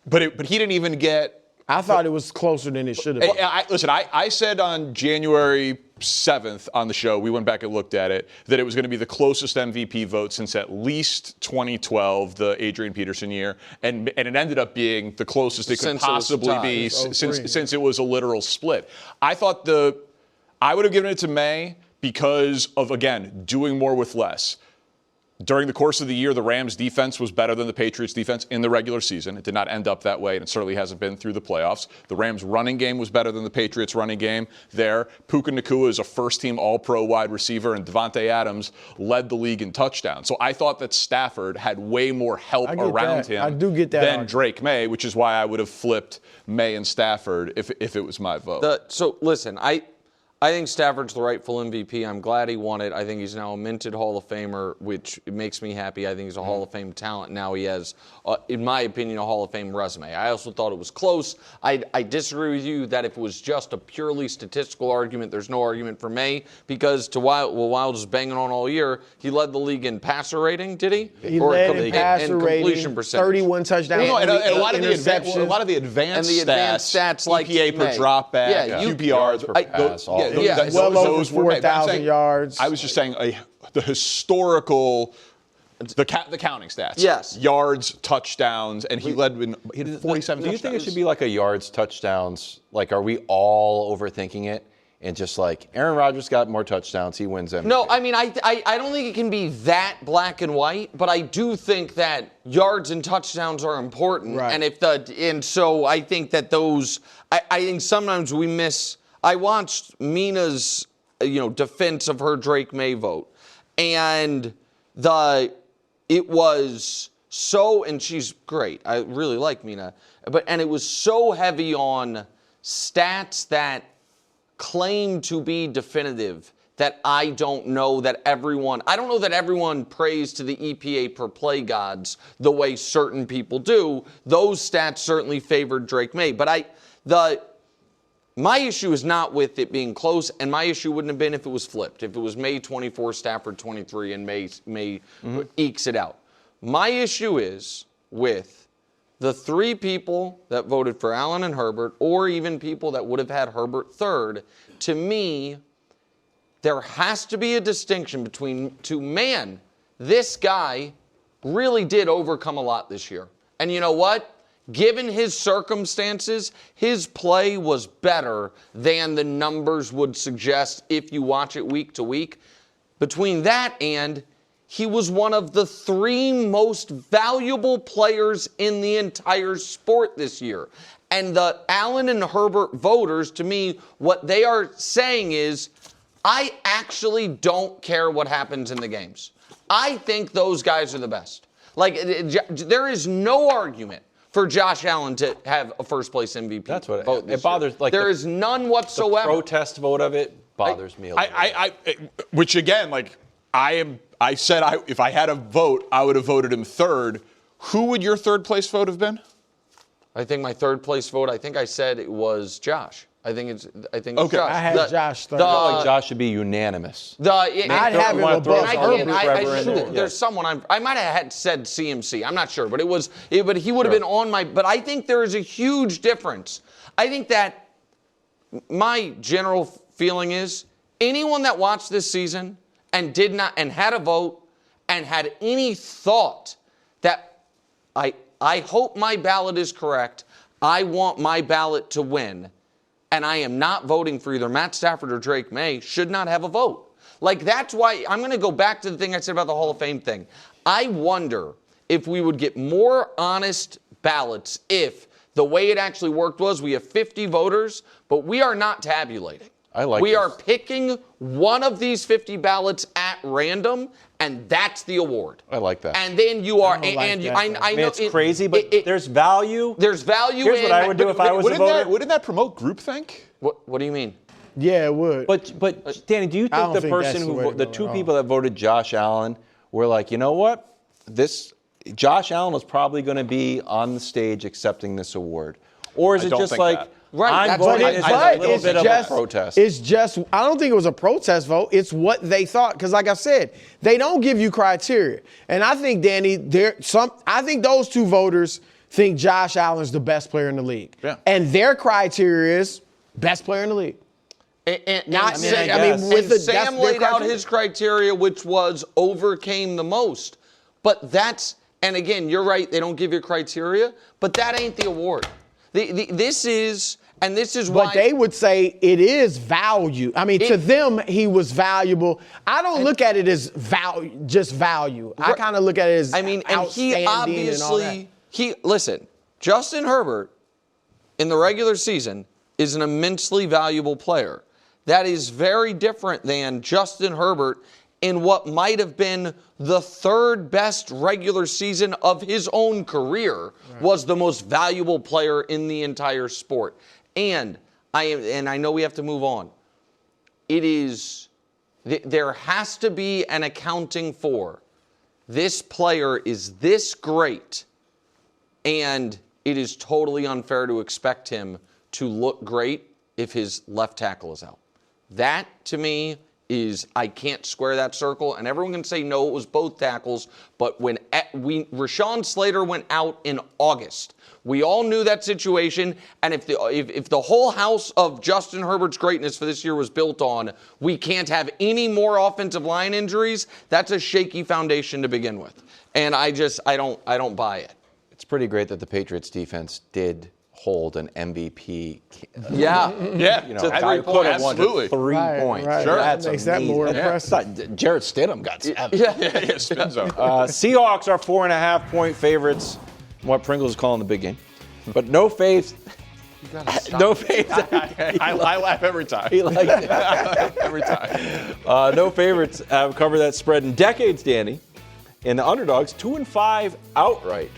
[SPEAKER 11] but he didn't even get.
[SPEAKER 3] I thought it was closer than it should have been.
[SPEAKER 11] Listen, I said on January 7th on the show, we went back and looked at it, that it was going to be the closest MVP vote since at least 2012, the Adrian Peterson year, and it ended up being the closest it could possibly be since it was a literal split. I thought I would have given it to May because of, again, doing more with less. During the course of the year, the Rams' defense was better than the Patriots' defense in the regular season. It did not end up that way, and it certainly hasn't been through the playoffs. The Rams' running game was better than the Patriots' running game there. Puka Nacua is a first-team All-Pro wide receiver, and Devontae Adams led the league in touchdowns. So I thought that Stafford had way more help around him than Drake May, which is why I would have flipped May and Stafford if it was my vote.
[SPEAKER 2] So listen, I think Stafford's the rightful MVP. I'm glad he won it. I think he's now a minted Hall of Famer, which makes me happy. I think he's a Hall of Fame talent. Now he has, in my opinion, a Hall of Fame resume. I also thought it was close. I disagree with you that if it was just a purely statistical argument, there's no argument for May, because Wild was banging on all year. He led the league in passer rating, did he?
[SPEAKER 3] He led in passer rating,
[SPEAKER 2] completion percentage.
[SPEAKER 3] 31 touchdowns.
[SPEAKER 11] And a lot of the advanced stats
[SPEAKER 2] like
[SPEAKER 11] EPA per drop back, QBRs per pass.
[SPEAKER 3] Well over 4,000 yards.
[SPEAKER 11] I was just saying the historical, the counting stats.
[SPEAKER 2] Yes.
[SPEAKER 11] Yards, touchdowns, and he had 47 touchdowns.
[SPEAKER 1] Do you think it should be like a yards, touchdowns? Like, are we all overthinking it? And just like Aaron Rodgers got more touchdowns, he wins MVP.
[SPEAKER 2] No, I mean, I don't think it can be that black and white, but I do think that yards and touchdowns are important.
[SPEAKER 3] Right.
[SPEAKER 2] And so I think that those, I think sometimes we miss. I watched Mina's, defense of her Drake May vote, and it was so, and she's great. I really like Mina, and it was so heavy on stats that claim to be definitive that I don't know that everyone prays to the EPA per play gods the way certain people do. Those stats certainly favored Drake May, but my issue is not with it being close, and my issue wouldn't have been if it was flipped. If it was May 24, Stafford 23, and May ekes it out. My issue is with the 3 people that voted for Allen and Herbert, or even people that would have had Herbert third. To me, there has to be a distinction between this guy really did overcome a lot this year. And you know what? Given his circumstances, his play was better than the numbers would suggest if you watch it week to week. Between that and he was one of the 3 most valuable players in the entire sport this year. And the Allen and Herbert voters, to me, what they are saying is, I actually don't care what happens in the games. I think those guys are the best. Like, there is no argument for Josh Allen to have a first-place MVP.
[SPEAKER 1] That's what
[SPEAKER 2] vote
[SPEAKER 1] it bothers. Like
[SPEAKER 2] there is none whatsoever.
[SPEAKER 1] The protest vote of it bothers me a little.
[SPEAKER 11] Which again, like I said, if I had a vote, I would have voted him third. Who would your third-place vote have been?
[SPEAKER 2] I think my third-place vote. I think I said it was Josh. I think it's
[SPEAKER 11] okay.
[SPEAKER 2] Josh.
[SPEAKER 3] I had Josh third.
[SPEAKER 1] I feel like Josh should be unanimous.
[SPEAKER 3] I'd have him above
[SPEAKER 2] There's someone I might have had said CMC. I'm not sure, but but he would have been on my. But I think there is a huge difference. I think that my general feeling is anyone that watched this season and did not and had a vote and had any thought that I hope my ballot is correct. I want my ballot to win. And I am not voting for either Matt Stafford or Drake May, should not have a vote. Like, that's why I'm going to go back to the thing I said about the Hall of Fame thing. I wonder if we would get more honest ballots if the way it actually worked was we have 50 voters, but we are not tabulating. We are picking one of these 50 ballots at random, and that's the award.
[SPEAKER 1] I like that.
[SPEAKER 2] And then you are,
[SPEAKER 1] I know it's crazy, but there's value.
[SPEAKER 2] There's value.
[SPEAKER 1] Here's what I would do if I was a voter.
[SPEAKER 11] Wouldn't that promote groupthink?
[SPEAKER 2] What do you mean?
[SPEAKER 3] Yeah, it would.
[SPEAKER 1] But Danny, do you think the person the 2 people that voted Josh Allen were like, you know what, Josh Allen is probably going to be on the stage accepting this award, or is it just like?
[SPEAKER 11] That.
[SPEAKER 2] Right,
[SPEAKER 1] I'm voting as a little bit of a protest.
[SPEAKER 3] It's just, I don't think it was a protest vote. It's what they thought. Because like I said, they don't give you criteria. And I think, Danny, I think those 2 voters think Josh Allen's the best player in the league.
[SPEAKER 11] Yeah.
[SPEAKER 3] And their criteria is best player in the league.
[SPEAKER 2] Sam laid out his criteria, which was overcame the most. But and again, you're right, they don't give you criteria, but that ain't the award. This is why.
[SPEAKER 3] But they would say it is value. I mean, to them, he was valuable. I don't look at it as just value. I kind of look at it as
[SPEAKER 2] and he obviously, listen, Justin Herbert in the regular season is an immensely valuable player. That is very different than Justin Herbert in what might have been the 3rd best regular season of his own career, was the most valuable player in the entire sport. And I know we have to move on. There has to be an accounting for this player is this great, and it is totally unfair to expect him to look great if his left tackle is out. That, to me, I can't square that circle, and everyone can say, no, it was both tackles, but when Rashawn Slater went out in August, we all knew that situation, and if the whole house of Justin Herbert's greatness for this year was built on, we can't have any more offensive line injuries, that's a shaky foundation to begin with. And I don't buy it.
[SPEAKER 1] It's pretty great that the Patriots defense did hold an MVP.
[SPEAKER 2] Yeah.
[SPEAKER 1] You know, I could have won 3 points.
[SPEAKER 3] Right.
[SPEAKER 1] Sure.
[SPEAKER 3] That makes that more impressive.
[SPEAKER 1] Jarrett Stidham got 7.
[SPEAKER 11] Yeah, spin zone.
[SPEAKER 1] Seahawks are 4.5-point favorites. What Pringles is calling the big game. But no faith. No faith.
[SPEAKER 11] I laugh every time.
[SPEAKER 1] He likes it.
[SPEAKER 11] Every time.
[SPEAKER 1] No favorites have covered that spread in decades, Danny. And the underdogs, 2-5 outright.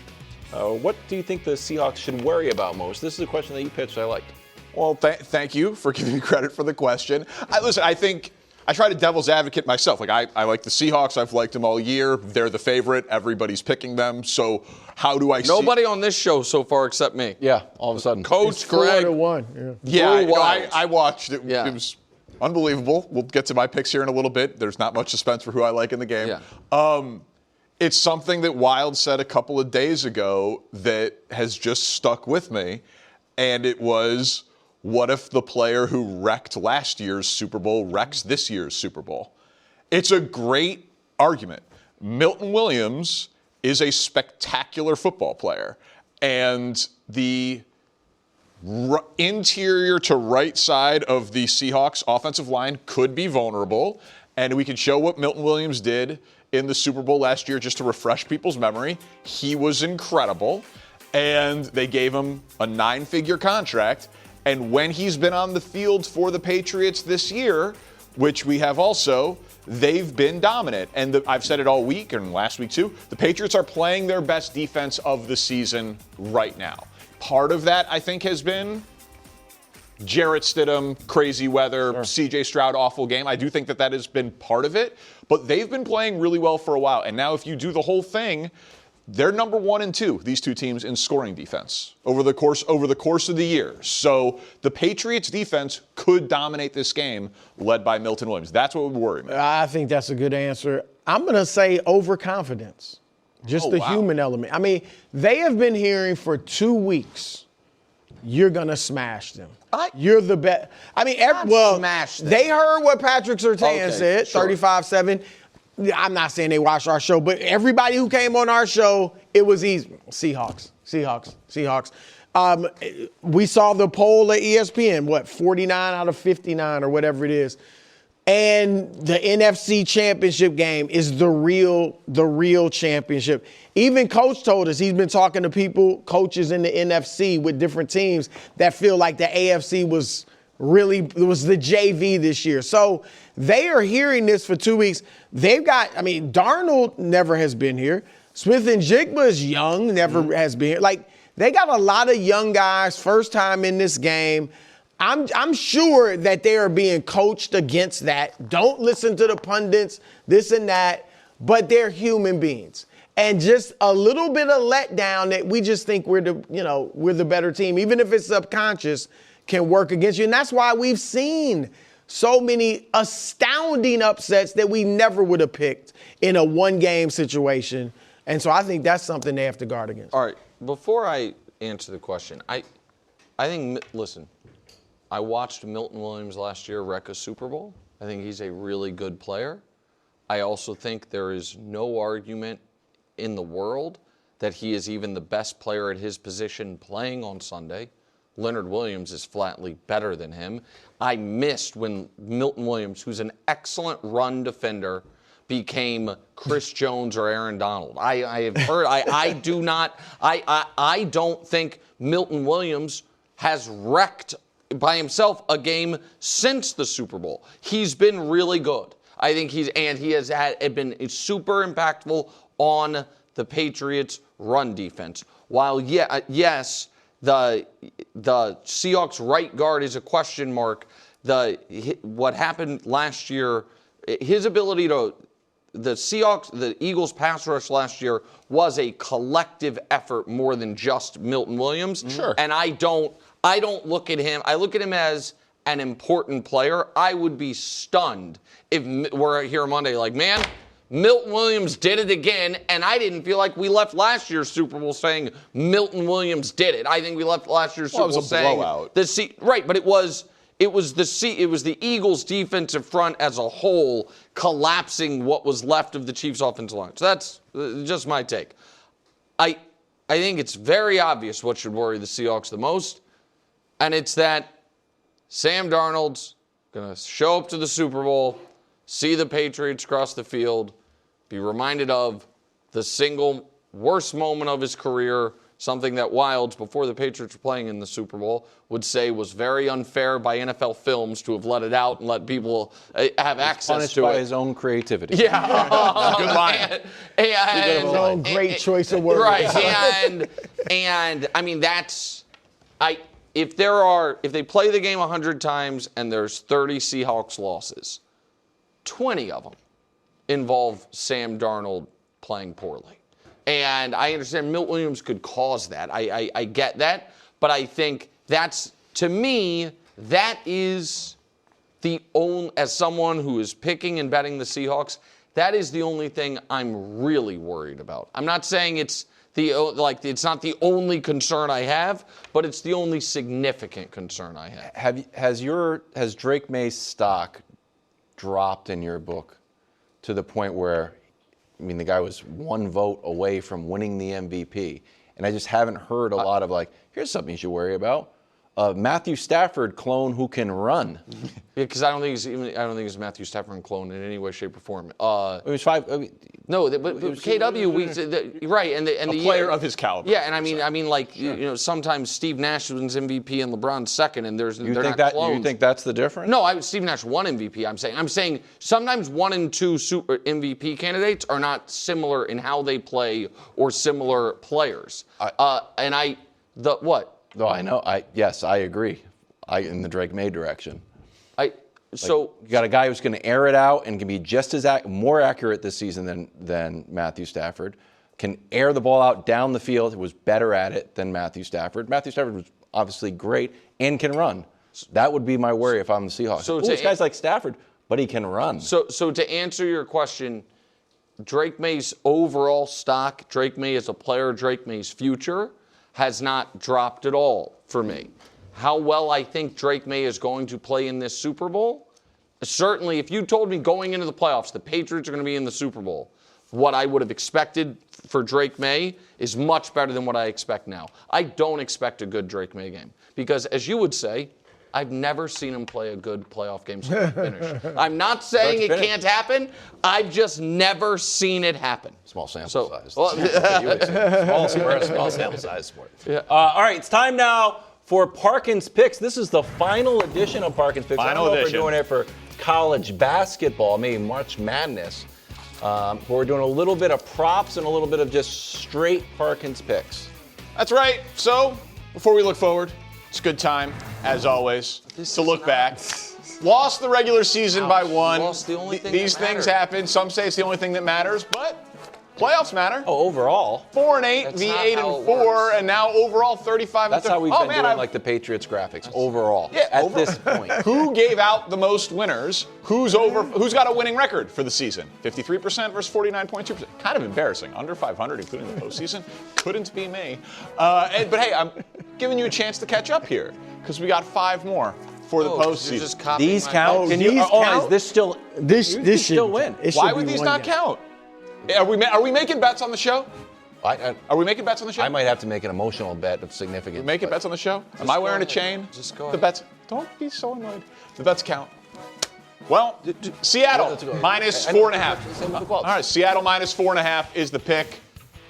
[SPEAKER 1] What do you think the Seahawks should worry about most? This is a question that you pitched I liked.
[SPEAKER 11] Well, thank you for giving me credit for the question. Listen, I think I try to devil's advocate myself. Like I like the Seahawks. I've liked them all year. They're the favorite. Everybody's picking them. So how do I
[SPEAKER 2] Nobody on this show so far except me.
[SPEAKER 1] Yeah, all of a sudden.
[SPEAKER 2] Coach Greg.
[SPEAKER 3] 4-1.
[SPEAKER 11] Yeah,
[SPEAKER 2] wild.
[SPEAKER 11] I watched it.
[SPEAKER 2] Yeah.
[SPEAKER 11] It was unbelievable. We'll get to my picks here in a little bit. There's not much suspense for who I like in the game.
[SPEAKER 2] Yeah.
[SPEAKER 11] It's something that Wild said a couple of days ago that has just stuck with me, and it was, what if the player who wrecked last year's Super Bowl wrecks this year's Super Bowl? It's a great argument. Milton Williams is a spectacular football player, and the interior to right side of the Seahawks offensive line could be vulnerable, and we can show what Milton Williams did in the Super Bowl last year just to refresh people's memory. He was incredible, and they gave him a 9-figure contract. And when he's been on the field for the Patriots this year, which we have also, they've been dominant. And I've said it all week and last week too, the Patriots are playing their best defense of the season right now. Part of that, I think, has been Jarrett Stidham, crazy weather, CJ Stroud, awful game. I do think that has been part of it. But they've been playing really well for a while. And now if you do the whole thing, they're number 1 and 2, these two teams, in scoring defense over the course of the year. So the Patriots defense could dominate this game, led by Milton Williams. That's what would worry me.
[SPEAKER 3] I think that's a good answer. I'm going to say overconfidence, just human element. I mean, they have been hearing for 2 weeks, you're going to smash them. You're the best. I mean,
[SPEAKER 2] smash them.
[SPEAKER 3] They heard what Patrick Surtain said,
[SPEAKER 2] sure.
[SPEAKER 3] 35-7. I'm not saying they watched our show, but everybody who came on our show, it was easy. Seahawks. We saw the poll at ESPN, 49 out of 59 or whatever it is. And the NFC championship game is the real championship. Even Coach told us he's been talking to coaches in the NFC with different teams that feel like the AFC was the JV this year. So they are hearing this for 2 weeks. Darnold never has been here. Smith and Jigba is young, never has been here. Like, they got a lot of young guys, first time in this game. I'm sure that they are being coached against that. Don't listen to the pundits, this and that, but they're human beings. And just a little bit of letdown that we just think we're the better team, even if it's subconscious, can work against you. And that's why we've seen so many astounding upsets that we never would have picked in a one-game situation. And so I think that's something they have to guard against.
[SPEAKER 2] All right, before I answer the question, I think, listen, I watched Milton Williams last year wreck a Super Bowl. I think he's a really good player. I also think there is no argument in the world that he is even the best player at his position playing on Sunday. Leonard Williams is flatly better than him. I missed when Milton Williams, who's an excellent run defender, became Chris Jones or Aaron Donald. I have heard. I don't think Milton Williams has wrecked by himself a game since the Super Bowl. He's been really good. I think he has been super impactful on the Patriots' run defense. While yes, the Seahawks right guard is a question mark. What happened last year, his ability to the Eagles pass rush last year was a collective effort more than just Milton Williams.
[SPEAKER 11] Sure.
[SPEAKER 2] And I don't look at him. I look at him as an important player. I would be stunned if we're here Monday like, man, Milton Williams did it again, and I didn't feel like we left last year's Super Bowl saying Milton Williams did it. I think we left last year's Super Bowl saying
[SPEAKER 11] blowout.
[SPEAKER 2] Right, but it was the Eagles' defensive front as a whole collapsing what was left of the Chiefs' offensive line. So that's just my take. I think it's very obvious what should worry the Seahawks the most, and it's that Sam Darnold's going to show up to the Super Bowl, see the Patriots cross the field, be reminded of the single worst moment of his career, something that Wilds, before the Patriots were playing in the Super Bowl, would say was very unfair by NFL Films to have let it out and let people have access
[SPEAKER 1] punished
[SPEAKER 2] to
[SPEAKER 1] by
[SPEAKER 2] it.
[SPEAKER 1] his own creativity.
[SPEAKER 2] Yeah.
[SPEAKER 11] Good line.
[SPEAKER 3] His own great choice of words.
[SPEAKER 2] Right. And I mean, if they play the game 100 times and there's 30 Seahawks losses, 20 of them involve Sam Darnold playing poorly. And I understand Milt Williams could cause that. I get that. But I think that's, to me, that is the only, as someone who is picking and betting the Seahawks, that is the only thing I'm really worried about. I'm not saying it's not the only concern I have, but it's the only significant concern I have.
[SPEAKER 1] Has Drake May's stock dropped in your book to the point where, I mean, the guy was one vote away from winning the MVP, and I just haven't heard a lot of here's something you should worry about. Matthew Stafford clone who can run.
[SPEAKER 2] Yeah, because I don't think it's Matthew Stafford clone in any way, shape, or form.
[SPEAKER 1] It was 5. I mean,
[SPEAKER 2] no, but KW, right, and
[SPEAKER 11] a player of his caliber.
[SPEAKER 2] Yeah, and I mean, sometimes Steve Nash wins MVP and LeBron's second, and they're not clones.
[SPEAKER 1] You think that's the difference?
[SPEAKER 2] No, Steve Nash won MVP. I'm saying sometimes 1 and 2 super MVP candidates are not similar in how they play or similar players. What?
[SPEAKER 1] No, I know. Yes, I agree. In the Drake May direction.
[SPEAKER 2] So
[SPEAKER 1] you got a guy who's going to air it out and can be just as more accurate this season than Matthew Stafford. Can air the ball out down the field. Was better at it than Matthew Stafford. Matthew Stafford was obviously great and can run. That would be my worry if I'm the Seahawks. So this guy's like Stafford, but he can run.
[SPEAKER 2] So to answer your question, Drake May's overall stock, Drake May as a player, Drake May's future has not dropped at all for me. How well I think Drake May is going to play in this Super Bowl? Certainly, if you told me going into the playoffs, the Patriots are going to be in the Super Bowl, what I would have expected for Drake May is much better than what I expect now. I don't expect a good Drake May game because, as you would say, I've never seen him play a good playoff game start to finish. I'm not saying it can't happen. I've just never seen it happen.
[SPEAKER 1] Small sample size. Small sample size sport.
[SPEAKER 2] Yeah.
[SPEAKER 1] All right, it's time now for Parkins Picks. This is the final edition of Parkins Picks. I don't know if we're doing it for college basketball, maybe March Madness. But we're doing a little bit of props and a little bit of just straight Parkins Picks.
[SPEAKER 11] That's right. So, before we look forward, it's a good time, as always, to look back. Lost the regular season by 1.
[SPEAKER 2] Lost the only thing
[SPEAKER 11] These
[SPEAKER 2] that
[SPEAKER 11] things
[SPEAKER 2] mattered.
[SPEAKER 11] happen. Some say it's the only thing that matters, but playoffs matter.
[SPEAKER 1] Oh, overall.
[SPEAKER 11] 4-8,
[SPEAKER 2] That's
[SPEAKER 11] the
[SPEAKER 2] not
[SPEAKER 11] 8-4, and now overall 35-30.
[SPEAKER 1] That's how we've been doing like the Patriots graphics overall.
[SPEAKER 11] Yeah,
[SPEAKER 1] at this point.
[SPEAKER 11] Who gave out the most winners? Who's got a winning record for the season? 53% versus 49.2%. Kind of embarrassing. Under 500, including the postseason. Couldn't be me. But hey, I'm giving you a chance to catch up here because we got 5 more for the postseason.
[SPEAKER 1] These count? Can you? Is this still?
[SPEAKER 3] This should
[SPEAKER 1] still win.
[SPEAKER 11] Why would these not count? Are we making bets on the show? Are we making bets on the show?
[SPEAKER 1] I might have to make an emotional bet of significance.
[SPEAKER 11] We making bets on the show? Am I wearing a chain?
[SPEAKER 2] Just go
[SPEAKER 11] The
[SPEAKER 2] ahead.
[SPEAKER 11] bets. Don't be so annoyed. The bets count. Well, Seattle minus 4.5. All right, Seattle minus 4.5 is the pick.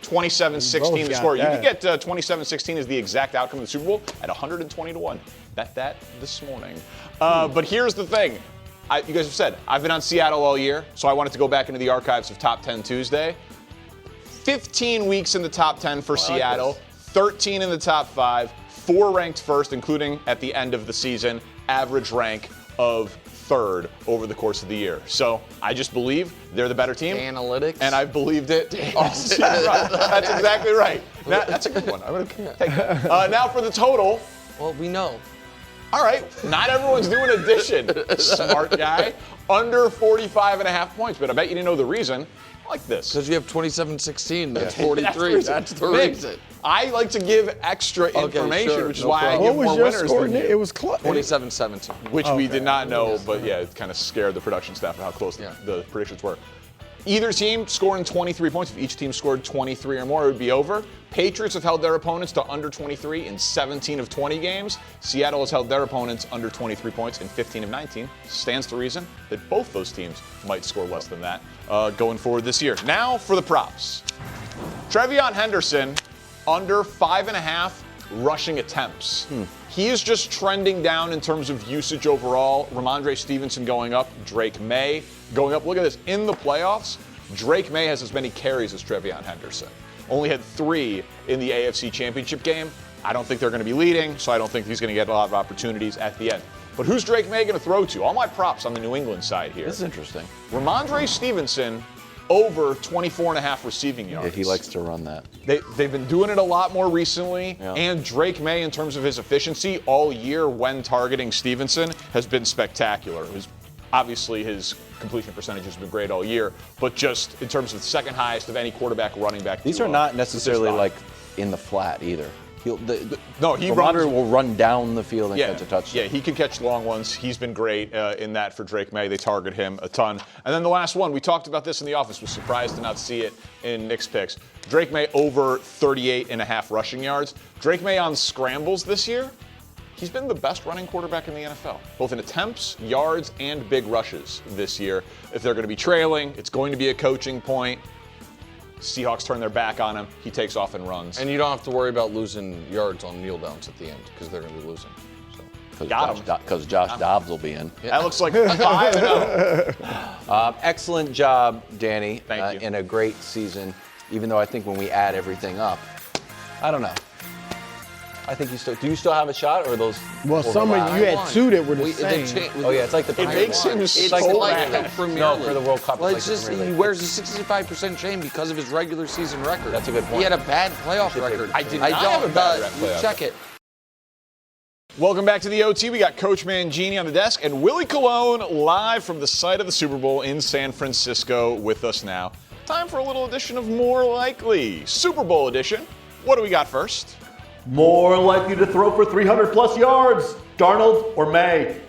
[SPEAKER 11] 27-16 the score. You can get 27-16 as the exact outcome of the Super Bowl at 120-1. Bet that this morning. But here's the thing. You guys have said, I've been on Seattle all year, so I wanted to go back into the archives of Top 10 Tuesday. 15 weeks in the top 10 for Seattle, 13 in the top 5, 4 ranked first, including at the end of the season, average rank of 3rd over the course of the year. So I just believe they're the better team.
[SPEAKER 2] Analytics.
[SPEAKER 11] And I've believed it. That's exactly right. That's a good one. I'm going to take that. Now for the total.
[SPEAKER 2] Well, we know.
[SPEAKER 11] All right, not everyone's doing addition, smart guy. Under 45.5 points, but I bet you didn't know the reason. I like this.
[SPEAKER 2] Because you have 27-16, that's 43. That's the reason.
[SPEAKER 11] I like to give extra information, which is why I give more winners than you.
[SPEAKER 3] It was close.
[SPEAKER 2] 27-17.
[SPEAKER 11] Which we did not know, but yeah, it kind of scared the production staff of how close the predictions were. Either team scoring 23 points. If each team scored 23 or more, it would be over. Patriots have held their opponents to under 23 in 17 of 20 games. Seattle has held their opponents under 23 points in 15 of 19. Stands to reason that both those teams might score less than that going forward this year. Now for the props. Trevion Henderson, under 5.5 rushing attempts. He is just trending down in terms of usage overall. Ramondre Stevenson going up, Drake May going up. Look at this. In the playoffs, Drake May has as many carries as Trevion Henderson. Only had 3 in the AFC Championship game. I don't think they're going to be leading, so I don't think he's going to get a lot of opportunities at the end. But who's Drake May going to throw to? All my props on the New England side here.
[SPEAKER 1] This is interesting.
[SPEAKER 11] Ramondre Stevenson over 24.5 receiving yards.
[SPEAKER 1] Yeah, he likes to run that.
[SPEAKER 11] They've been doing it a lot more recently, and Drake May, in terms of his efficiency all year when targeting Stevenson, has been spectacular. Obviously, his completion percentage has been great all year, but just in terms of the second highest of any quarterback running back.
[SPEAKER 1] These are not necessarily like in the flat either.
[SPEAKER 11] Ramondre
[SPEAKER 1] will run down the field and catch a touchdown.
[SPEAKER 11] Yeah, he can catch long ones. He's been great in that for Drake May. They target him a ton. And then the last one, we talked about this in the office. Was surprised to not see it in Nick's picks. Drake May over 38.5 rushing yards. Drake May on scrambles this year, he's been the best running quarterback in the NFL, both in attempts, yards, and big rushes this year. If they're going to be trailing, it's going to be a coaching point. Seahawks turn their back on him. He takes off and runs.
[SPEAKER 2] And you don't have to worry about losing yards on kneel downs at the end because they're going to be losing.
[SPEAKER 1] Because Josh Dobbs will be in.
[SPEAKER 11] That looks like 5-0.
[SPEAKER 1] Excellent job, Danny.
[SPEAKER 11] Thank you.
[SPEAKER 1] In a great season, even though I think when we add everything up, I don't know. I think do you still have a shot, or are those?
[SPEAKER 3] Well, some of you had two that were the same.
[SPEAKER 1] It's like the.
[SPEAKER 11] It makes him
[SPEAKER 2] it's
[SPEAKER 11] so
[SPEAKER 2] like
[SPEAKER 11] bad.
[SPEAKER 2] the Premier
[SPEAKER 1] No,
[SPEAKER 2] League.
[SPEAKER 1] for the World Cup.
[SPEAKER 2] Well,
[SPEAKER 1] it's
[SPEAKER 2] it's
[SPEAKER 1] like
[SPEAKER 2] just he wears a 65% chain because of his regular season record.
[SPEAKER 1] That's a good point.
[SPEAKER 2] He had a bad playoff record.
[SPEAKER 11] I did not have a bad playoff.
[SPEAKER 2] Check it.
[SPEAKER 11] Welcome back to the OT. We got Coach Mangini on the desk and Willie Colon live from the site of the Super Bowl in San Francisco with us now. Time for a little edition of More Likely, Super Bowl edition. What do we got first?
[SPEAKER 12] More likely to throw for 300-plus yards, Darnold or May?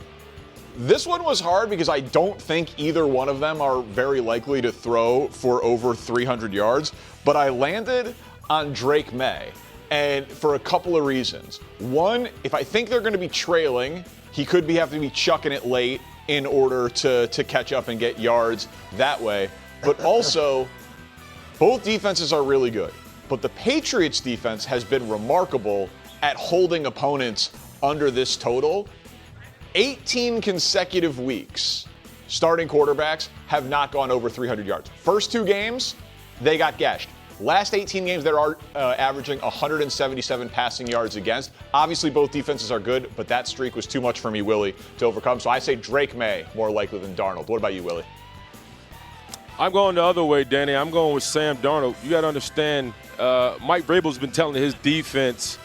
[SPEAKER 11] This one was hard because I don't think either one of them are very likely to throw for over 300 yards, but I landed on Drake May, and for a couple of reasons. One, if I think they're going to be trailing, he could have to be chucking it late in order to catch up and get yards that way. But also, both defenses are really good. But the Patriots defense has been remarkable at holding opponents under this total. 18 consecutive weeks, starting quarterbacks have not gone over 300 yards. First two games, they got gashed. Last 18 games, they're averaging 177 passing yards against. Obviously, both defenses are good, but that streak was too much for me, Willie, to overcome. So I say Drake May more likely than Darnold. What about you, Willie?
[SPEAKER 13] I'm going the other way, Danny. I'm going with Sam Darnold. You got to understand, Mike Vrabel's been telling his defense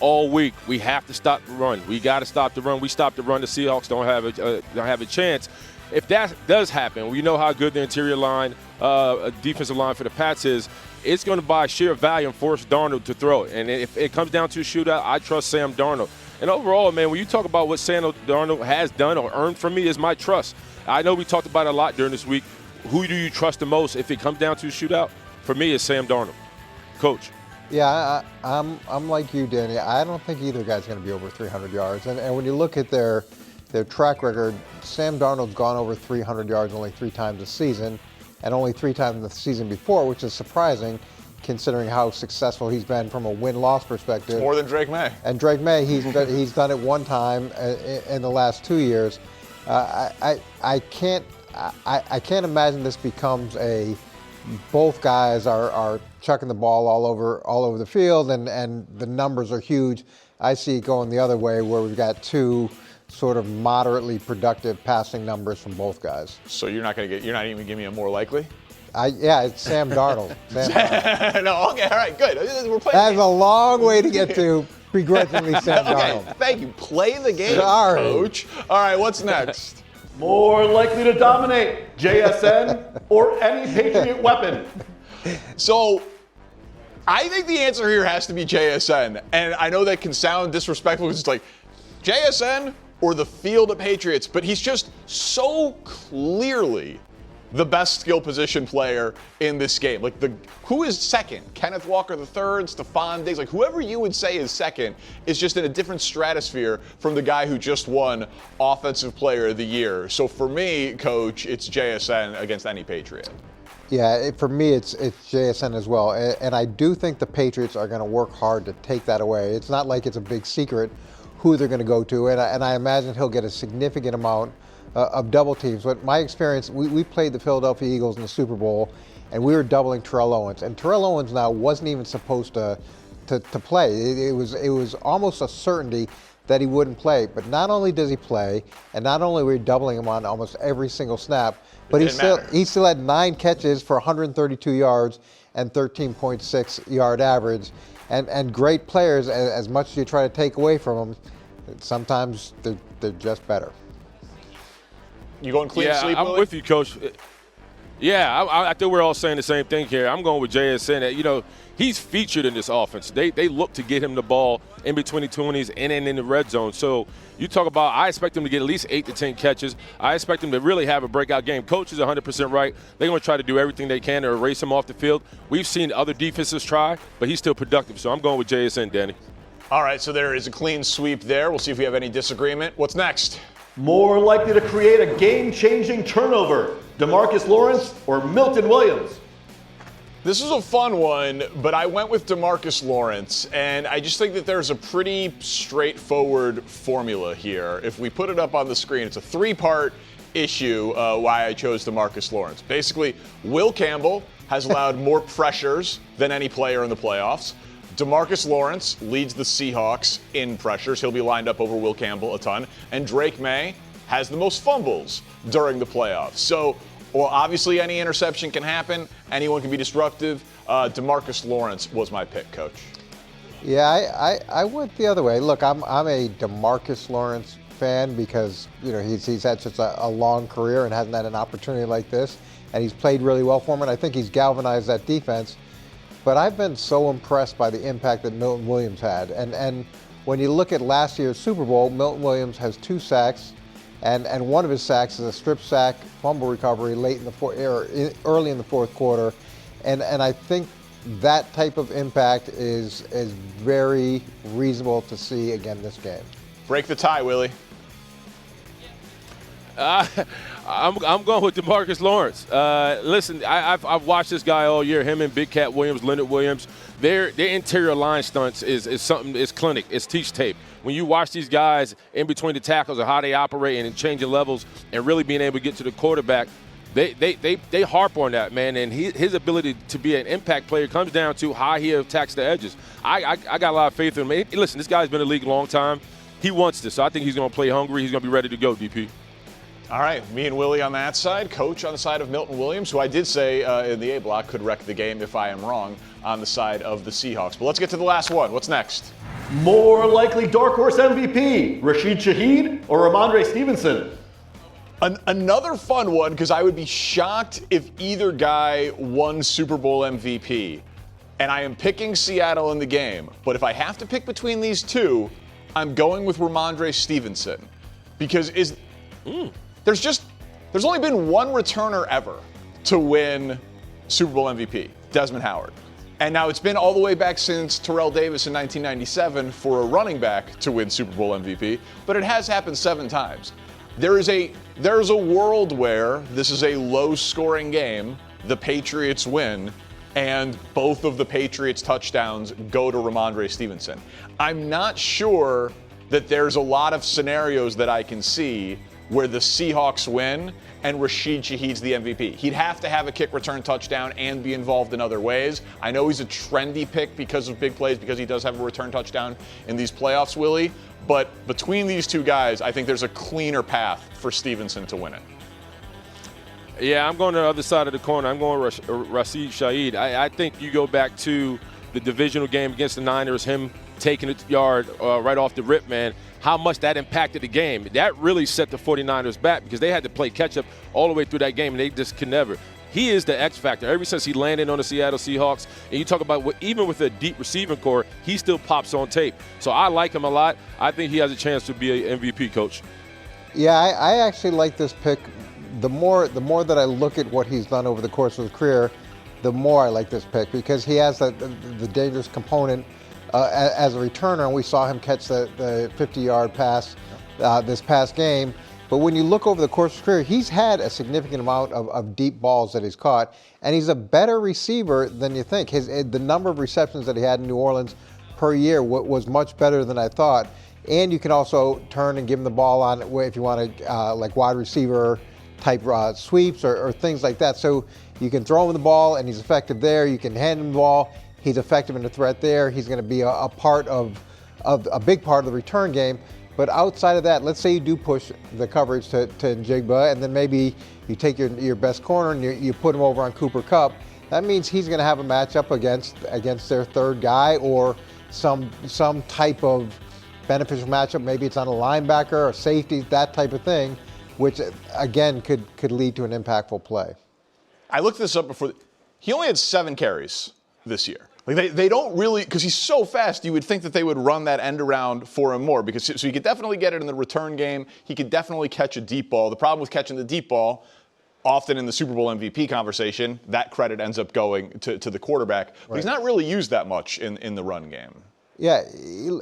[SPEAKER 13] all week, we have to stop the run. We got to stop the run. We stop the run. The Seahawks don't have a chance. If that does happen, we know how good the interior line, defensive line for the Pats is. It's going to buy sheer value and force Darnold to throw it. And if it comes down to a shootout, I trust Sam Darnold. And overall, man, when you talk about what Sam Darnold has done or earned from me, is my trust. I know we talked about it a lot during this week. Who do you trust the most if it comes down to a shootout? For me, it's Sam Darnold. Coach.
[SPEAKER 5] Yeah, I'm like you, Danny. I don't think either guy's going to be over 300 yards. And when you look at their track record, Sam Darnold's gone over 300 yards only 3 times this season, and only 3 times the season before, which is surprising considering how successful he's been from a win-loss perspective.
[SPEAKER 11] It's more than Drake May.
[SPEAKER 5] And Drake May, he's done it one time in the last 2 years. I can't imagine this becomes both guys are chucking the ball all over the field, and the numbers are huge. I see it going the other way, where we've got two sort of moderately productive passing numbers from both guys.
[SPEAKER 11] So you're not even giving me a more likely?
[SPEAKER 5] It's Sam Darnold.
[SPEAKER 11] No, okay, all right, good. We're playing.
[SPEAKER 5] That's a long way to get to begrudgingly Sam Darnold.
[SPEAKER 11] Okay, thank you. Play the game,
[SPEAKER 5] Sorry.
[SPEAKER 11] Coach. All right, what's next?
[SPEAKER 12] More likely to dominate, JSN or any Patriot weapon?
[SPEAKER 11] So, I think the answer here has to be JSN. And I know that can sound disrespectful because it's like, JSN or the field of Patriots, but he's just so clearly the best skill position player in this game. Like, who is second? Kenneth Walker III, Stephon Diggs, like whoever you would say is second is just in a different stratosphere from the guy who just won Offensive Player of the Year. So for me, Coach, it's JSN against any Patriot.
[SPEAKER 5] Yeah, for me, it's JSN as well. And I do think the Patriots are going to work hard to take that away. It's not like it's a big secret who they're going to go to. And I imagine he'll get a significant amount of double teams. But my experience, we played the Philadelphia Eagles in the Super Bowl, and we were doubling Terrell Owens. And Terrell Owens now wasn't even supposed to play. It was almost a certainty that he wouldn't play. But not only does he play, and not only were we doubling him on almost every single snap, but he still had 9 catches for 132 yards and 13.6 yard average. And great players, as much as you try to take away from them, sometimes they're just better.
[SPEAKER 11] You going clean sleep,
[SPEAKER 13] I'm
[SPEAKER 11] Willie?
[SPEAKER 13] with you, Coach. Yeah, I think we're all saying the same thing here. I'm going with JSN. He's featured in this offense. They look to get him the ball in between the 20s and in the red zone. So you talk about, I expect him to get at least 8 to 10 catches. I expect him to really have a breakout game. Coach is 100% right. They're going to try to do everything they can to erase him off the field. We've seen other defenses try, but he's still productive. So I'm going with JSN, Danny.
[SPEAKER 11] All right, so there is a clean sweep there. We'll see if we have any disagreement. What's next?
[SPEAKER 12] More likely to create a game-changing turnover, DeMarcus Lawrence or Milton Williams?
[SPEAKER 11] This is a fun one, but I went with DeMarcus Lawrence, and I just think that there's a pretty straightforward formula here. If we put it up on the screen, it's a 3-part issue why I chose DeMarcus Lawrence. Basically, Will Campbell has allowed more pressures than any player in the playoffs. DeMarcus Lawrence leads the Seahawks in pressures. He'll be lined up over Will Campbell a ton. And Drake May has the most fumbles during the playoffs. So, well, obviously any interception can happen. Anyone can be disruptive. DeMarcus Lawrence was my pick, Coach.
[SPEAKER 5] Yeah, I went the other way. Look, I'm a DeMarcus Lawrence fan because, he's had such a long career and hasn't had an opportunity like this. And he's played really well for him, and I think he's galvanized that defense. But I've been so impressed by the impact that Milton Williams had. And when you look at last year's Super Bowl, Milton Williams has 2 sacks, and one of his sacks is a strip sack fumble recovery early in the fourth quarter. And I think that type of impact is very reasonable to see again this game.
[SPEAKER 11] Break the tie, Willie.
[SPEAKER 13] I'm going with DeMarcus Lawrence. Listen, I've watched this guy all year. Him and Big Cat Williams, Leonard Williams. Their interior line stunts is something. It's clinic. It's teach tape. When you watch these guys in between the tackles and how they operate and changing levels and really being able to get to the quarterback, they harp on that, man. And his ability to be an impact player comes down to how he attacks the edges. I got a lot of faith in him. Listen, this guy's been in the league a long time. He wants this, so I think he's going to play hungry. He's going to be ready to go, DP.
[SPEAKER 11] All right, me and Willie on that side. Coach on the side of Milton Williams, who I did say in the A block could wreck the game if I am wrong, on the side of the Seahawks. But let's get to the last one. What's next?
[SPEAKER 12] More likely dark horse MVP, Rashid Shaheed or Ramondre Stevenson?
[SPEAKER 11] Another fun one, because I would be shocked if either guy won Super Bowl MVP. And I am picking Seattle in the game. But if I have to pick between these two, I'm going with Ramondre Stevenson. Because there's only been one returner ever to win Super Bowl MVP, Desmond Howard. And now it's been all the way back since Terrell Davis in 1997 for a running back to win Super Bowl MVP, but it has happened 7 times. There's a world where this is a low-scoring game, the Patriots win, and both of the Patriots' touchdowns go to Ramondre Stevenson. I'm not sure that there's a lot of scenarios that I can see where the Seahawks win and Rashid Shaheed's the MVP. He'd have to have a kick return touchdown and be involved in other ways. I know he's a trendy pick because of big plays, because he does have a return touchdown in these playoffs, Willie. But between these two guys, I think there's a cleaner path for Stevenson to win it.
[SPEAKER 13] Yeah, I'm going to the other side of the corner. I'm going Rashid Shaheed. I think you go back to the divisional game against the Niners, him taking a yard right off the rip, man, how much that impacted the game. That really set the 49ers back because they had to play catch-up all the way through that game, and they just could never. He is the X factor. Ever since he landed on the Seattle Seahawks, and you talk about even with a deep receiving core, he still pops on tape. So I like him a lot. I think he has a chance to be an MVP, Coach.
[SPEAKER 5] Yeah, I actually like this pick. The more that I look at what he's done over the course of his career, the more I like this pick because he has the dangerous component as a returner, and we saw him catch the 50-yard pass this past game. But when you look over the course of his career, he's had a significant amount of deep balls that he's caught, and he's a better receiver than you think. The number of receptions that he had in New Orleans per year was much better than I thought. And you can also turn and give him the ball on if you want to, like wide receiver type sweeps or things like that. So you can throw him the ball, and he's effective there. You can hand him the ball. He's effective in the threat there. He's going to be a part of a big part of the return game. But outside of that, let's say you do push the coverage to Njigba, and then maybe you take your best corner and you put him over on Cooper Kupp. That means he's going to have a matchup against their third guy or some type of beneficial matchup. Maybe it's on a linebacker or safety, that type of thing, which again could lead to an impactful play.
[SPEAKER 11] I looked this up before. He only had 7 carries this year. Like they don't really, because he's so fast, you would think that they would run that end around for him more. So he could definitely get it in the return game. He could definitely catch a deep ball. The problem with catching the deep ball, often in the Super Bowl MVP conversation, that credit ends up going to the quarterback. But he's not really used that much in the run game.
[SPEAKER 5] Yeah,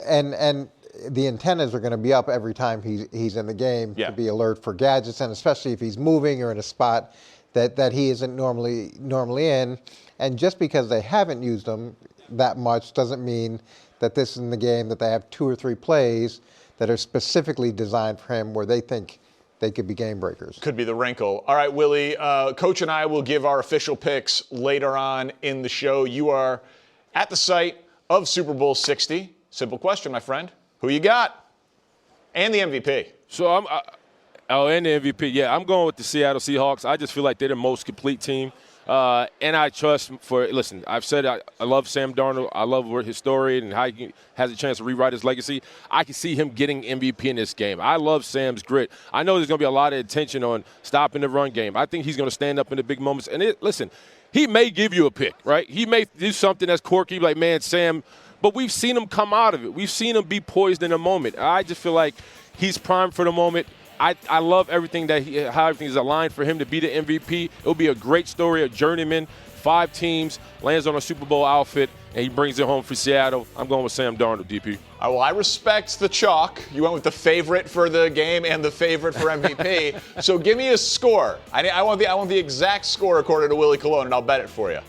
[SPEAKER 5] and the antennas are going to be up every time he's in the game to be alert for gadgets, and especially if he's moving or in a spot that he isn't normally in. And just because they haven't used him that much doesn't mean that this is in the game that they have 2 or 3 plays that are specifically designed for him where they think they could be game breakers.
[SPEAKER 11] Could be the wrinkle. All right, Willie, Coach and I will give our official picks later on in the show. You are at the site of Super Bowl 60. Simple question, my friend. Who you got? And the MVP.
[SPEAKER 13] So and the MVP. Yeah, I'm going with the Seattle Seahawks. I just feel like they're the most complete team. And I trust listen, I've said I love Sam Darnold. I love his story and how he has a chance to rewrite his legacy. I can see him getting MVP in this game. I love Sam's grit. I know there's going to be a lot of attention on stopping the run game. I think he's going to stand up in the big moments. And listen, he may give you a pick, right? He may do something that's quirky, like, man, Sam. But we've seen him come out of it. We've seen him be poised in a moment. I just feel like he's primed for the moment. I love everything how everything is aligned for him to be the MVP. It'll be a great story, a journeyman, 5 teams, lands on a Super Bowl outfit, and he brings it home for Seattle. I'm going with Sam Darnold, DP.
[SPEAKER 11] Well, I respect the chalk. You went with the favorite for the game and the favorite for MVP. So give me a score. I want the exact score according to Willie Colon, and I'll bet it for you.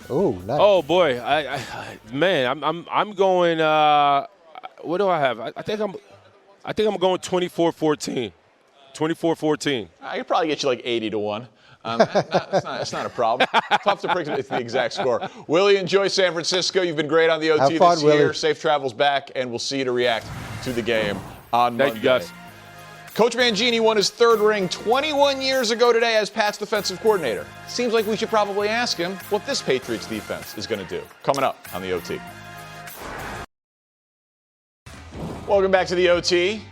[SPEAKER 5] Oh, nice.
[SPEAKER 13] Oh boy, I'm going. What do I have? I think I'm going 24-14. 24-14.
[SPEAKER 11] I could probably get you like 80-1. It's not a problem. Tough to predict it's the exact score. Willie, enjoy San Francisco. You've been great on the OT this year.
[SPEAKER 5] Willie.
[SPEAKER 11] Safe travels back, and we'll see you to react to the game on Monday.
[SPEAKER 13] Thank you, guys.
[SPEAKER 11] Coach Mangini won his 3rd ring 21 years ago today as Pat's defensive coordinator. Seems like we should probably ask him what this Patriots defense is going to do. Coming up on the OT. Welcome back to the OT.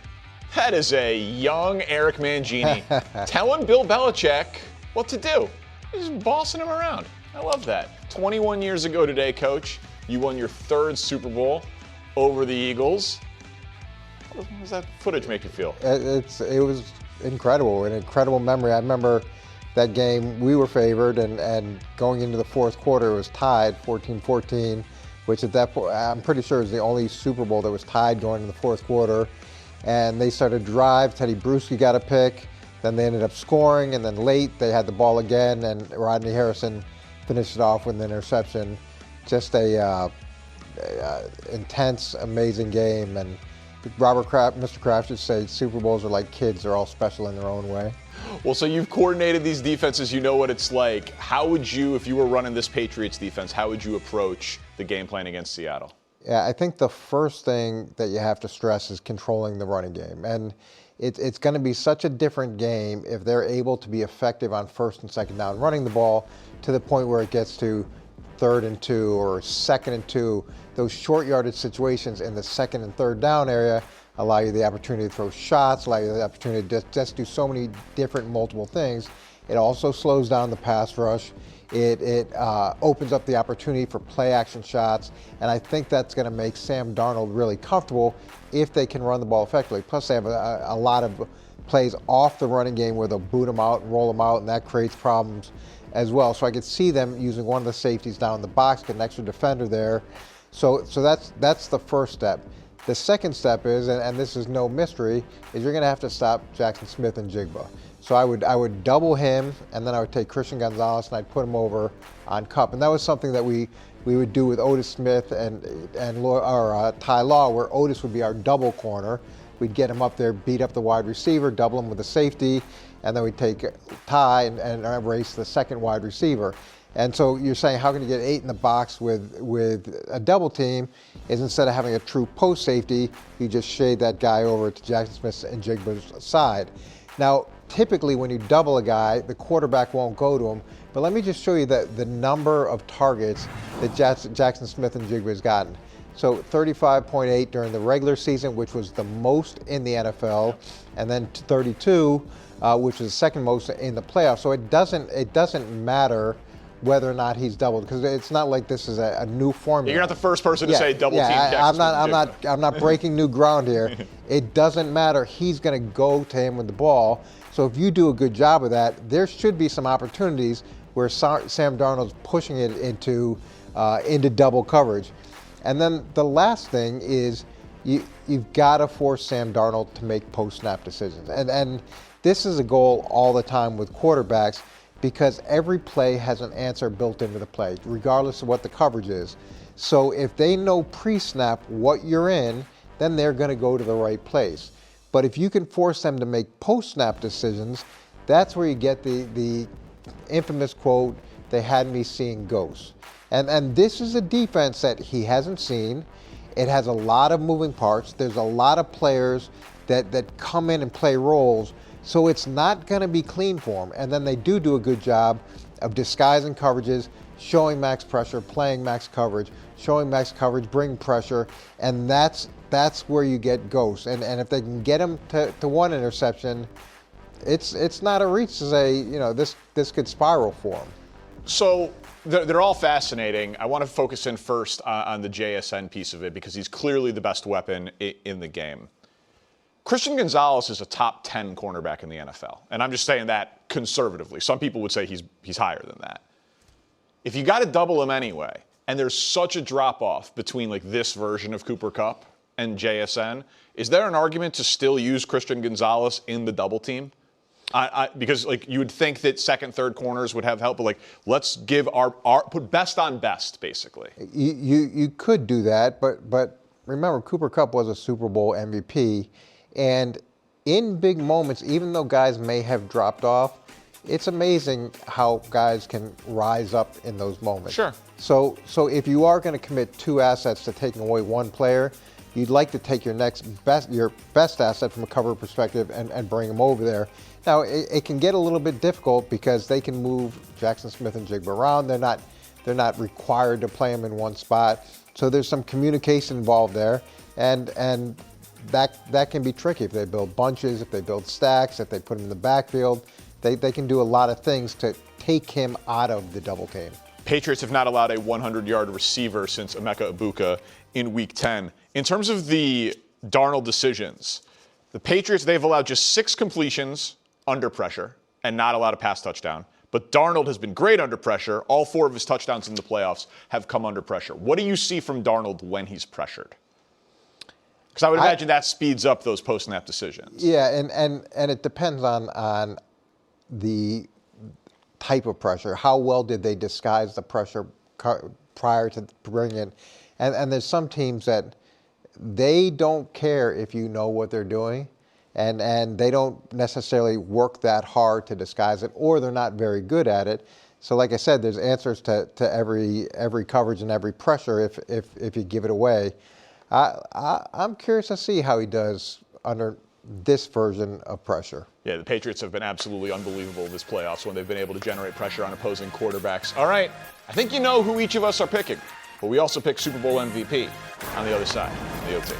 [SPEAKER 11] That is a young Eric Mangini telling Bill Belichick what to do. He's bossing him around. I love that. 21 years ago today, Coach, you won your 3rd Super Bowl over the Eagles. How does that footage make you feel?
[SPEAKER 5] It was incredible, an incredible memory. I remember that game, we were favored, and going into the 4th quarter, it was tied 14-14, which at that point, I'm pretty sure is the only Super Bowl that was tied going into the 4th quarter. And they started to drive. Teddy Bruschi got a pick. Then they ended up scoring, and then late they had the ball again, and Rodney Harrison finished it off with an interception. Just a intense, amazing game. And Mr. Kraft should say Super Bowls are like kids. They're all special in their own way.
[SPEAKER 11] Well, so you've coordinated these defenses. You know what it's like. How would you, if you were running this Patriots defense, how would you approach the game plan against Seattle?
[SPEAKER 5] Yeah, I think the first thing that you have to stress is controlling the running game. And it's going to be such a different game if they're able to be effective on 1st and 2nd down running the ball to the point where it gets to 3rd and 2 or 2nd and 2. Those short yardage situations in the 2nd and 3rd down area allow you the opportunity to throw shots, allow you the opportunity to just do so many different multiple things. It also slows down the pass rush. It opens up the opportunity for play action shots, and I think that's going to make Sam Darnold really comfortable if they can run the ball effectively. Plus, they have a lot of plays off the running game where they'll boot them out and roll them out, and that creates problems as well. So I could see them using one of the safeties down in the box, get an extra defender there. So that's the first step. The second step is, and this is no mystery, is you're going to have to stop Jackson Smith and Njigba. So I would double him, and then I would take Christian Gonzalez and I'd put him over on Kupp. And that was something that we would do with Otis Smith and Ty Law, where Otis would be our double corner. We'd get him up there, beat up the wide receiver, double him with a safety, and then we'd take Ty and race the second wide receiver. And so you're saying how can you get 8 in the box with a double team is instead of having a true post safety, you just shade that guy over to Jackson Smith and Jigba's side. Now, typically when you double a guy, the quarterback won't go to him. But let me just show you the number of targets that Jackson Smith and Jigba has gotten. So 35.8 during the regular season, which was the most in the NFL, and then 32, which is the second most in the playoffs. So it doesn't matter whether or not he's doubled, because it's not like this is a new formula.
[SPEAKER 11] You're not the first person to say double team Jackson.
[SPEAKER 5] I'm not breaking new ground here. It doesn't matter. He's going to go to him with the ball. So if you do a good job of that, there should be some opportunities where Sam Darnold's pushing it into double coverage. And then the last thing is you've got to force Sam Darnold to make post-snap decisions. And this is a goal all the time with quarterbacks, because every play has an answer built into the play, regardless of what the coverage is. So if they know pre-snap what you're in, then they're going to go to the right place. But if you can force them to make post-snap decisions, that's where you get the infamous quote, "They had me seeing ghosts." And this is a defense that he hasn't seen. It has a lot of moving parts. There's a lot of players that come in and play roles. So it's not going to be clean for them. And then they do a good job of disguising coverages, showing max pressure, playing max coverage, showing max coverage, bring pressure, and that's where you get ghosts. And if they can get them to one interception, it's not a reach to say, this could spiral for them.
[SPEAKER 11] So they're all fascinating. I want to focus in first on the JSN piece of it, because he's clearly the best weapon in the game. Christian Gonzalez is a top 10 cornerback in the NFL, and I'm just saying that conservatively. Some people would say he's higher than that. If you got to double him anyway, and there's such a drop-off between like this version of Cooper Kupp and JSN, is there an argument to still use Christian Gonzalez in the double team? Because like you would think that second, third corners would have help, but like let's give our put best on best, basically.
[SPEAKER 5] You could do that, but remember, Cooper Kupp was a Super Bowl MVP. And in big moments, even though guys may have dropped off, it's amazing how guys can rise up in those moments.
[SPEAKER 11] Sure.
[SPEAKER 5] So if you are going to commit 2 assets to taking away one player, you'd like to take your best asset from a cover perspective and bring him over there. Now, it can get a little bit difficult because they can move Jackson Smith and Jigba around. They're not required to play him in one spot. So there's some communication involved there. And that can be tricky if they build bunches, if they build stacks, if they put him in the backfield. They can do a lot of things to take him out of the double team.
[SPEAKER 11] Patriots have not allowed a 100-yard receiver since Emeka Egbuka in Week 10. In terms of the Darnold decisions, the Patriots, they've allowed just 6 completions under pressure and not allowed a pass touchdown. But Darnold has been great under pressure. All 4 of his touchdowns in the playoffs have come under pressure. What do you see from Darnold when he's pressured? Because I would imagine that speeds up those post-snap decisions.
[SPEAKER 5] Yeah, and it depends on the type of pressure. How well did they disguise the pressure prior to bringing it? And there's some teams that they don't care if you know what they're doing, and they don't necessarily work that hard to disguise it, or they're not very good at it. So like I said, there's answers to every coverage and every pressure if you give it away. I'm curious to see how he does under this version of pressure.
[SPEAKER 11] Yeah, the Patriots have been absolutely unbelievable this playoffs when they've been able to generate pressure on opposing quarterbacks. All right, I think you know who each of us are picking, but we also pick Super Bowl MVP on the other side, the OT.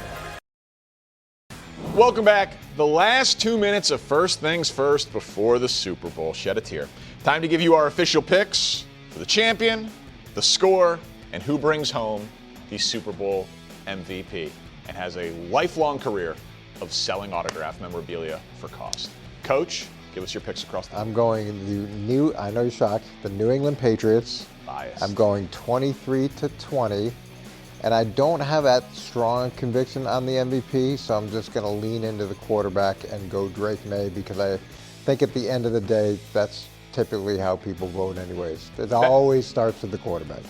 [SPEAKER 11] Welcome back. The last 2 minutes of First Things First before the Super Bowl. Shed a tear. Time to give you our official picks for the champion, the score, and who brings home the Super Bowl MVP and has a lifelong career of selling autograph memorabilia for cost. Coach, give us your picks across the board.
[SPEAKER 5] I'm going I know you're shocked, the New England Patriots.
[SPEAKER 11] Biased.
[SPEAKER 5] I'm going 23-20, and I don't have that strong conviction on the MVP, so I'm just going to lean into the quarterback and go Drake May, because I think at the end of the day, that's typically how people vote anyways. It always starts with the quarterback.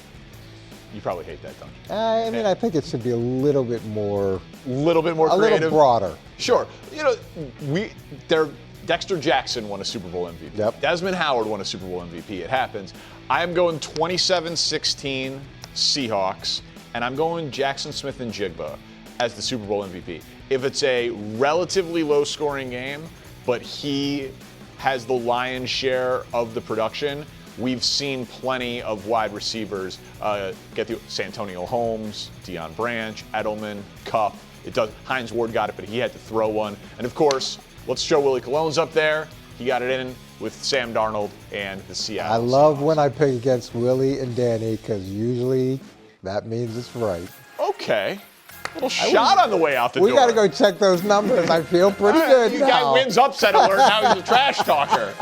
[SPEAKER 11] You probably hate that, don't you?
[SPEAKER 5] I mean, I think it should be a little bit more
[SPEAKER 11] creative.
[SPEAKER 5] A little broader.
[SPEAKER 11] Sure. You know, Dexter Jackson won a Super Bowl MVP.
[SPEAKER 5] Yep.
[SPEAKER 11] Desmond Howard won a Super Bowl MVP. It happens. I am going 27-16 Seahawks, and I'm going Jackson Smith and Jigba as the Super Bowl MVP. If it's a relatively low-scoring game, but he has the lion's share of the production, we've seen plenty of wide receivers get the Santonio Holmes, Deion Branch, Edelman, Kupp. Hines Ward got it, but he had to throw one. And of course, let's show Willie Cologne's up there. He got it in with Sam Darnold and the Seattle
[SPEAKER 5] I love
[SPEAKER 11] Seahawks.
[SPEAKER 5] when I pick against Willie and Danny because usually that means it's right.
[SPEAKER 11] Okay. Little shot on the way out the door.
[SPEAKER 5] We got to go check those numbers. I feel pretty good
[SPEAKER 11] You
[SPEAKER 5] now.
[SPEAKER 11] guy wins upset alert. Now he's a trash talker.